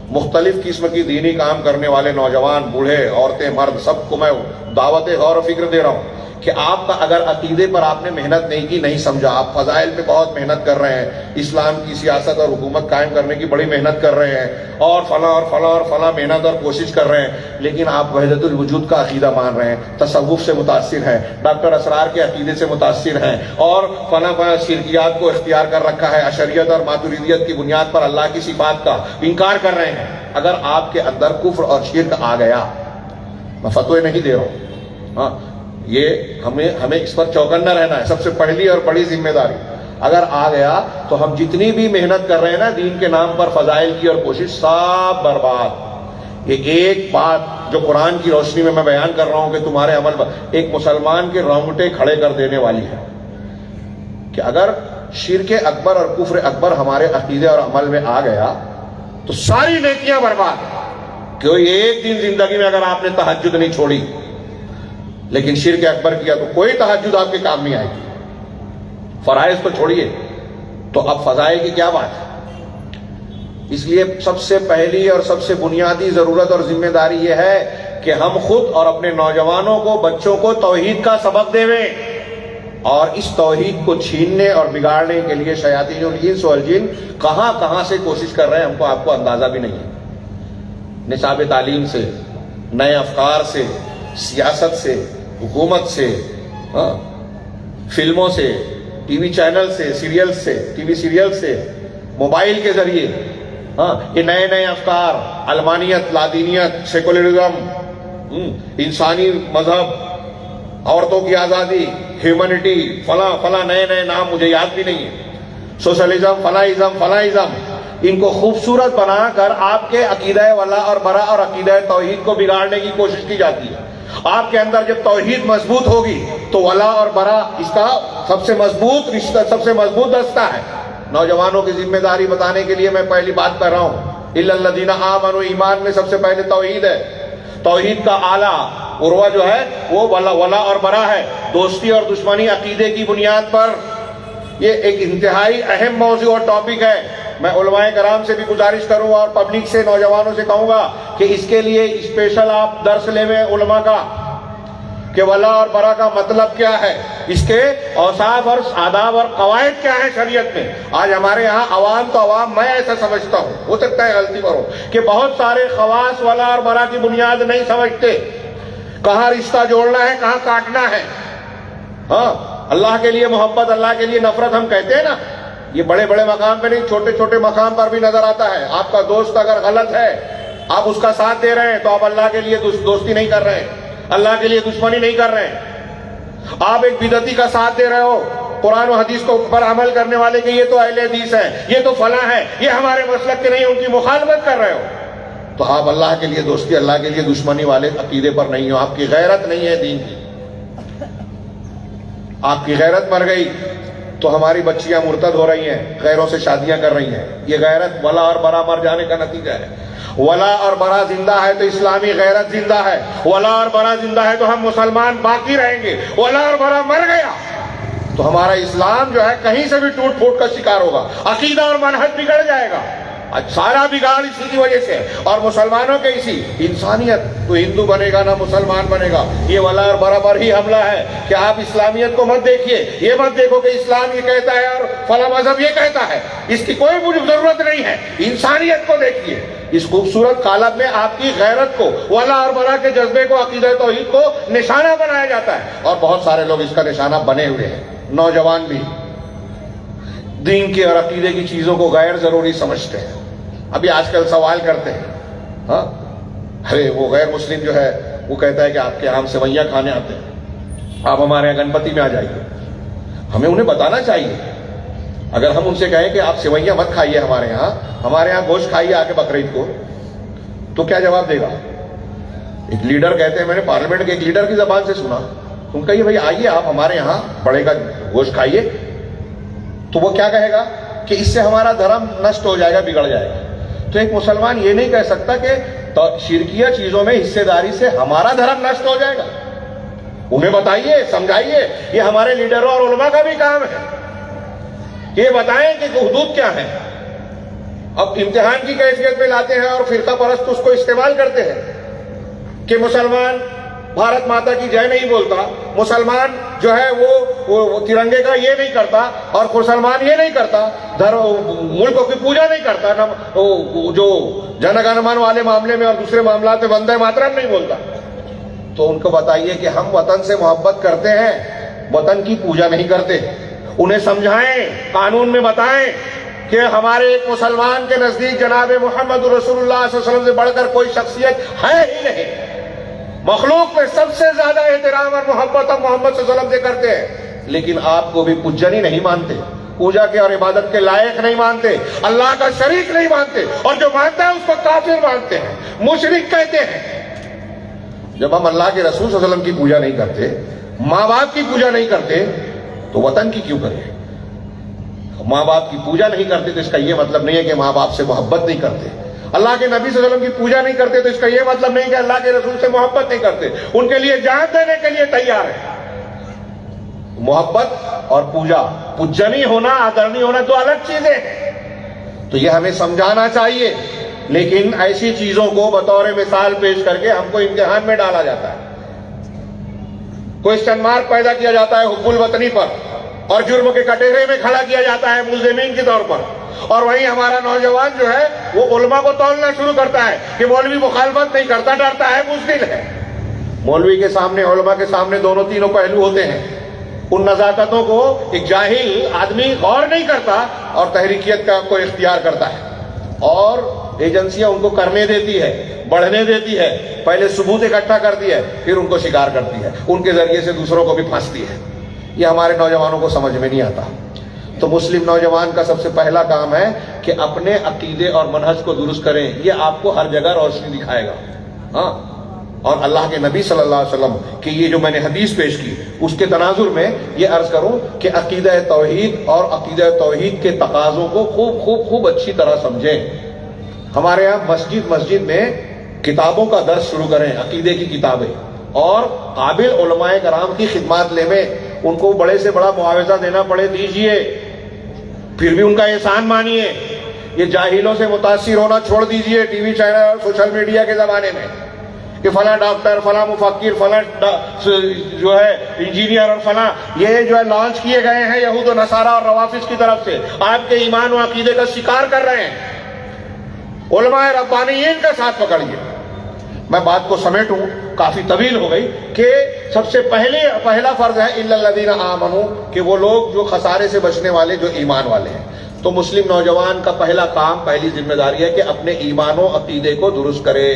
مختلف قسم کی دینی کام کرنے والے نوجوان، بوڑھے، عورتیں، مرد، سب کو میں دعوت غور و فکر دے رہا ہوں کہ آپ کا اگر عقیدے پر آپ نے محنت نہیں کی، نہیں سمجھا، آپ فضائل پہ بہت محنت کر رہے ہیں، اسلام کی سیاست اور حکومت قائم کرنے کی بڑی محنت کر رہے ہیں، اور فلاں اور فلاں اور فلاں محنت اور کوشش کر رہے ہیں، لیکن آپ وحدت الوجود کا عقیدہ مان رہے ہیں، تصوف سے متاثر ہیں، ڈاکٹر اسرار کے عقیدے سے متاثر ہیں، اور فلاں شرکیات کو اختیار کر رکھا ہے، اشریت اور ماتریدیت کی بنیاد پر اللہ کی صفات کا انکار کر رہے ہیں۔ اگر آپ کے اندر کفر اور شرک آ گیا، میں فتوے نہیں دے رہا ہوں، ہاں، یہ ہمیں اس پر چوکنا رہنا ہے، سب سے پہلی اور بڑی ذمہ داری۔ اگر آ گیا تو ہم جتنی بھی محنت کر رہے ہیں نا دین کے نام پر، فضائل کی اور کوشش، سب برباد۔ یہ ایک بات جو قرآن کی روشنی میں بیان کر رہا ہوں کہ تمہارے عمل پر ایک مسلمان کے رونگٹے کھڑے کر دینے والی ہے کہ اگر شرک اکبر اور کفر اکبر ہمارے عقیدے اور عمل میں آ گیا تو ساری نیکیاں برباد۔ کوئی ایک دن زندگی میں اگر آپ نے تہجد نہیں چھوڑی لیکن شرک اکبر کیا تو کوئی تہجد آپ کے کام نہیں آئے گی۔ فرائض تو چھوڑیے، تو اب فضائل کی کیا بات ہے؟ اس لیے سب سے پہلی اور سب سے بنیادی ضرورت اور ذمہ داری یہ ہے کہ ہم خود اور اپنے نوجوانوں کو، بچوں کو توحید کا سبق دیں، اور اس توحید کو چھیننے اور بگاڑنے کے لیے شیاطین الانس والجن کہاں کہاں سے کوشش کر رہے ہیں، ہم کو آپ کو اندازہ بھی نہیں ہے۔ نصاب تعلیم سے، نئے افکار سے، سیاست سے، حکومت سے، فلموں سے، ٹی وی چینل سے، سیریل سے، ٹی وی سیریل سے، موبائل کے ذریعے یہ نئے نئے افکار، علمانیت، لادینیت، سیکولرزم، انسانی مذہب، عورتوں کی آزادی، ہیومنٹی، فلاں فلاں نئے نئے نام مجھے یاد بھی نہیں ہے، سوشلزم، فلاحزم، ان کو خوبصورت بنا کر آپ کے عقیدہ ولا اور برا اور عقیدہ توحید کو بگاڑنے کی کوشش کی جاتی ہے۔ آپ کے اندر جب توحید مضبوط ہوگی تو ولا اور برا اس کا سب سے مضبوط رشتہ، سب سے مضبوط دستہ ہے۔ نوجوانوں کی ذمہ داری بتانے کے لیے میں پہلی بات کر رہا ہوں، الا الذین آمنوا، ایمان میں سب سے پہلے توحید ہے۔ توحید کا اعلیٰ عروہ جو ہے وہ ولا اور برا ہے، دوستی اور دشمنی عقیدے کی بنیاد پر۔ یہ ایک انتہائی اہم موضوع اور ٹاپک ہے۔ میں علماء کرام سے بھی گزارش کروں گا اور پبلک سے، نوجوانوں سے کہوں گا کہ اس کے لیے اسپیشل آپ درس لیں علماء کا، کہ ولا اور برا کا مطلب کیا ہے، اس کے اوصاف اور آداب اور قواعد کیا ہیں شریعت میں۔ آج ہمارے یہاں عوام تو عوام، میں ایسا سمجھتا ہوں، ہو سکتا ہے غلطی کرو، کہ بہت سارے خواص ولا اور برا کی بنیاد نہیں سمجھتے، کہاں رشتہ جوڑنا ہے، کہاں کاٹنا ہے۔ اللہ کے لیے محبت، اللہ کے لیے نفرت ہم کہتے ہیں نا، یہ بڑے بڑے مقام پہ نہیں، چھوٹے چھوٹے مقام پر بھی نظر آتا ہے۔ آپ کا دوست اگر غلط ہے، آپ اس کا ساتھ دے رہے ہیں تو آپ اللہ کے لیے دوستی نہیں کر رہے ہیں، اللہ کے لیے دشمنی نہیں کر رہے ہیں۔ آپ ایک بدعتی کا ساتھ دے رہے ہو، قرآن و حدیث کو پر عمل کرنے والے کہ یہ تو اہل حدیث ہے، یہ تو فلاں ہے، یہ ہمارے مسلک کے نہیں، ان کی مخالفت کر رہے ہو، تو آپ اللہ کے لیے دوستی، اللہ کے لیے دشمنی والے عقیدے پر نہیں ہو۔ آپ کی غیرت نہیں ہے دین کی، آپ کی غیرت مر گئی تو ہماری بچیاں مرتد ہو رہی ہیں، غیروں سے شادیاں کر رہی ہیں۔ یہ غیرت ولا اور برا مر جانے کا نتیجہ ہے۔ ولا اور برا زندہ ہے تو اسلامی غیرت زندہ ہے، ولا اور برا زندہ ہے تو ہم مسلمان باقی رہیں گے۔ ولا اور برا مر گیا تو ہمارا اسلام جو ہے کہیں سے بھی ٹوٹ پھوٹ کا شکار ہوگا، عقیدہ اور منہج بگڑ جائے گا، سارا بگاڑ اسی کی وجہ سے۔ اور مسلمانوں کے اسی انسانیت، تو ہندو بنے گا نہ مسلمان بنے گا۔ یہ ولا اور برا پر ہی حملہ ہے کہ آپ اسلامیت کو مت دیکھیے، یہ مت دیکھو کہ اسلام یہ کہتا ہے اور فلاں مذہب یہ کہتا ہے، اس کی کوئی مجھے ضرورت نہیں ہے، انسانیت کو دیکھیے۔ اس خوبصورت قالب میں آپ کی غیرت کو، ولا اور برا کے جذبے کو، عقیدہ توحید کو نشانہ بنایا جاتا ہے، اور بہت سارے لوگ اس کا نشانہ بنے ہوئے ہیں، نوجوان بھی دین کے اور عقیدے کی چیزوں کو غیر ضروری سمجھتے ہیں۔ ابھی آج کل سوال کرتے ہیں، ارے وہ غیر مسلم جو ہے وہ کہتا ہے کہ آپ کے ہم سوئیاں کھانے آتے ہیں، آپ ہمارے یہاں گنپتی میں آ جائیے۔ ہمیں انہیں بتانا چاہیے، اگر ہم ان سے کہیں کہ آپ سوئیاں مت کھائیے ہمارے یہاں گوشت کھائیے آ کے بقرعید کو، تو کیا جواب دے گا؟ ایک لیڈر کہتے ہیں، میں نے پارلیمنٹ کے ایک لیڈر کی زبان سے سنا، تم کہیے بھائی آئیے آپ ہمارے یہاں بڑے کا گوشت کھائیے، تو وہ کیا کہے گا کہ اس سے ہمارا دھرم نشٹ ہو جائے گا، بگڑ جائے گا۔ تو ایک مسلمان یہ نہیں کہہ سکتا کہ شرکیہ چیزوں میں حصے داری سے ہمارا دھرم نشٹ ہو جائے گا۔ انہیں بتائیے، سمجھائیے، یہ ہمارے لیڈروں اور علماء کا بھی کام ہے، یہ بتائیں کہ حدود کیا ہیں۔ اب امتحان کی کیفیت میں لاتے ہیں اور فرقہ پرست اس کو استعمال کرتے ہیں کہ مسلمان بھارت ماتا کی جے نہیں بولتا، مسلمان جو ہے وہ ترنگے کا یہ نہیں کرتا، اور مسلمان یہ نہیں کرتا، ملکوں کی پوجا نہیں کرتا، جو جن گن من والے معاملے میں اور دوسرے معاملات میں وندے ماترم نہیں بولتا۔ تو ان کو بتائیے کہ ہم وطن سے محبت کرتے ہیں، وطن کی پوجا نہیں کرتے۔ انہیں سمجھائیں، قانون میں بتائیں کہ ہمارے ایک مسلمان کے نزدیک جناب محمد رسول اللہ صلی اللہ علیہ وسلم سے بڑھ کر کوئی شخصیت ہے ہی نہیں۔ مخلوق میں سب سے زیادہ احترام اور محبت ہم محمد صلی اللہ علیہ وسلم سے کرتے ہیں، لیکن آپ کو بھی پجنی نہیں مانتے، پوجا کے اور عبادت کے لائق نہیں مانتے، اللہ کا شریک نہیں مانتے، اور جو مانتا ہے اس کو کافر مانتے ہیں، مشرک کہتے ہیں۔ جب ہم اللہ کے رسول صلی اللہ علیہ وسلم کی پوجا نہیں کرتے، ماں باپ کی پوجا نہیں کرتے، تو وطن کی کیوں کریں؟ ماں باپ کی پوجا نہیں کرتے تو اس کا یہ مطلب نہیں ہے کہ ماں باپ سے محبت نہیں کرتے۔ اللہ کے نبی صلی اللہ علیہ وسلم کی پوجا نہیں کرتے تو اس کا یہ مطلب نہیں کہ اللہ کے رسول سے محبت نہیں کرتے، ان کے لیے جان دینے کے لیے تیار ہے۔ محبت اور پوجا، پجنی ہونا، آدرنی ہونا دو الگ چیزیں ہیں، تو یہ ہمیں سمجھانا چاہیے۔ لیکن ایسی چیزوں کو بطور مثال پیش کر کے ہم کو امتحان میں ڈالا جاتا ہے، کوئسچن مارک پیدا کیا جاتا ہے حب الوطنی پر، اور جرم کے کٹہرے میں کھڑا کیا جاتا ہے ملزمین کے طور پر، اور وہیں ہمارا نوجوان جو ہے وہ علماء کو تولنا شروع کرتا ہے کہ مولوی مخالفت نہیں کرتا، ڈرتا ہے، بزدل ہے۔ مولوی کے سامنے، علماء کے سامنے دونوں تینوں پہلو ہوتے ہیں۔ ان نزاکتوں کو ایک جاہل آدمی غور نہیں کرتا اور تحریکیت کا کو اختیار کرتا ہے، اور ایجنسیاں ان کو کرنے دیتی ہے، بڑھنے دیتی ہے، پہلے ثبوت اکٹھا کرتی ہے، پھر ان کو شکار کرتی ہے، ان کے ذریعے سے دوسروں کو بھی پھانستی ہے۔ یہ ہمارے نوجوانوں کو سمجھ میں نہیں آتا۔ تو مسلم نوجوان کا سب سے پہلا کام ہے کہ اپنے عقیدے اور منہج کو درست کریں۔ یہ آپ کو ہر جگہ روشنی دکھائے گا۔ ہاں، اور اللہ کے نبی صلی اللہ علیہ وسلم کی یہ جو میں نے حدیث پیش کی، اس کے تناظر میں یہ عرض کروں کہ عقیدہ توحید اور عقیدہ توحید کے تقاضوں کو خوب اچھی طرح سمجھیں۔ ہمارے یہاں مسجد میں کتابوں کا درس شروع کریں، عقیدے کی کتابیں، اور قابل علماء کرام کی خدمات لے میں، ان کو بڑے سے بڑا معاوضہ دینا پڑے دیجئے، پھر بھی ان کا احسان مانیے۔ یہ جاہلوں سے متاثر ہونا چھوڑ دیجئے ٹی وی چینل اور سوشل میڈیا کے زمانے میں، کہ فلاں ڈاکٹر، فلاں مفکر، فلاں جو ہے انجینئر اور فلاں، یہ جو ہے لانچ کیے گئے ہیں یہود و نصارہ اور روافض کی طرف سے، آپ کے ایمان و عقیدے کا شکار کر رہے ہیں۔ علماء ربانیین کا ساتھ پکڑیے۔ میں بات کو سمیٹوں، کافی طویل ہو گئی، کہ سب سے پہلا فرض ہے الا الذین آمنوا، کہ وہ لوگ جو خسارے سے بچنے والے، جو ایمان والے ہیں۔ تو مسلم نوجوان کا پہلا کام، پہلی ذمہ داری ہے کہ اپنے ایمان و عقیدے کو درست کرے۔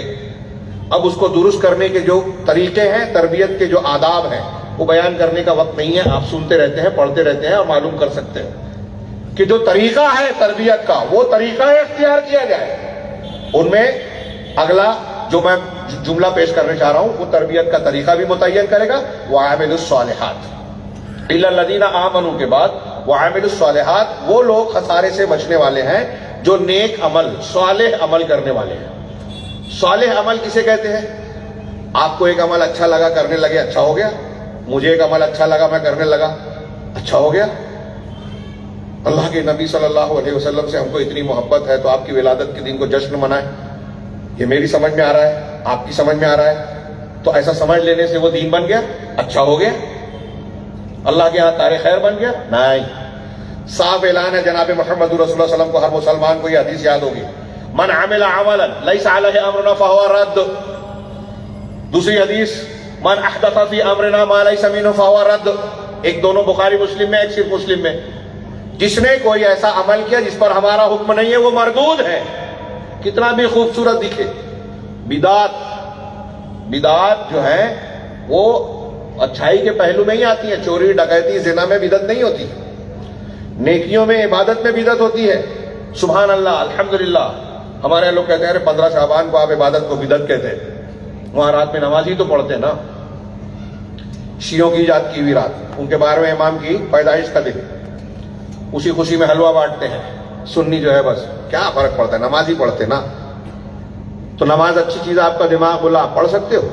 اب اس کو درست کرنے کے جو طریقے ہیں، تربیت کے جو آداب ہیں، وہ بیان کرنے کا وقت نہیں ہے، آپ سنتے رہتے ہیں، پڑھتے رہتے ہیں اور معلوم کر سکتے ہیں کہ جو طریقہ ہے تربیت کا، وہ طریقہ اختیار کیا جائے۔ ان میں اگلا جو میں جملہ پیش کرنے چاہ رہا ہوں، وہ تربیت کا طریقہ بھی متعین کرے گا۔ وَعَامِلُوا الصَّالِحَاتِ، إِلَّا الَّذِينَ آمَنُوا کے بعد وَعَامِلُوا الصَّالِحَاتِ، وہ لوگ خسارے سے بچنے والے ہیں جو نیک عمل، صالح عمل کرنے والے ہیں۔ صالح عمل کسے کہتے ہیں؟ آپ کو ایک عمل اچھا لگا، کرنے لگے، اچھا ہو گیا۔ مجھے ایک عمل اچھا لگا، میں کرنے لگا، اچھا ہو گیا۔ اللہ کے نبی صلی اللہ علیہ وسلم سے ہم کو اتنی محبت ہے تو آپ کی ولادت کے دن کو جشن منائیں، یہ میری سمجھ میں آ رہا ہے، آپ کی سمجھ میں آ رہا ہے، تو ایسا سمجھ لینے سے وہ دین بن گیا، اچھا ہو گیا، اللہ کے ہاں کار خیر بن گیا؟ نہیں۔ صاف اعلان ہے جناب محمد رسول اللہ صلی اللہ علیہ وسلم کو، ہر مسلمان کو یہ حدیث یاد ہوگی، من عمل عملا لیس علیہ امرنا فہو رد۔ دوسری حدیث، من احدث فی امرنا ما لیس منہ فہو رد۔ ایک دونوں بخاری مسلم میں، ایک صرف مسلم میں۔ جس نے کوئی ایسا عمل کیا جس پر ہمارا حکم نہیں ہے، وہ مردود ہے، کتنا بھی خوبصورت دکھے۔ بدعات جو ہیں وہ اچھائی کے پہلو میں ہی آتی ہیں، چوری، ڈکیتی، زنا میں بدعت نہیں ہوتی، نیکیوں میں، عبادت میں بدعت ہوتی ہے۔ سبحان اللہ، الحمدللہ۔ ہمارے لوگ کہتے ہیں 15 شعبان کو آپ عبادت کو بدعت کہتے ہیں، وہاں رات میں نماز ہی تو پڑھتے ہیں نا۔ شیعوں کی ایجاد کی ہوئی رات، ان کے 12ویں امام کی پیدائش کا دن، اسی خوشی میں حلوہ بانٹتے ہیں۔ سنی جو ہے بس کیا فرق پڑتا ہے، نماز ہی پڑھتے نا۔ تو نماز اچھی چیز ہے، آپ کا دماغ بولا آپ پڑھ سکتے ہو۔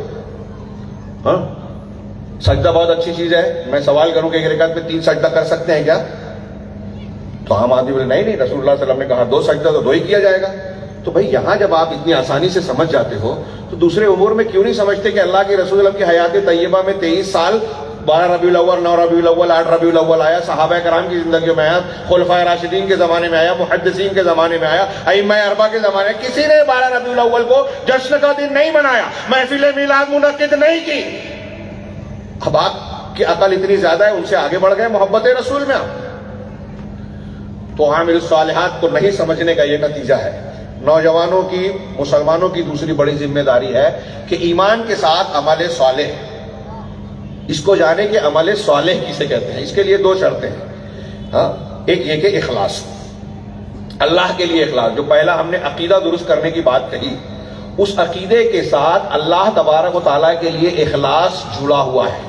ہاں، سجدہ بہت اچھی چیز ہے، میں سوال کروں کہ ایک رکعت میں 3 سجدہ کر سکتے ہیں کیا؟ تو عام آدمی بولے نہیں، رسول اللہ صلی اللہ علیہ وسلم نے کہا 2 سجدہ تو 2 ہی کیا جائے گا۔ تو بھائی یہاں جب آپ اتنی آسانی سے سمجھ جاتے ہو تو دوسرے امور میں کیوں نہیں سمجھتے کہ اللہ کے رسول اللہ کی حیات طیبہ میں 23 سال 12 ربیع الاول، 9 ربیع الاول، 8 ربیع الاول آیا، صحابہ کرام کی زندگیوں میں آیا، خلفائے راشدین کے زمانے میں آیا، محدثین کے زمانے میں آیا، ائمہ اربعہ کے زمانے میں، کسی نے 12 ربیع الاول کو جشن کا دن نہیں منایا، محفل میلاد منعقد نہیں کی۔ اب آپ کی عقل اتنی زیادہ ہے، ان سے آگے بڑھ گئے محبت رسول میں آپ۔ تو عامل الصالحات کو نہیں سمجھنے کا یہ نتیجہ ہے۔ نوجوانوں کی، مسلمانوں کی دوسری بڑی ذمہ داری ہے کہ ایمان کے ساتھ عمل صالح، اس کو جانے کہ عمل صالح کسے کہتے ہیں۔ اس کے لیے 2 شرطیں ہیں۔ ہاں، ایک یہ کہ اخلاص، اللہ کے لیے اخلاص۔ جو پہلا ہم نے عقیدہ درست کرنے کی بات کہی، اس عقیدے کے ساتھ اللہ تبارک و تعالیٰ کے لیے اخلاص جڑا ہوا ہے۔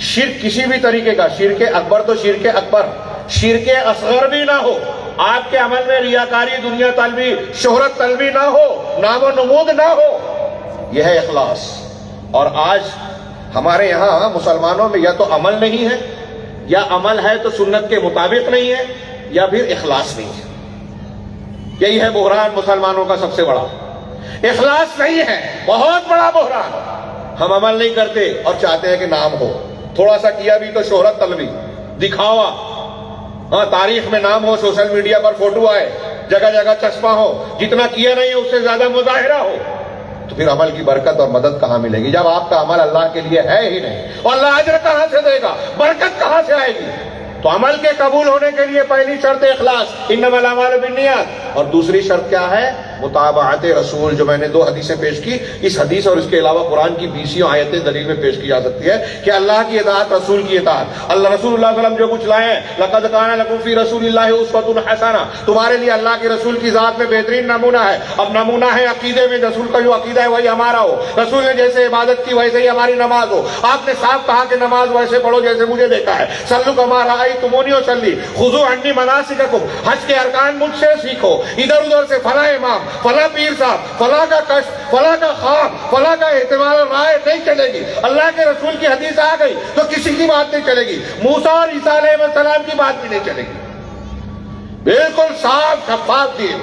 شرک کسی بھی طریقے کا، شرک اکبر تو شرک اکبر، شرک اصغر بھی نہ ہو، آپ کے عمل میں ریاکاری، دنیا طلبی، شہرت طلبی نہ ہو، نام و نمود نہ ہو، یہ ہے اخلاص۔ اور آج ہمارے یہاں مسلمانوں میں یا تو عمل نہیں ہے، یا عمل ہے تو سنت کے مطابق نہیں ہے، یا پھر اخلاص نہیں ہے۔ یہی ہے بحران مسلمانوں کا سب سے بڑا، اخلاص نہیں ہے، بہت بڑا بحران۔ ہم عمل نہیں کرتے اور چاہتے ہیں کہ نام ہو، تھوڑا سا کیا بھی تو شہرت طلبی، دکھاوا، ہاں تاریخ میں نام ہو, سوشل میڈیا پر فوٹو آئے, جگہ جگہ چشمہ ہو, جتنا کیا نہیں ہے اس سے زیادہ مظاہرہ ہو, تو پھر عمل کی برکت اور مدد کہاں ملے گی جب آپ کا عمل اللہ کے لیے ہے ہی نہیں؟ اور اللہ اجر کہاں سے دے گا, برکت کہاں سے آئے گی؟ تو عمل کے قبول ہونے کے لیے پہلی شرط اخلاص, انما الاعمال بالنیات, اور دوسری شرط کیا ہے؟ متابعت رسول. جو میں نے 2 حدیثیں پیش کی, اس حدیث اور اس کے علاوہ قرآن کی 20 آیتیں دلیل میں پیش کی جا سکتی ہے کہ اللہ کی اطاعت, رسول کی اطاعت. اللہ رسول اللہ صلی اللہ علیہ وسلم جو کچھ لائے ہیں, لقد کان لکم فی رسول اللہ اسوۃ حسنہ, تمہارے لیے اللہ کے رسول کی ذات میں بہترین نمونہ ہے. اب نمونہ ہے عقیدے میں, رسول کا جو عقیدہ ہے وہی ہمارا ہو, رسول نے جیسے عبادت کی ویسے ہی ہماری نماز ہو. آپ نے صاف کہا کہ نماز ویسے پڑھو جیسے مجھے دیکھا ہے, صلوا کما رأیتمونی اصلی, خذوا عنی مناسککم, حج کے ارکان مجھ سے سیکھو. ادھر ادھر سے فلاں امام, فلاں پیر صاحب, فلاں کا کشف, فلاں کا خواب, فلاں کا احتمال رائے نہیں چلے گی. اللہ کے رسول کی حدیث آ گئی تو کسی کی بات نہیں چلے گی. موسیٰ اور عیسیٰ علیہ السلام کی بات بھی نہیں چلے گی. بالکل صاف شفاف دین.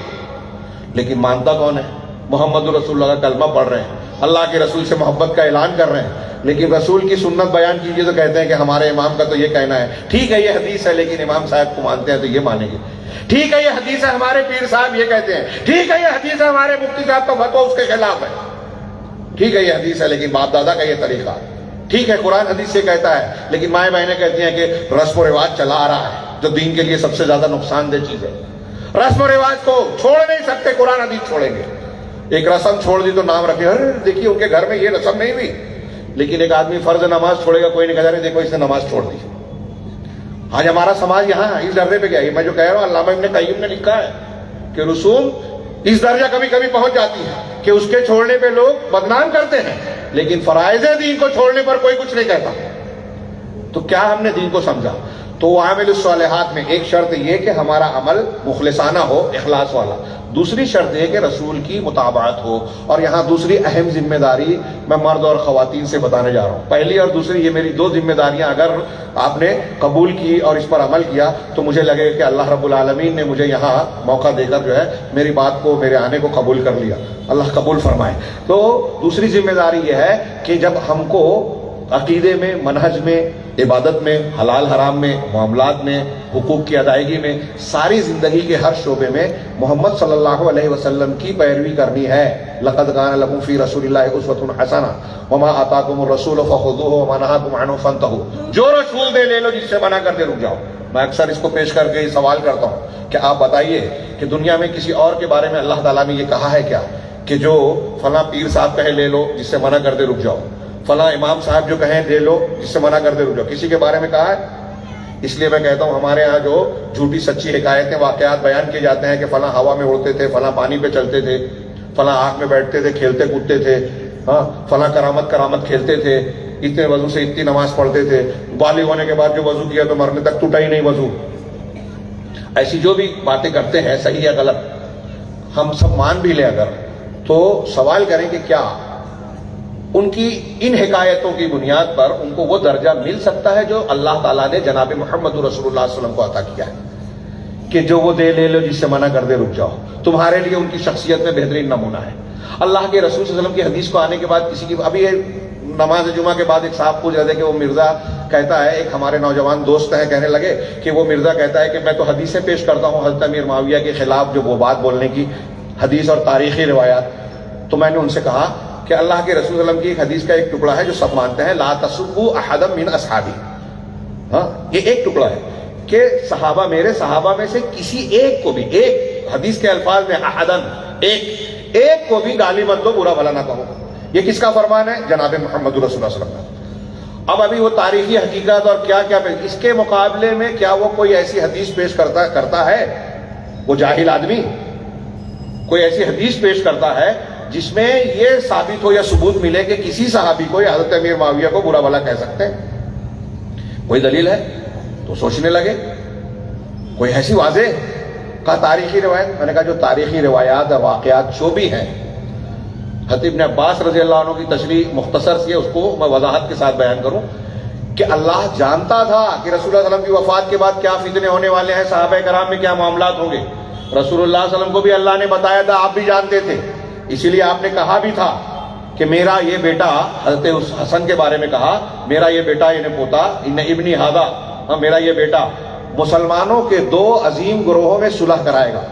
لیکن مانتا کون ہے؟ محمد رسول اللہ کا کلمہ پڑھ رہے ہیں, اللہ کے رسول سے محبت کا اعلان کر رہے ہیں, لیکن رسول کی سنت بیان کیجیے تو کہتے ہیں کہ ہمارے امام کا تو یہ کہنا ہے. ٹھیک ہے یہ حدیث ہے, لیکن امام صاحب کو مانتے ہیں تو یہ مانیں گے. ٹھیک ہے یہ حدیث ہے, ہمارے پیر صاحب یہ کہتے ہیں. ٹھیک ہے یہ حدیث ہے, ہمارے مفتی صاحب کا فتویٰ اس کے خلاف ہے. ٹھیک ہے یہ حدیث ہے, لیکن باپ دادا کا یہ طریقہ. ٹھیک ہے قرآن حدیث سے کہتا ہے, لیکن مائیں بہنیں کہتی ہیں کہ رسم و رواج چلا آ رہا ہے جو دین کے لیے سب سے زیادہ نقصان دہ چیز ہے. رسم و رواج کو چھوڑ نہیں سکتے, قرآن حدیث چھوڑیں گے. ایک رسم چھوڑ دی تو نام رکھے, ارے دیکھیے ان کے گھر میں یہ رسم نہیں ہوئی. لیکن ایک آدمی فرض نماز چھوڑے گا, کوئی نہیں کہتا دیکھو اس نے نماز چھوڑ دی. آج ہمارا سماج یہاں اس درجے پہ گیا ہے. میں جو کہہ رہا ہوں علامہ ابن قیم نے لکھا ہے کہ رسوم اس درجہ کبھی کبھی پہنچ جاتی ہے کہ اس کے چھوڑنے پہ لوگ بدنام کرتے ہیں, لیکن فرائض دین کو چھوڑنے پر کوئی کچھ نہیں کہتا. تو کیا ہم نے دین کو سمجھا؟ تو عامل الصالحات میں ایک شرط یہ کہ ہمارا عمل مخلصانہ ہو, اخلاص والا. دوسری شرط یہ کہ رسول کی متابعت ہو. اور یہاں دوسری اہم ذمہ داری میں مرد اور خواتین سے بتانے جا رہا ہوں. پہلی اور دوسری یہ میری 2 ذمہ داریاں اگر آپ نے قبول کی اور اس پر عمل کیا تو مجھے لگے کہ اللہ رب العالمین نے مجھے یہاں موقع دے کر جو ہے میری بات کو, میرے آنے کو قبول کر لیا. اللہ قبول فرمائے. تو دوسری ذمہ داری یہ ہے کہ جب ہم کو عقیدے میں, منہج میں, عبادت میں, حلال حرام میں, معاملات میں, حقوق کی ادائیگی میں, ساری زندگی کے ہر شعبے میں محمد صلی اللہ علیہ وسلم کی پیروی کرنی ہے. لقد کان لکم فی رسول اللہ اسوۃ حسنہ وما آتاکم الرسول فخذوہ وما نہاکم عنہ فانتہوا. جو رسول دے لے لو, جس سے منع کر دے رک جاؤ. میں اکثر اس کو پیش کر کے سوال کرتا ہوں کہ آپ بتائیے کہ دنیا میں کسی اور کے بارے میں اللہ تعالیٰ نے یہ کہا ہے کیا کہ جو فلاں پیر صاحب کہے لے لو, جس سے منع کر دے رک جاؤ, فلاں امام صاحب جو کہیں لے لو, جس سے منع کر دے رک جاؤ. کسی کے بارے میں کہا ہے؟ اس لیے میں کہتا ہوں ہمارے ہاں جو جھوٹی سچی حکایتیں, واقعات بیان کیے جاتے ہیں کہ فلاں ہوا میں اڑتے تھے, فلاں پانی پہ چلتے تھے, فلاں آنکھ میں بیٹھتے تھے, کھیلتے کودتے تھے, ہاں فلاں کرامت کھیلتے تھے, اتنے وضو سے اتنی نماز پڑھتے تھے, بالغ ہونے کے بعد جو وضو کیا تو مرنے تک ٹوٹا ہی نہیں وضو. ایسی جو بھی باتیں کرتے ہیں, صحیح یا غلط, ہم سب مان بھی لیں اگر, تو سوال کریں کہ کیا ان کی ان حکایتوں کی بنیاد پر ان کو وہ درجہ مل سکتا ہے جو اللہ تعالیٰ نے جناب محمد رسول اللہ صلی اللہ علیہ وسلم کو عطا کیا ہے کہ جو وہ دے لے لو, جس سے منع کر دے رک جاؤ. تمہارے لیے ان کی شخصیت میں بہترین نمونہ ہے. اللہ کے رسول صلی اللہ علیہ وسلم کی حدیث کو آنے کے بعد کسی کی, ابھی نماز جمعہ کے بعد ایک صاحب پوچھ رہے تھے کہ وہ مرزا کہتا ہے, ایک ہمارے نوجوان دوست ہیں, کہنے لگے کہ وہ مرزا کہتا ہے کہ میں تو حدیثیں پیش کرتا ہوں حضرت امیر معاویہ کے خلاف جو وہ بات بولنے کی, حدیث اور تاریخی روایات. تو میں نے ان سے کہا کہ اللہ کے رسول صلی اللہ علیہ وسلم کی ایک حدیث کا ایک ٹکڑا ہے جو سب مانتے ہیں, لا تسبوا احدا من اصحابی. ہاں یہ ایک ٹکڑا ہے کہ صحابہ, میرے صحابہ میں سے کسی ایک کو بھی, ایک حدیث کے الفاظ میں احدن, ایک کو بھی گالی مت دو, برا بھلا نہ کہو. یہ کس کا فرمان ہے؟ جناب محمد رسول اللہ صلی اللہ علیہ وسلم کا. اب ابھی وہ تاریخی حقیقت اور کیا کیا اس کے مقابلے میں کیا وہ کوئی ایسی حدیث پیش کرتا ہے, وہ جاہل آدمی کوئی ایسی حدیث پیش کرتا ہے جس میں یہ ثابت ہو یا ثبوت ملے کہ کسی صحابی کو یا حضرت امیر معاویہ کو برا بھلا کہہ سکتے ہیں؟ کوئی دلیل ہے؟ تو سوچنے لگے کوئی ایسی واضح کا تاریخی روایت. میں نے کہا جو تاریخی روایات اور واقعات جو بھی ہیں, حضرت ابن عباس رضی اللہ عنہ کی تشریح مختصر سی ہے, اس کو میں وضاحت کے ساتھ بیان کروں کہ اللہ جانتا تھا کہ رسول اللہ صلی اللہ علیہ وسلم کی وفات کے بعد کیا فتنے ہونے والے ہیں, صحابہ کرام میں کیا معاملات ہوں گے. رسول اللہ صلی اللہ علیہ وسلم کو بھی اللہ نے بتایا تھا, آپ بھی جانتے تھے, اسی لیے آپ نے کہا بھی تھا کہ میرا یہ بیٹا, حضرت حسن کے بارے میں کہا, میرا یہ بیٹا یعنی پوتا, ان ابنی ہذا, میرا یہ بیٹا مسلمانوں کے 2 عظیم گروہوں میں صلح کرائے گا.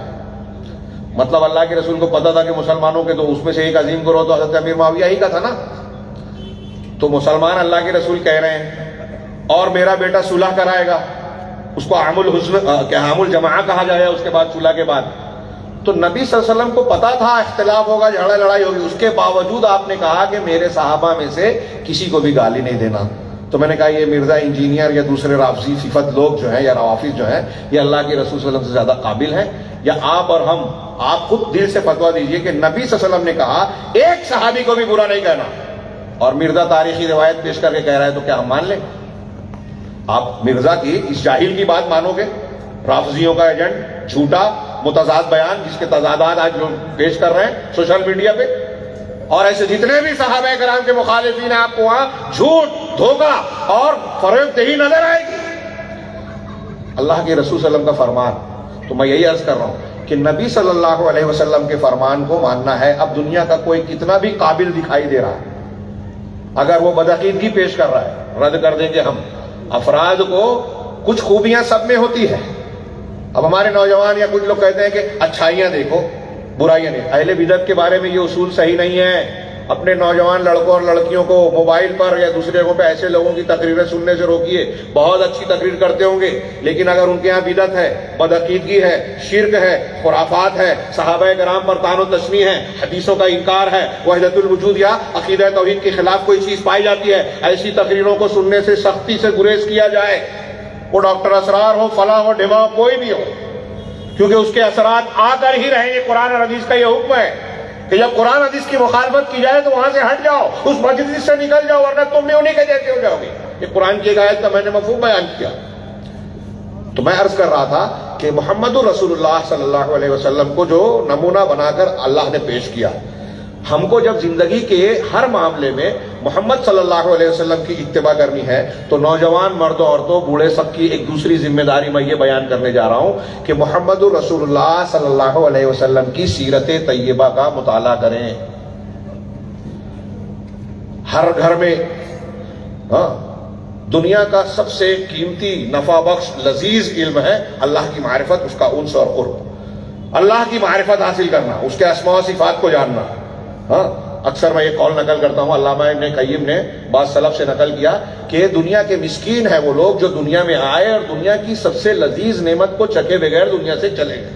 مطلب اللہ کے رسول کو پتا تھا کہ مسلمانوں کے 2 اس میں سے ایک عظیم گروہ تو حضرت امیر معاویہ ہی کا تھا نا. تو مسلمان اللہ کے رسول کہہ رہے ہیں اور میرا بیٹا صلح کرائے گا, اس کو عام الجماعہ کہا جائے اس کے بعد صلح کے بعد. تو نبی صلی اللہ علیہ وسلم کو پتا تھا اختلاف ہوگا, جھگڑا لڑائی ہوگی, اس کے باوجود آپ نے کہا کہ میرے صحابہ میں سے کسی کو بھی گالی نہیں دینا. تو میں نے کہا یہ مرزا انجینئر یا دوسرے رافضی صفت لوگ جو ہیں یا روافظ جو ہیں یہ اللہ کے رسول صلی اللہ علیہ وسلم سے زیادہ قابل ہیں, یا آپ اور ہم؟ آپ خود دل سے فتویٰ دیجئے کہ نبی صلی اللہ علیہ وسلم نے کہا ایک صحابی کو بھی برا نہیں کہنا, اور مرزا تاریخی روایت پیش کر کے کہہ رہا ہے, تو کیا ہم مان لیں؟ آپ مرزا کی اس جاہل کی بات مانو گے؟ رافضیوں کا ایجنٹ, جھوٹا متضاد بیان, جس کے تضادات آج لوگ پیش کر رہے ہیں سوشل میڈیا پہ, اور ایسے جتنے بھی صحابہ کرام کے مخالفین ہیں آپ کو وہاں جھوٹ, دھوکہ اور فریب دہی نظر آئے گی. اللہ کے رسول صلی اللہ علیہ وسلم کا فرمان. تو میں یہی عرض کر رہا ہوں کہ نبی صلی اللہ علیہ وسلم کے فرمان کو ماننا ہے. اب دنیا کا کوئی کتنا بھی قابل دکھائی دے رہا ہے, اگر وہ بدعقیدگی پیش کر رہا ہے رد کر دیں گے ہم. افراد کو کچھ خوبیاں سب میں ہوتی ہے. اب ہمارے نوجوان یا کچھ لوگ کہتے ہیں کہ اچھائیاں دیکھو برائیاں نہیں. اہل بدعت کے بارے میں یہ اصول صحیح نہیں ہے. اپنے نوجوان لڑکوں اور لڑکیوں کو موبائل پر یا دوسرے جگہوں پہ ایسے لوگوں کی تقریریں سننے سے روکیے. بہت اچھی تقریر کرتے ہوں گے, لیکن اگر ان کے یہاں بدعت ہے, بدعقیدگی ہے, شرک ہے, خرافات ہے, صحابہ کرام پر طعن و تشنیع ہے, حدیثوں کا انکار ہے, وحدت الوجود یا عقیدہ توحید کے خلاف کوئی چیز پائی جاتی ہے, ایسی تقریروں کو سننے سے سختی سے گریز کیا جائے. وہ ڈاکٹر اسرار ہو, فلاں ہو, ڈھما ہو, کوئی بھی ہو, کیونکہ اس کے اثرات آ کر ہی رہیں گے. قرآن اور حدیث کا یہ حکم ہے کہ جب قرآن حدیث کی مخالفت کی جائے تو وہاں سے ہٹ جاؤ, اس مجلس سے نکل جاؤ, ورنہ تم بھی انہی کے جیسے ہو جاؤ گے. یہ قرآن کی ایک آیت کا میں نے مفہوم بیان کیا. تو میں عرض کر رہا تھا کہ محمد رسول اللہ صلی اللہ علیہ وسلم کو جو نمونہ بنا کر اللہ نے پیش کیا, ہم کو جب زندگی کے ہر معاملے میں محمد صلی اللہ علیہ وسلم کی اتباع کرنی ہے, تو نوجوان مردوں عورتوں بوڑھے سب کی ایک دوسری ذمہ داری میں یہ بیان کرنے جا رہا ہوں کہ محمد رسول اللہ صلی اللہ علیہ وسلم کی سیرت طیبہ کا مطالعہ کریں. ہر گھر میں دنیا کا سب سے قیمتی, نفع بخش, لذیذ علم ہے اللہ کی معرفت, اس کا انس اور قرب. اللہ کی معرفت حاصل کرنا, اس کے اسماء و صفات کو جاننا. اکثر میں یہ قول نقل کرتا ہوں, علامہ ابن قیم نے بعض سلف سے نقل کیا کہ دنیا کے مسکین ہیں وہ لوگ جو دنیا میں آئے اور دنیا کی سب سے لذیذ نعمت کو چکے بغیر دنیا سے چلے گئے.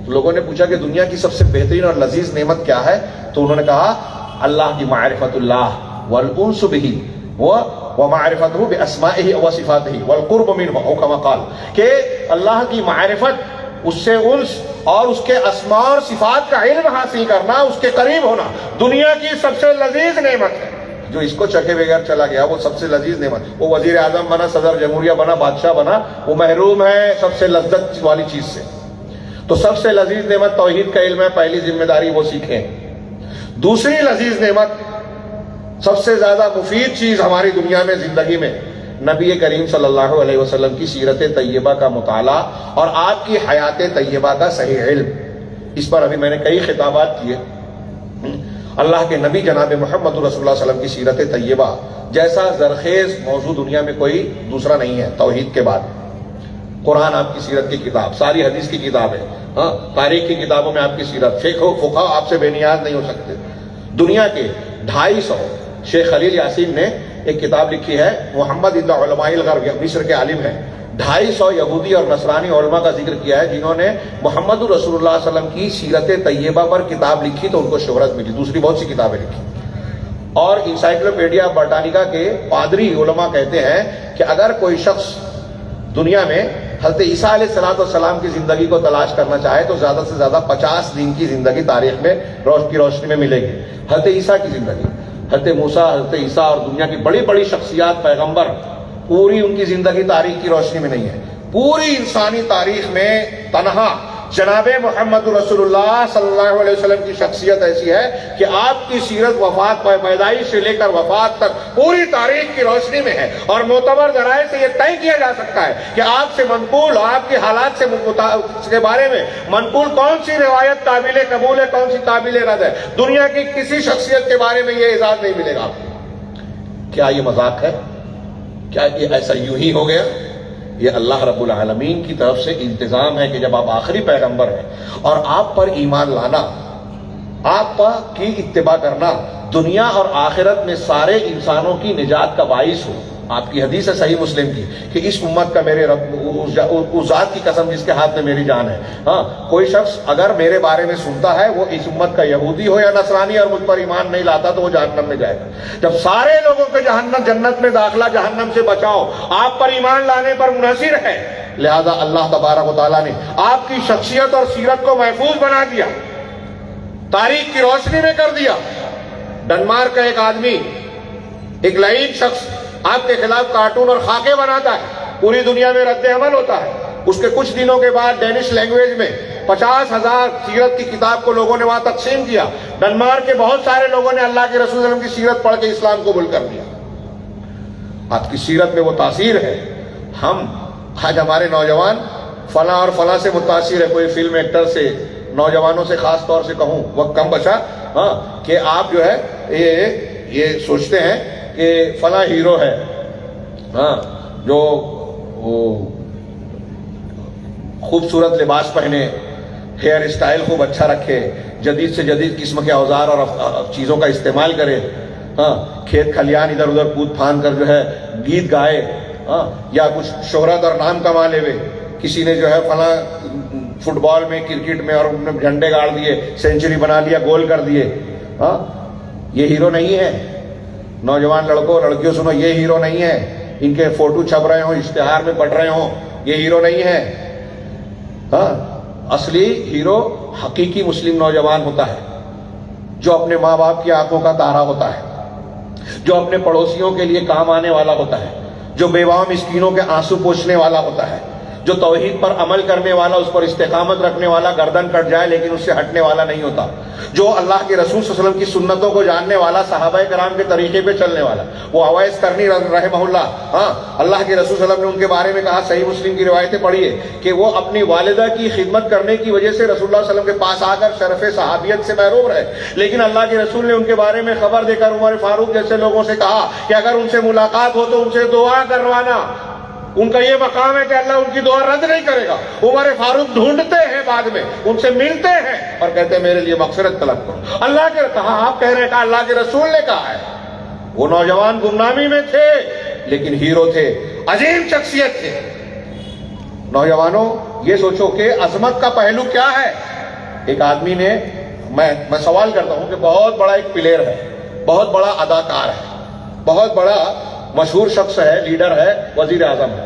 تو لوگوں نے پوچھا کہ دنیا کی سب سے بہترین اور لذیذ نعمت کیا ہے؟ تو انہوں نے کہا اللہ کی معرفت اللہ والانس بہ ومعرفتہ باسمائہ وصفاتہ والقرب منہ او کما قال, کہ اللہ کی معرفت, اس سے انس اور اس کے اسماء اور صفات کا علم حاصل کرنا, اس کے قریب ہونا دنیا کی سب سے لذیذ نعمت ہے. جو اس کو چکے بغیر چلا گیا وہ سب سے لذیذ نعمت, وہ وزیر اعظم بنا, صدر جمہوریہ بنا, بادشاہ بنا, وہ محروم ہے سب سے لذت والی چیز سے. تو سب سے لذیذ نعمت توحید کا علم ہے, پہلی ذمہ داری وہ سیکھیں. دوسری لذیذ نعمت, سب سے زیادہ مفید چیز ہماری دنیا میں زندگی میں, نبی کریم صلی اللہ علیہ وسلم کی سیرت طیبہ کا مطالعہ اور آپ کی حیات طیبہ کا صحیح علم. اس پر ابھی میں نے کئی خطابات کیے. اللہ کے نبی جناب محمد رسول اللہ صلی اللہ علیہ وسلم کی سیرت طیبہ جیسا زرخیز موضوع دنیا میں کوئی دوسرا نہیں ہے. توحید کے بعد قرآن آپ کی سیرت کی کتاب, ساری حدیث کی کتاب ہے, تاریخ کی کتابوں میں آپ کی سیرت, فقہ آپ سے بے نیاز نہیں ہو سکتے. دنیا کے 250 شیخ خلیل یاسین نے ایک کتاب لکھی ہے محمد عند علماء الغرب, مصر کے عالم ہیں. 250 یہودی اور نصرانی علماء کا ذکر کیا ہے جنہوں نے محمد رسول اللہ صلی اللہ علیہ وسلم کی سیرت طیبہ پر کتاب لکھی تو ان کو شہرت ملی. دوسری بہت سی کتابیں لکھی. اور انسائکلوپیڈیا برٹانیکا کے پادری علماء کہتے ہیں کہ اگر کوئی شخص دنیا میں حضرت عیسیٰ علیہ السلام کی زندگی کو تلاش کرنا چاہے تو زیادہ سے زیادہ 50 دن کی زندگی تاریخ میں روشنی میں ملے گی. حضرت عیسیٰ کی زندگی, حضرت موسیٰ, حضرت عیسیٰ اور دنیا کی بڑی بڑی شخصیات, پیغمبر, پوری ان کی زندگی تاریخ کی روشنی میں نہیں ہے. پوری انسانی تاریخ میں تنہا جناب محمد رسول اللہ صلی اللہ علیہ وسلم کی شخصیت ایسی ہے کہ آپ کی سیرت وفات پیدائش سے لے کر وفات تک پوری تاریخ کی روشنی میں ہے. اور معتبر ذرائع سے یہ طے کیا جا سکتا ہے کہ آپ سے منقول, آپ کے حالات سے بارے میں منقول کون سی روایت قابل قبول ہے, کون سی قابل رد ہے. دنیا کی کسی شخصیت کے بارے میں یہ اعزاز نہیں ملے گا آپ کو. کیا یہ مذاق ہے؟ کیا یہ ایسا یوں ہی ہو گیا؟ یہ اللہ رب العالمین کی طرف سے انتظام ہے کہ جب آپ آخری پیغمبر ہیں اور آپ پر ایمان لانا، آپ کی اتباع کرنا دنیا اور آخرت میں سارے انسانوں کی نجات کا باعث ہو۔ آپ کی حدیث ہے صحیح مسلم کی کہ اس امت کا میرے رب اس ذات کی قسم جس کے ہاتھ میں میری جان ہے، ہاں کوئی شخص اگر میرے بارے میں سنتا ہے وہ اس امت کا یہودی ہو یا نصرانی اور مجھ پر ایمان نہیں لاتا تو وہ جہنم میں جائے گا۔ جب سارے لوگوں کے جنت میں داخلہ جہنم سے بچاؤ آپ پر ایمان لانے پر منحصر ہے، لہذا اللہ تبارک و تعالیٰ نے آپ کی شخصیت اور سیرت کو محفوظ بنا دیا، تاریخ کی روشنی میں کر دیا۔ ڈنمارک کا ایک آدمی، ایک لعین شخص آپ کے خلاف کارٹون اور خاکے بناتا ہے، پوری دنیا میں رد عمل ہوتا ہے۔ اس کے کچھ دنوں کے بعد ڈینش لینگویج میں 50,000 سیرت کی کتاب کو لوگوں نے وہاں تقسیم کیا۔ ڈنمارک کے بہت سارے لوگوں نے اللہ کے رسول صلی اللہ علیہ وسلم کی سیرت پڑھ کے اسلام قبول کر لیا۔ آپ کی سیرت میں وہ تاثیر ہے۔ ہم آج ہمارے نوجوان فلاں اور فلاں سے متاثر ہے، کوئی فلم ایکٹر سے، نوجوانوں سے خاص طور سے کہوں، وقت کم بچا، ہاں کہ آپ جو ہے یہ سوچتے ہیں کہ فلاں ہیرو ہے، ہاں جو خوبصورت لباس پہنے، ہیئر اسٹائل خوب اچھا رکھے، جدید سے جدید قسم کے اوزار اور چیزوں کا استعمال کرے، ہاں کھیت کھلیان ادھر ادھر کود پھاند کر جو ہے گیت گائے، ہاں یا کچھ شہرت اور نام کما لے وے۔ کسی نے جو ہے فلاں فٹ بال میں، کرکٹ میں اور جھنڈے گاڑ دیے، سینچری بنا لیا، گول کر دیے، ہاں یہ ہیرو نہیں ہے۔ نوجوان لڑکوں لڑکیوں سنو، یہ ہیرو نہیں ہے۔ ان کے فوٹو چھپ رہے ہوں، اشتہار میں پڑھ رہے ہوں، یہ ہیرو نہیں ہے۔ ہاں اصلی ہیرو حقیقی مسلم نوجوان ہوتا ہے، جو اپنے ماں باپ کی آنکھوں کا تارا ہوتا ہے، جو اپنے پڑوسیوں کے لیے کام آنے والا ہوتا ہے، جو بیواؤں مسکینوں کے آنسو پوچھنے والا ہوتا ہے، جو توحید پر عمل کرنے والا، اس پر استقامت رکھنے والا، گردن کٹ جائے لیکن اس سے ہٹنے والا نہیں ہوتا، جو اللہ کے رسول صلی اللہ علیہ وسلم کی سنتوں کو جاننے والا، صحابہ کرام کے طریقے پہ چلنے والا۔ وہ اویس کرنی رحمہ اللہ، ہاں اللہ کے رسول صلی اللہ علیہ وسلم نے ان کے بارے میں کہا، صحیح مسلم کی روایتیں پڑھیے کہ وہ اپنی والدہ کی خدمت کرنے کی وجہ سے رسول اللہ صلی اللہ علیہ وسلم کے پاس آ کر شرف صحابیت سے محروم رہے، لیکن اللہ کے رسول نے ان کے بارے میں خبر دے کر عمر فاروق جیسے لوگوں سے کہا کہ اگر ان سے ملاقات ہو تو ان سے دعا کروانا، ان کا یہ مقام ہے کہ اللہ ان کی دعا رد نہیں کرے گا۔ عمر فاروق ڈھونڈتے ہیں، بعد میں ان سے ملتے ہیں اور کہتے ہیں میرے لیے مغفرت طلب کرو۔ اللہ کے کہا، آپ کہہ رہے ہیں کہ اللہ کے رسول نے کہا ہے۔ وہ نوجوان گمنامی میں تھے لیکن ہیرو تھے، عظیم شخصیت تھے۔ نوجوانوں یہ سوچو کہ عظمت کا پہلو کیا ہے۔ ایک آدمی نے، میں سوال کرتا ہوں کہ بہت بڑا ایک پلیئر ہے، بہت بڑا اداکار ہے، بہت بڑا مشہور شخص ہے، لیڈر ہے، وزیر اعظم ہے،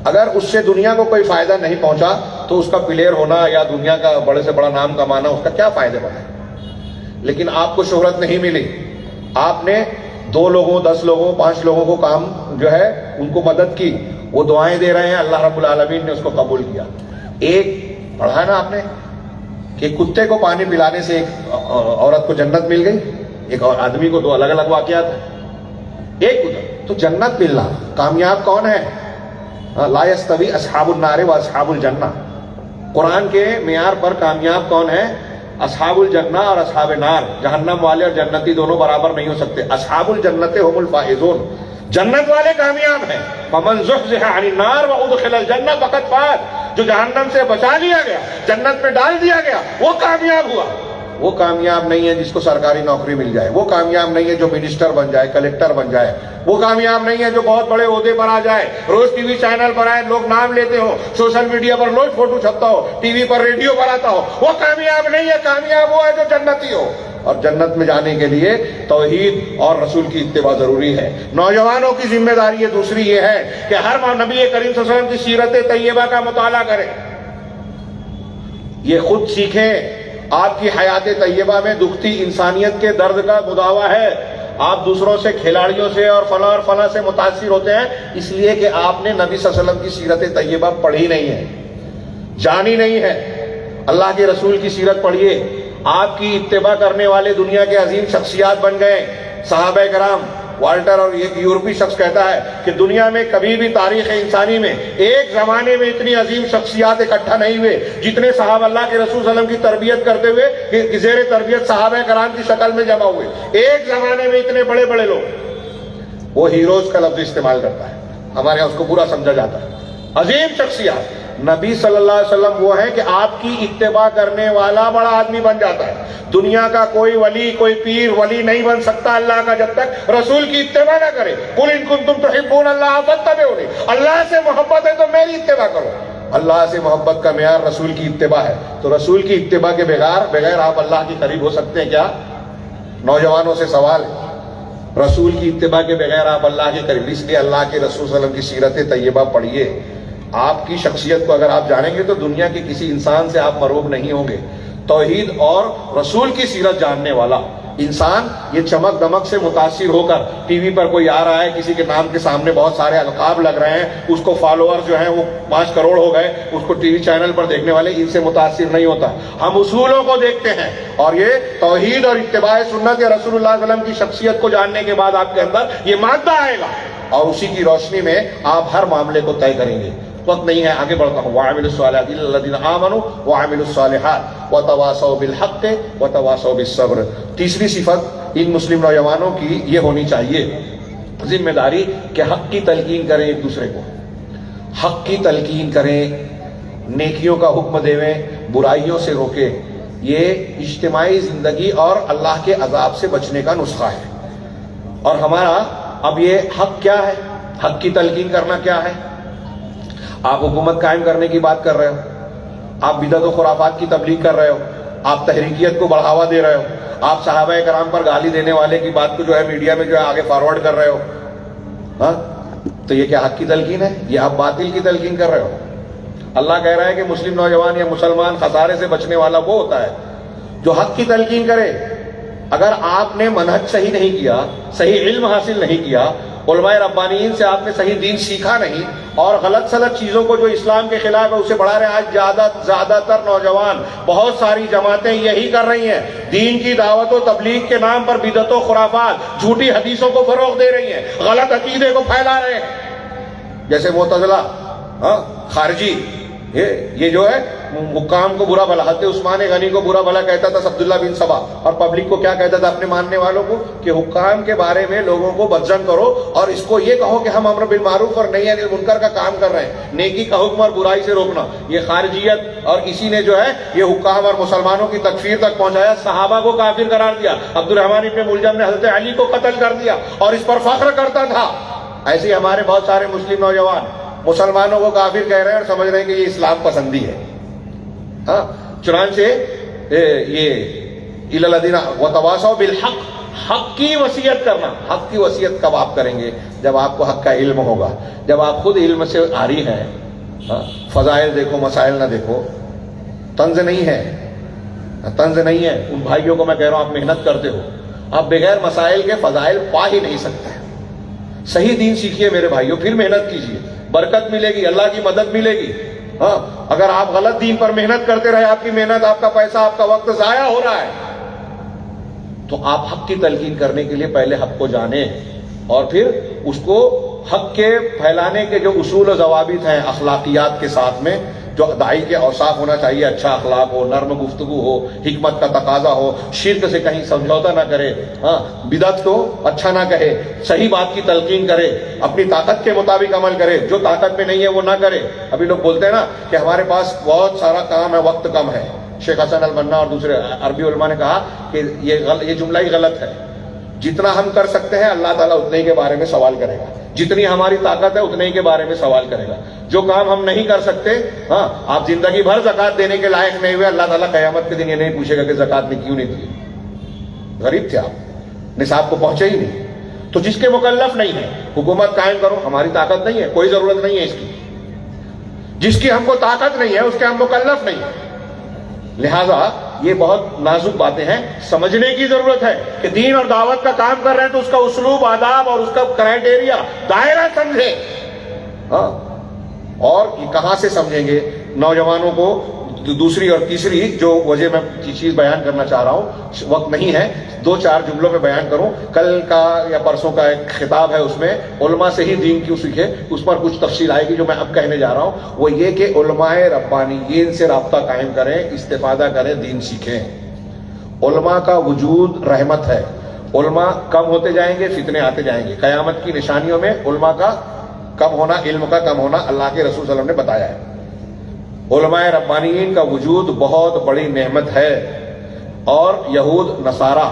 اگر اس سے دنیا کو کوئی فائدہ نہیں پہنچا تو اس کا پلیئر ہونا یا دنیا کا بڑے سے بڑا نام کمانا اس کا کیا فائدہ بنا ہے؟ لیکن آپ کو شہرت نہیں ملی، آپ نے 2 لوگوں، 10 لوگوں، 5 لوگوں کو کام جو ہے ان کو مدد کی، وہ دعائیں دے رہے ہیں، اللہ رب العالمین نے اس کو قبول کیا۔ ایک پڑھا نا آپ نے کہ کتے کو پانی پلانے سے ایک عورت کو جنت مل گئی، ایک اور آدمی کو 2 الگ الگ واقعات ہیں، ایک ادھر تو جنت ملنا۔ کامیاب کون ہے؟ لا یستوی اصحاب النار و اصحاب الجنہ، قرآن کے معیار پر کامیاب کون ہے؟ اصحاب الجنہ اور اصحاب نار، جہنم والے اور جنتی دونوں برابر نہیں ہو سکتے۔ اصحاب الجنت هم الفائزون، جنت والے کامیاب ہیں۔ فمن زحزح عن النار وادخل الجنہ فقد فاز، جو جہنم سے بچا لیا گیا، جنت میں ڈال دیا گیا، وہ کامیاب ہوا۔ وہ کامیاب نہیں ہے جس کو سرکاری نوکری مل جائے، وہ کامیاب نہیں ہے جو منسٹر بن جائے، کلیکٹر بن جائے، وہ کامیاب نہیں ہے جو بہت بڑے عہدے پر آ جائے، روز ٹی وی چینل پر آئے، لوگ نام لیتے ہو، سوشل میڈیا پر روز فوٹو چھپتا ہو، ٹی وی پر ریڈیو پر آتا ہو، وہ کامیاب نہیں ہے۔ کامیاب وہ ہے جو جنتی ہو، اور جنت میں جانے کے لیے توحید اور رسول کی اتباع ضروری ہے۔ نوجوانوں کی ذمہ داری دوسری یہ ہے کہ ہر نبی کریم صلی اللہ علیہ وسلم کی سیرت طیبہ کا مطالعہ کریں، یہ خود سیکھیں۔ آپ کی حیات طیبہ میں دکھتی انسانیت کے درد کا مداوا ہے۔ آپ دوسروں سے، کھلاڑیوں سے اور فلاں سے متاثر ہوتے ہیں اس لیے کہ آپ نے نبی صلی اللہ علیہ وسلم کی سیرت طیبہ پڑھی نہیں ہے، جانی نہیں ہے۔ اللہ کے رسول کی سیرت پڑھیے، آپ کی اتباع کرنے والے دنیا کے عظیم شخصیات بن گئے، صحابہ کرام۔ والٹر اور ایک یورپی شخص کہتا ہے کہ دنیا میں کبھی بھی تاریخ انسانی میں ایک زمانے میں اتنی عظیم شخصیات اکٹھا نہیں ہوئے جتنے صحابہ اللہ کے رسول صلی اللہ علیہ وسلم کی تربیت کرتے ہوئے زیر تربیت صحابہ کرام کی شکل میں جمع ہوئے۔ ایک زمانے میں اتنے بڑے بڑے لوگ۔ وہ ہیروز کا لفظ استعمال کرتا ہے، ہمارے یہاں اس کو برا سمجھا جاتا ہے، عظیم شخصیات. نبی صلی اللہ علیہ وسلم وہ ہیں کہ آپ کی اتباع کرنے والا بڑا آدمی بن جاتا ہے. دنیا کا کوئی ولی، کوئی پیر ولی نہیں بن سکتا اللہ کا جب تک رسول کی اتباع نہ کرے. قل ان کنتم تحبون اللہ فاتبعونی، اللہ سے محبت ہے تو میری اتباع کرو. اللہ سے محبت کا معیار رسول کی اتباع ہے. تو رسول کی اتباع کے بغیر آپ اللہ کے قریب ہو سکتے ہیں کیا؟ نوجوانوں سے سوال ہے. رسول کی اتباع کے بغیر آپ اللہ کے قریب. اس لیے اللہ کے رسول صلی اللہ علیہ وسلم کی سیرت طیبہ پڑھیے. آپ کی شخصیت کو اگر آپ جانیں گے تو دنیا کے کسی انسان سے آپ مرعوب نہیں ہوں گے. توحید اور رسول کی سیرت جاننے والا انسان یہ چمک دمک سے متاثر ہو کر ٹی وی پر کوئی آ رہا ہے، کسی کے نام کے سامنے بہت سارے القاب لگ رہے ہیں، اس کو فالوور جو ہیں وہ 5 کروڑ ہو گئے، اس کو ٹی وی چینل پر دیکھنے والے، ان سے متاثر نہیں ہوتا. ہم اصولوں کو دیکھتے ہیں اور یہ توحید اور اتباع سنت یا رسول اللہ صلی اللہ علیہ وسلم کی شخصیت کو جاننے کے بعد آپ کے اندر یہ مادہ آئے گا اور اسی کی روشنی میں آپ ہر معاملے کو طے کریں گے. وقت نہیں ہے، آگے بڑھتا ہوں. وَعَمِلُوا الصَّالِحَاتِ الَّذِينَ آمَنُوا وَعَمِلُوا الصَّالِحَاتِ وَتَوَاصَوْا بِالْحَقِّ وَتَوَاصَوْا بِالصَّبْرِ. تیسری صفت ان مسلم نوجوانوں کی یہ ہونی چاہیے، ذمہ داری کہ حق کی تلقین کریں ایک دوسرے کو. حق کی تلقین کریں، نیکیوں کا حکم دیویں، برائیوں سے روکیں. یہ اجتماعی زندگی اور اللہ کے عذاب سے بچنے کا نسخہ ہے. اور ہمارا اب یہ حق کیا ہے؟ حق کی تلقین کرنا کیا ہے؟ آپ حکومت قائم کرنے کی بات کر رہے ہو، آپ بدعت و خرافات کی تبلیغ کر رہے ہو، آپ تحریکیت کو بڑھاوا دے رہے ہو، آپ صحابہ کرام پر گالی دینے والے کی بات کو جو ہے میڈیا میں جو ہے آگے فارورڈ کر رہے ہو. ہاں تو یہ کیا حق کی تلقین ہے؟ یہ آپ باطل کی تلقین کر رہے ہو. اللہ کہہ رہا ہے کہ مسلم نوجوان یا مسلمان خسارے سے بچنے والا وہ ہوتا ہے جو حق کی تلقین کرے. اگر آپ نے منہج صحیح نہیں کیا، صحیح علم حاصل نہیں کیا، علماء ربانیین سے آپ نے صحیح دین سیکھا نہیں اور غلط سلط چیزوں کو جو اسلام کے خلاف ہے اسے بڑھا رہے ہیں. آج زیادہ تر نوجوان، بہت ساری جماعتیں یہی کر رہی ہیں، دین کی دعوت و تبلیغ کے نام پر بدعت و خرافات، جھوٹی حدیثوں کو فروغ دے رہی ہیں، غلط عقیدے کو پھیلا رہے ہیں. جیسے معتزلہ، خارجی، یہ جو ہے حکام کو برا بھلا، حضرت عثمان غنی کو برا بھلا کہتا تھا عبداللہ بن سبا، اور پبلک کو کیا کہتا تھا اپنے ماننے والوں کو کہ حکام کے بارے میں لوگوں کو بدزن کرو اور اس کو یہ کہو کہ ہم امر بالمعروف اور نہی عن المنکر کا کام کر رہے ہیں، نیکی کا حکم اور برائی سے روکنا. یہ خارجیت، اور اسی نے جو ہے یہ حکام اور مسلمانوں کی تکفیر تک پہنچایا. صحابہ کو کافر قرار دیا. عبد الرحمن ابن ملجم نے حضرت علی کو قتل کر دیا اور اس پر فخر کرتا تھا. ایسے ہی ہمارے بہت سارے مسلم نوجوان مسلمانوں کو کافر کہہ رہے ہیں اور سمجھ رہے ہیں کہ یہ اسلام پسندی ہے. ہاں چنانچہ یہ الذین وتواصوا بالحق، حق کی وصیت کرنا. حق کی وصیت کب آپ کریں گے؟ جب آپ کو حق کا علم ہوگا، جب آپ خود علم سے عاری ہیں. فضائل دیکھو، مسائل نہ دیکھو. طنز نہیں ہے، طنز نہیں ہے. ان بھائیوں کو میں کہہ رہا ہوں آپ محنت کرتے ہو، آپ بغیر مسائل کے فضائل پا ہی نہیں سکتے. صحیح دین سیکھیے میرے بھائیوں، پھر محنت کیجیے، برکت ملے گی، اللہ کی مدد ملے گی. ہاں اگر آپ غلط دین پر محنت کرتے رہے، آپ کی محنت، آپ کا پیسہ، آپ کا وقت ضائع ہو رہا ہے. تو آپ حق کی تلقین کرنے کے لیے پہلے حق کو جانیں اور پھر اس کو حق کے پھیلانے کے جو اصول و ضوابط ہیں اخلاقیات کے ساتھ میں، جو داعی کے اوصاف ہونا چاہیے، اچھا اخلاق ہو، نرم گفتگو ہو، حکمت کا تقاضا ہو، شرک سے کہیں سمجھوتا نہ کرے، بدعت کو اچھا نہ کہے، صحیح بات کی تلقین کرے، اپنی طاقت کے مطابق عمل کرے، جو طاقت میں نہیں ہے وہ نہ کرے. ابھی لوگ بولتے ہیں نا کہ ہمارے پاس بہت سارا کام ہے، وقت کم ہے. شیخ حسن البنا اور دوسرے عربی علماء نے کہا کہ یہ جملہ ہی غلط ہے. جتنا ہم کر سکتے ہیں اللہ تعالیٰ اتنے ہی کے بارے میں سوال کرے گا، جتنی ہماری طاقت ہے اتنے ہی کے بارے میں سوال کرے گا. جو کام ہم نہیں کر سکتے، آپ زندگی بھر زکات دینے کے لائق نہیں ہوئے، اللہ تعالیٰ قیامت کے دن یہ نہیں پوچھے گا کہ زکات نے کیوں نہیں دی، غریب تھے آپ، نصاب کو پہنچے ہی نہیں. تو جس کے مکلف نہیں ہے حکومت قائم کرو، ہماری طاقت نہیں ہے، کوئی ضرورت نہیں ہے اس کی. جس کی ہم کو طاقت نہیں ہے اس کے ہم مکلف نہیں ہیں. لہذا یہ بہت نازک باتیں ہیں، سمجھنے کی ضرورت ہے کہ دین اور دعوت کا کام کر رہے ہیں تو اس کا اسلوب، آداب اور اس کا کرائٹیریا، دائرہ سمجھیں. اور کہاں سے سمجھیں گے؟ نوجوانوں کو دوسری اور تیسری جو وجہ میں چیز بیان کرنا چاہ رہا ہوں، وقت نہیں ہے، 2-4 جملوں میں بیان کروں. کل کا یا پرسوں کا ایک خطاب ہے، اس میں علماء سے ہی دین کیوں سیکھے، اس پر کچھ تفصیل آئے گی. جو میں اب کہنے جا رہا ہوں وہ یہ کہ علماء ربانیین سے رابطہ قائم کریں، استفادہ کریں، دین سیکھیں. علماء کا وجود رحمت ہے. علماء کم ہوتے جائیں گے، فتنے آتے جائیں گے. قیامت کی نشانیوں میں علماء کا کم ہونا، علم کا کم ہونا اللہ کے رسول صلی اللہ علیہ وسلم نے بتایا ہے۔ علماء ربانیین کا وجود بہت بڑی نعمت ہے، اور یہود نصارہ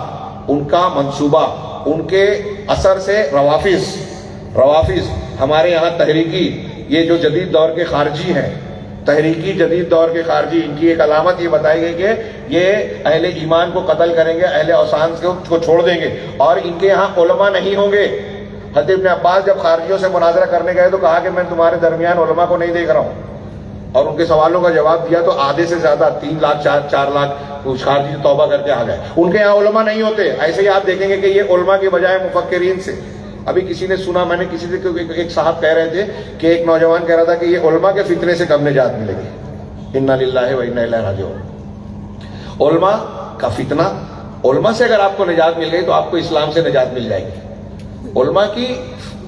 ان کا منصوبہ، ان کے اثر سے روافظ ہمارے یہاں تحریکی، یہ جو جدید دور کے خارجی ہیں، تحریکی جدید دور کے خارجی، ان کی ایک علامت یہ بتائی گئی کہ یہ اہل ایمان کو قتل کریں گے، اہل اوثان کو چھوڑ دیں گے، اور ان کے یہاں علماء نہیں ہوں گے۔ حضرت ابن عباس جب خارجیوں سے مناظرہ کرنے گئے تو کہا کہ میں تمہارے درمیان علماء کو نہیں دیکھ رہا ہوں، اور ان کے سوالوں کا جواب دیا تو آدھے سے زیادہ 3 لاکھ 4 لاکھ خارجی توبہ کر کے آ گئے۔ ان کے یہاں علماء نہیں ہوتے۔ ایسے ہی آپ دیکھیں گے کہ یہ علماء کے بجائے مفکرین سے، ابھی کسی نے سنا، میں نے کسی سے ایک صاحب کہہ رہے تھے کہ ایک نوجوان کہہ رہا تھا کہ یہ علماء کے فتنے سے کم نجات ملے گی۔ انا للہ و انا الیہ راجعون۔ علماء کا فتنہ، علماء سے اگر آپ کو نجات مل گئی تو آپ کو اسلام سے نجات مل جائے گی۔ علماء کی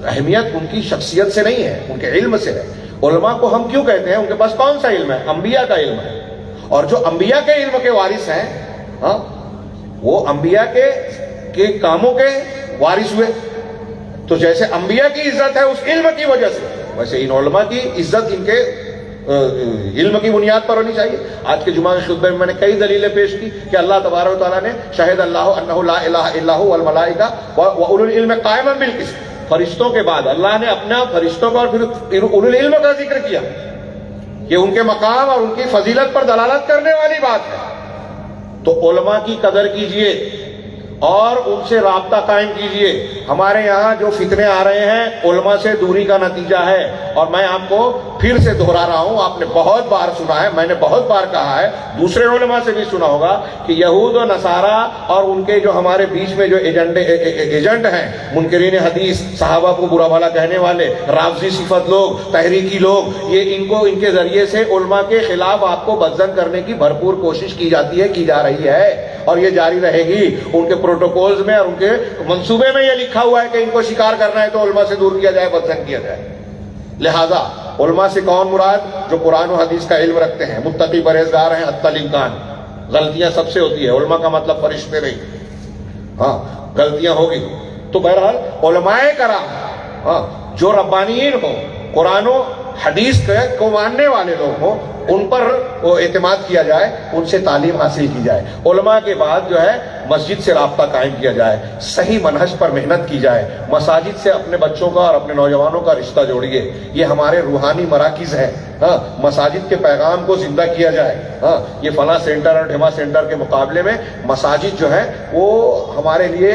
اہمیت ان کی شخصیت سے نہیں ہے، ان کے علم سے ہے۔ علماء کو ہم کیوں کہتے ہیں؟ ان کے پاس کون سا علم ہے؟ انبیاء کا علم ہے، اور جو انبیاء کے علم کے وارث ہیں، وہ انبیاء کے کاموں کے وارث ہوئے۔ تو جیسے انبیاء کی عزت ہے اس علم کی وجہ سے، ویسے ان علماء کی عزت ان کے علم کی بنیاد پر ہونی چاہیے۔ آج کے جمعہ کے خطبے میں میں نے کئی دلیلیں پیش کی کہ اللہ تبارک و تعالیٰ نے شہد اللہ انہ لا الہ الا هو والملائکہ واولو العلم قائما بالقسط، فرشتوں کے بعد اللہ نے اپنا فرشتوں کا اور پھر اولو العلم کا ذکر کیا، یہ ان کے مقام اور ان کی فضیلت پر دلالت کرنے والی بات ہے۔ تو علماء کی قدر کیجئے اور ان سے رابطہ قائم کیجئے۔ ہمارے یہاں جو فتنے آ رہے ہیں علماء سے دوری کا نتیجہ ہے، اور میں آپ کو پھر سے دہرا رہا ہوں، آپ نے بہت بار سنا ہے، میں نے بہت بار کہا ہے، دوسرے علماء سے بھی سنا ہوگا کہ یہود و نصارہ اور ان کے جو ہمارے بیچ میں جو ایجنٹ ہیں، منکرین حدیث، صحابہ کو برا بھلا کہنے والے، رافضی صفت لوگ، تحریکی لوگ، یہ ان کے ذریعے سے علماء کے خلاف آپ کو بدزن کرنے کی بھرپور کوشش کی جاتی ہے، کی جا رہی ہے، اور یہ جاری رہے گی۔ ان کے پروٹوکولز میں اور ان کے منصوبے میں یہ لکھا ہوا ہے کہ ان کو شکار کرنا ہے تو علماء سے دور کیا جائے، بدزن کیا جائے۔ لہذا علماء سے کون مراد؟ جو قرآن و حدیث کا علم رکھتے ہیں، متقی پرہیزگار ہیں، حتی الامکان۔ غلطیاں سب سے ہوتی ہے، علماء کا مطلب فرشتے نہیں، غلطیاں ہوگی۔ تو بہرحال علماء کرام جو ربانیین ہو، قرآن و حدیث کو ماننے والے لوگ ہوں، ان پر اعتماد کیا جائے، ان سے تعلیم حاصل کی جائے۔ علماء کے بعد جو ہے مسجد سے رابطہ قائم کیا جائے، صحیح منہج پر محنت کی جائے، مساجد سے اپنے بچوں کا اور اپنے نوجوانوں کا رشتہ جوڑیے۔ یہ ہمارے روحانی مراکز ہیں، مساجد کے پیغام کو زندہ کیا جائے۔ یہ فلاں سینٹر اور ڈھما سینٹر کے مقابلے میں مساجد جو ہے وہ ہمارے لیے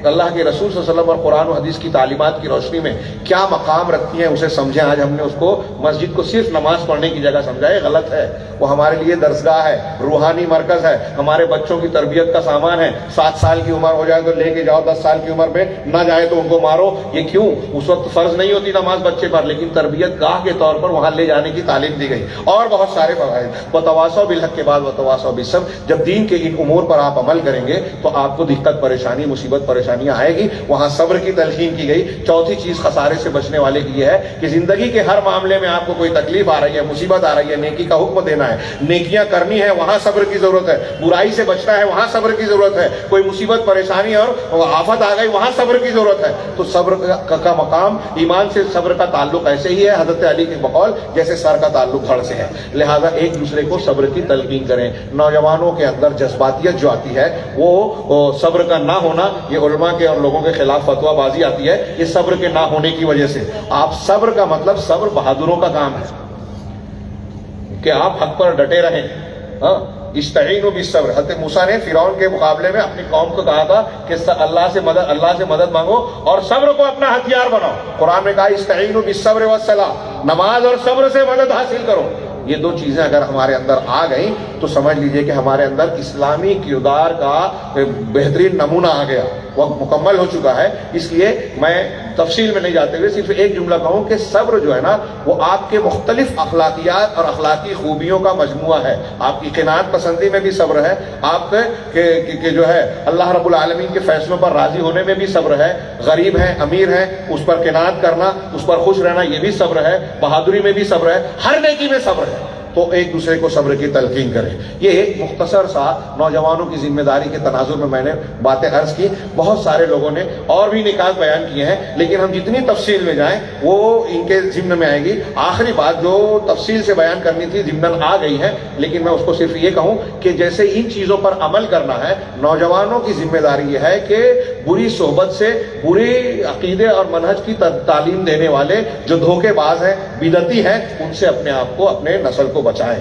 اللہ کے رسول صلی اللہ علیہ وسلم اور قرآن و حدیث کی تعلیمات کی روشنی میں کیا مقام رکھتی ہیں، اسے سمجھیں۔ آج ہم نے اس کو مسجد کو صرف نماز پڑھنے کی جگہ سمجھا ہے، غلط ہے۔ وہ ہمارے لیے درسگاہ ہے، روحانی مرکز ہے، ہمارے بچوں کی تربیت کا سامان ہے۔ 7 سال کی عمر ہو جائے تو لے کے جاؤ، 10 سال کی عمر میں نہ جائے تو ان کو مارو۔ یہ کیوں؟ اس وقت فرض نہیں ہوتی نماز بچے پر، لیکن تربیت گاہ کے طور پر وہاں لے جانے کی تعلیم دی گئی، اور بہت سارے فوائد۔ وتواصوا بالحق کے بعد وتواصوا بالصبر، جب دین کے ان امور پر آپ عمل کریں گے تو آپ کو دقت پریشانی مصیبت پریشانیاں آئے گی، وہاں صبر کی تلقین کی گئی۔ چوتھی چیز خسارے سے بچنے والے کی یہ ہے کہ زندگی کے ہر معاملے میں آپ کو کوئی تکلیف آ رہی ہے، مصیبت آ رہی ہے، نیکی کا حکم دینا ہے، نیکیاں کرنی ہے، وہاں صبر کی ضرورت ہے، برائی سے بچنا ہے، وہاں صبر کی ضرورت ہے، کوئی مصیبت پریشانی اور آفت آ گئی، وہاں صبر کی ضرورت ہے۔ تو صبر کا مقام، ایمان سے صبر کا تعلق ایسے ہی ہے حضرت علی کے بقول جیسے سر کا تعلق دھڑ سے ہے۔ لہذا ایک دوسرے کو صبر کی تلقین کریں۔ نوجوانوں کے اندر جذباتیت جو آتی ہے، وہ صبر کا نہ ہونا، یہ علماء کے اور لوگوں کے خلاف فتویٰ بازی آتی ہے، یہ صبر کے نہ ہونے کی وجہ سے۔ آپ صبر کا مطلب، صبر بہادروں کا کام ہے کہ آپ حق پر ڈٹے رہیں۔ استعینوا بالصبر، حضرت موسیٰ نے فرعون کے مقابلے میں اپنی قوم کو کہا تھا کہ اللہ سے مدد مانگو اور صبر کو اپنا ہتھیار بناؤ۔ قرآن میں کہا استعینوا بالصبر والصلاۃ، نماز اور صبر سے مدد حاصل کرو۔ یہ دو چیزیں اگر ہمارے اندر آ گئیں تو سمجھ لیجئے کہ ہمارے اندر اسلامی کردار کا بہترین نمونہ آ گیا، وقت مکمل ہو چکا ہے۔ اس لیے میں تفصیل میں نہیں جاتے ہوئے صرف ایک جملہ کہوں کہ صبر جو ہے نا، وہ آپ کے مختلف اخلاقیات اور اخلاقی خوبیوں کا مجموعہ ہے۔ آپ کی قناعت پسندی میں بھی صبر ہے، آپ کے جو ہے اللہ رب العالمین کے فیصلوں پر راضی ہونے میں بھی صبر ہے، غریب ہیں امیر ہیں اس پر قناعت کرنا، اس پر خوش رہنا، یہ بھی صبر ہے، بہادری میں بھی صبر ہے، ہر نیکی میں صبر ہے۔ تو ایک دوسرے کو صبر کی تلقین کریں. یہ ایک مختصر سا نوجوانوں کی ذمہ داری کے تناظر میں نے باتیں عرض کی. بہت سارے لوگوں نے اور بھی نکات بیان کیے ہیں، لیکن ہم جتنی تفصیل میں جائیں وہ ان کے ضمن میں آئے گی. آخری بات جو تفصیل سے بیان کرنی تھی ضمن آ گئی ہے، لیکن میں اس کو صرف یہ کہوں کہ جیسے ان چیزوں پر عمل کرنا ہے، نوجوانوں کی ذمہ داری یہ ہے کہ بری صحبت سے، بری عقیدے اور منہج کی تعلیم دینے والے جو دھوکے باز ہیں، بدعتی ہیں، ان سے اپنے آپ کو، اپنے نسل کو بچائیں.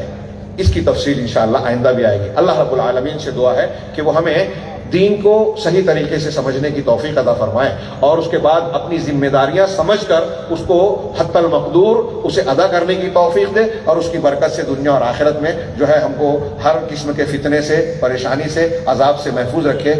اس کی تفصیل انشاءاللہ آئندہ بھی آئے گی. اللہ رب العالمین سے دعا ہے کہ وہ ہمیں دین کو صحیح طریقے سے سمجھنے کی توفیق عطا فرمائے، اور اس کے بعد اپنی ذمہ داریاں سمجھ کر اس کو حتی المقدور اسے ادا کرنے کی توفیق دے، اور اس کی برکت سے دنیا اور آخرت میں جو ہے ہم کو ہر قسم کے فتنے سے، پریشانی سے، عذاب سے محفوظ رکھے،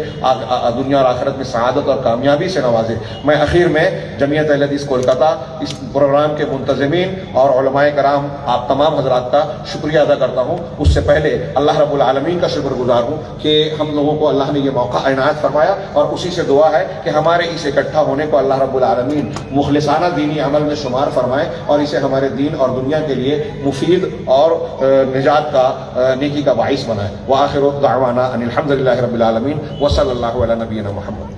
دنیا اور آخرت میں سعادت اور کامیابی سے نوازے. میں اخیر میں جمعیت اہل حدیث کولکاتہ، اس پروگرام کے منتظمین اور علماء کرام، آپ تمام حضرات کا شکریہ ادا کرتا ہوں. اس سے پہلے اللہ رب العالمین کا شکر گزار ہوں کہ ہم لوگوں کو اللہ نے یہ موقع عنایت فرمایا، اور اسی سے دعا ہے کہ ہمارے اس اکٹھا ہونے کو اللہ رب العالمین مخلصانہ دینی عمل میں شمار فرمائے، اور اسے ہمارے دین اور دنیا کے لیے مفید اور نجات کا، نیکی کا باعث بنائے. وآخر دعوانا ان الحمد للہ رب العالمین وصلی اللہ علی نبینا محمد.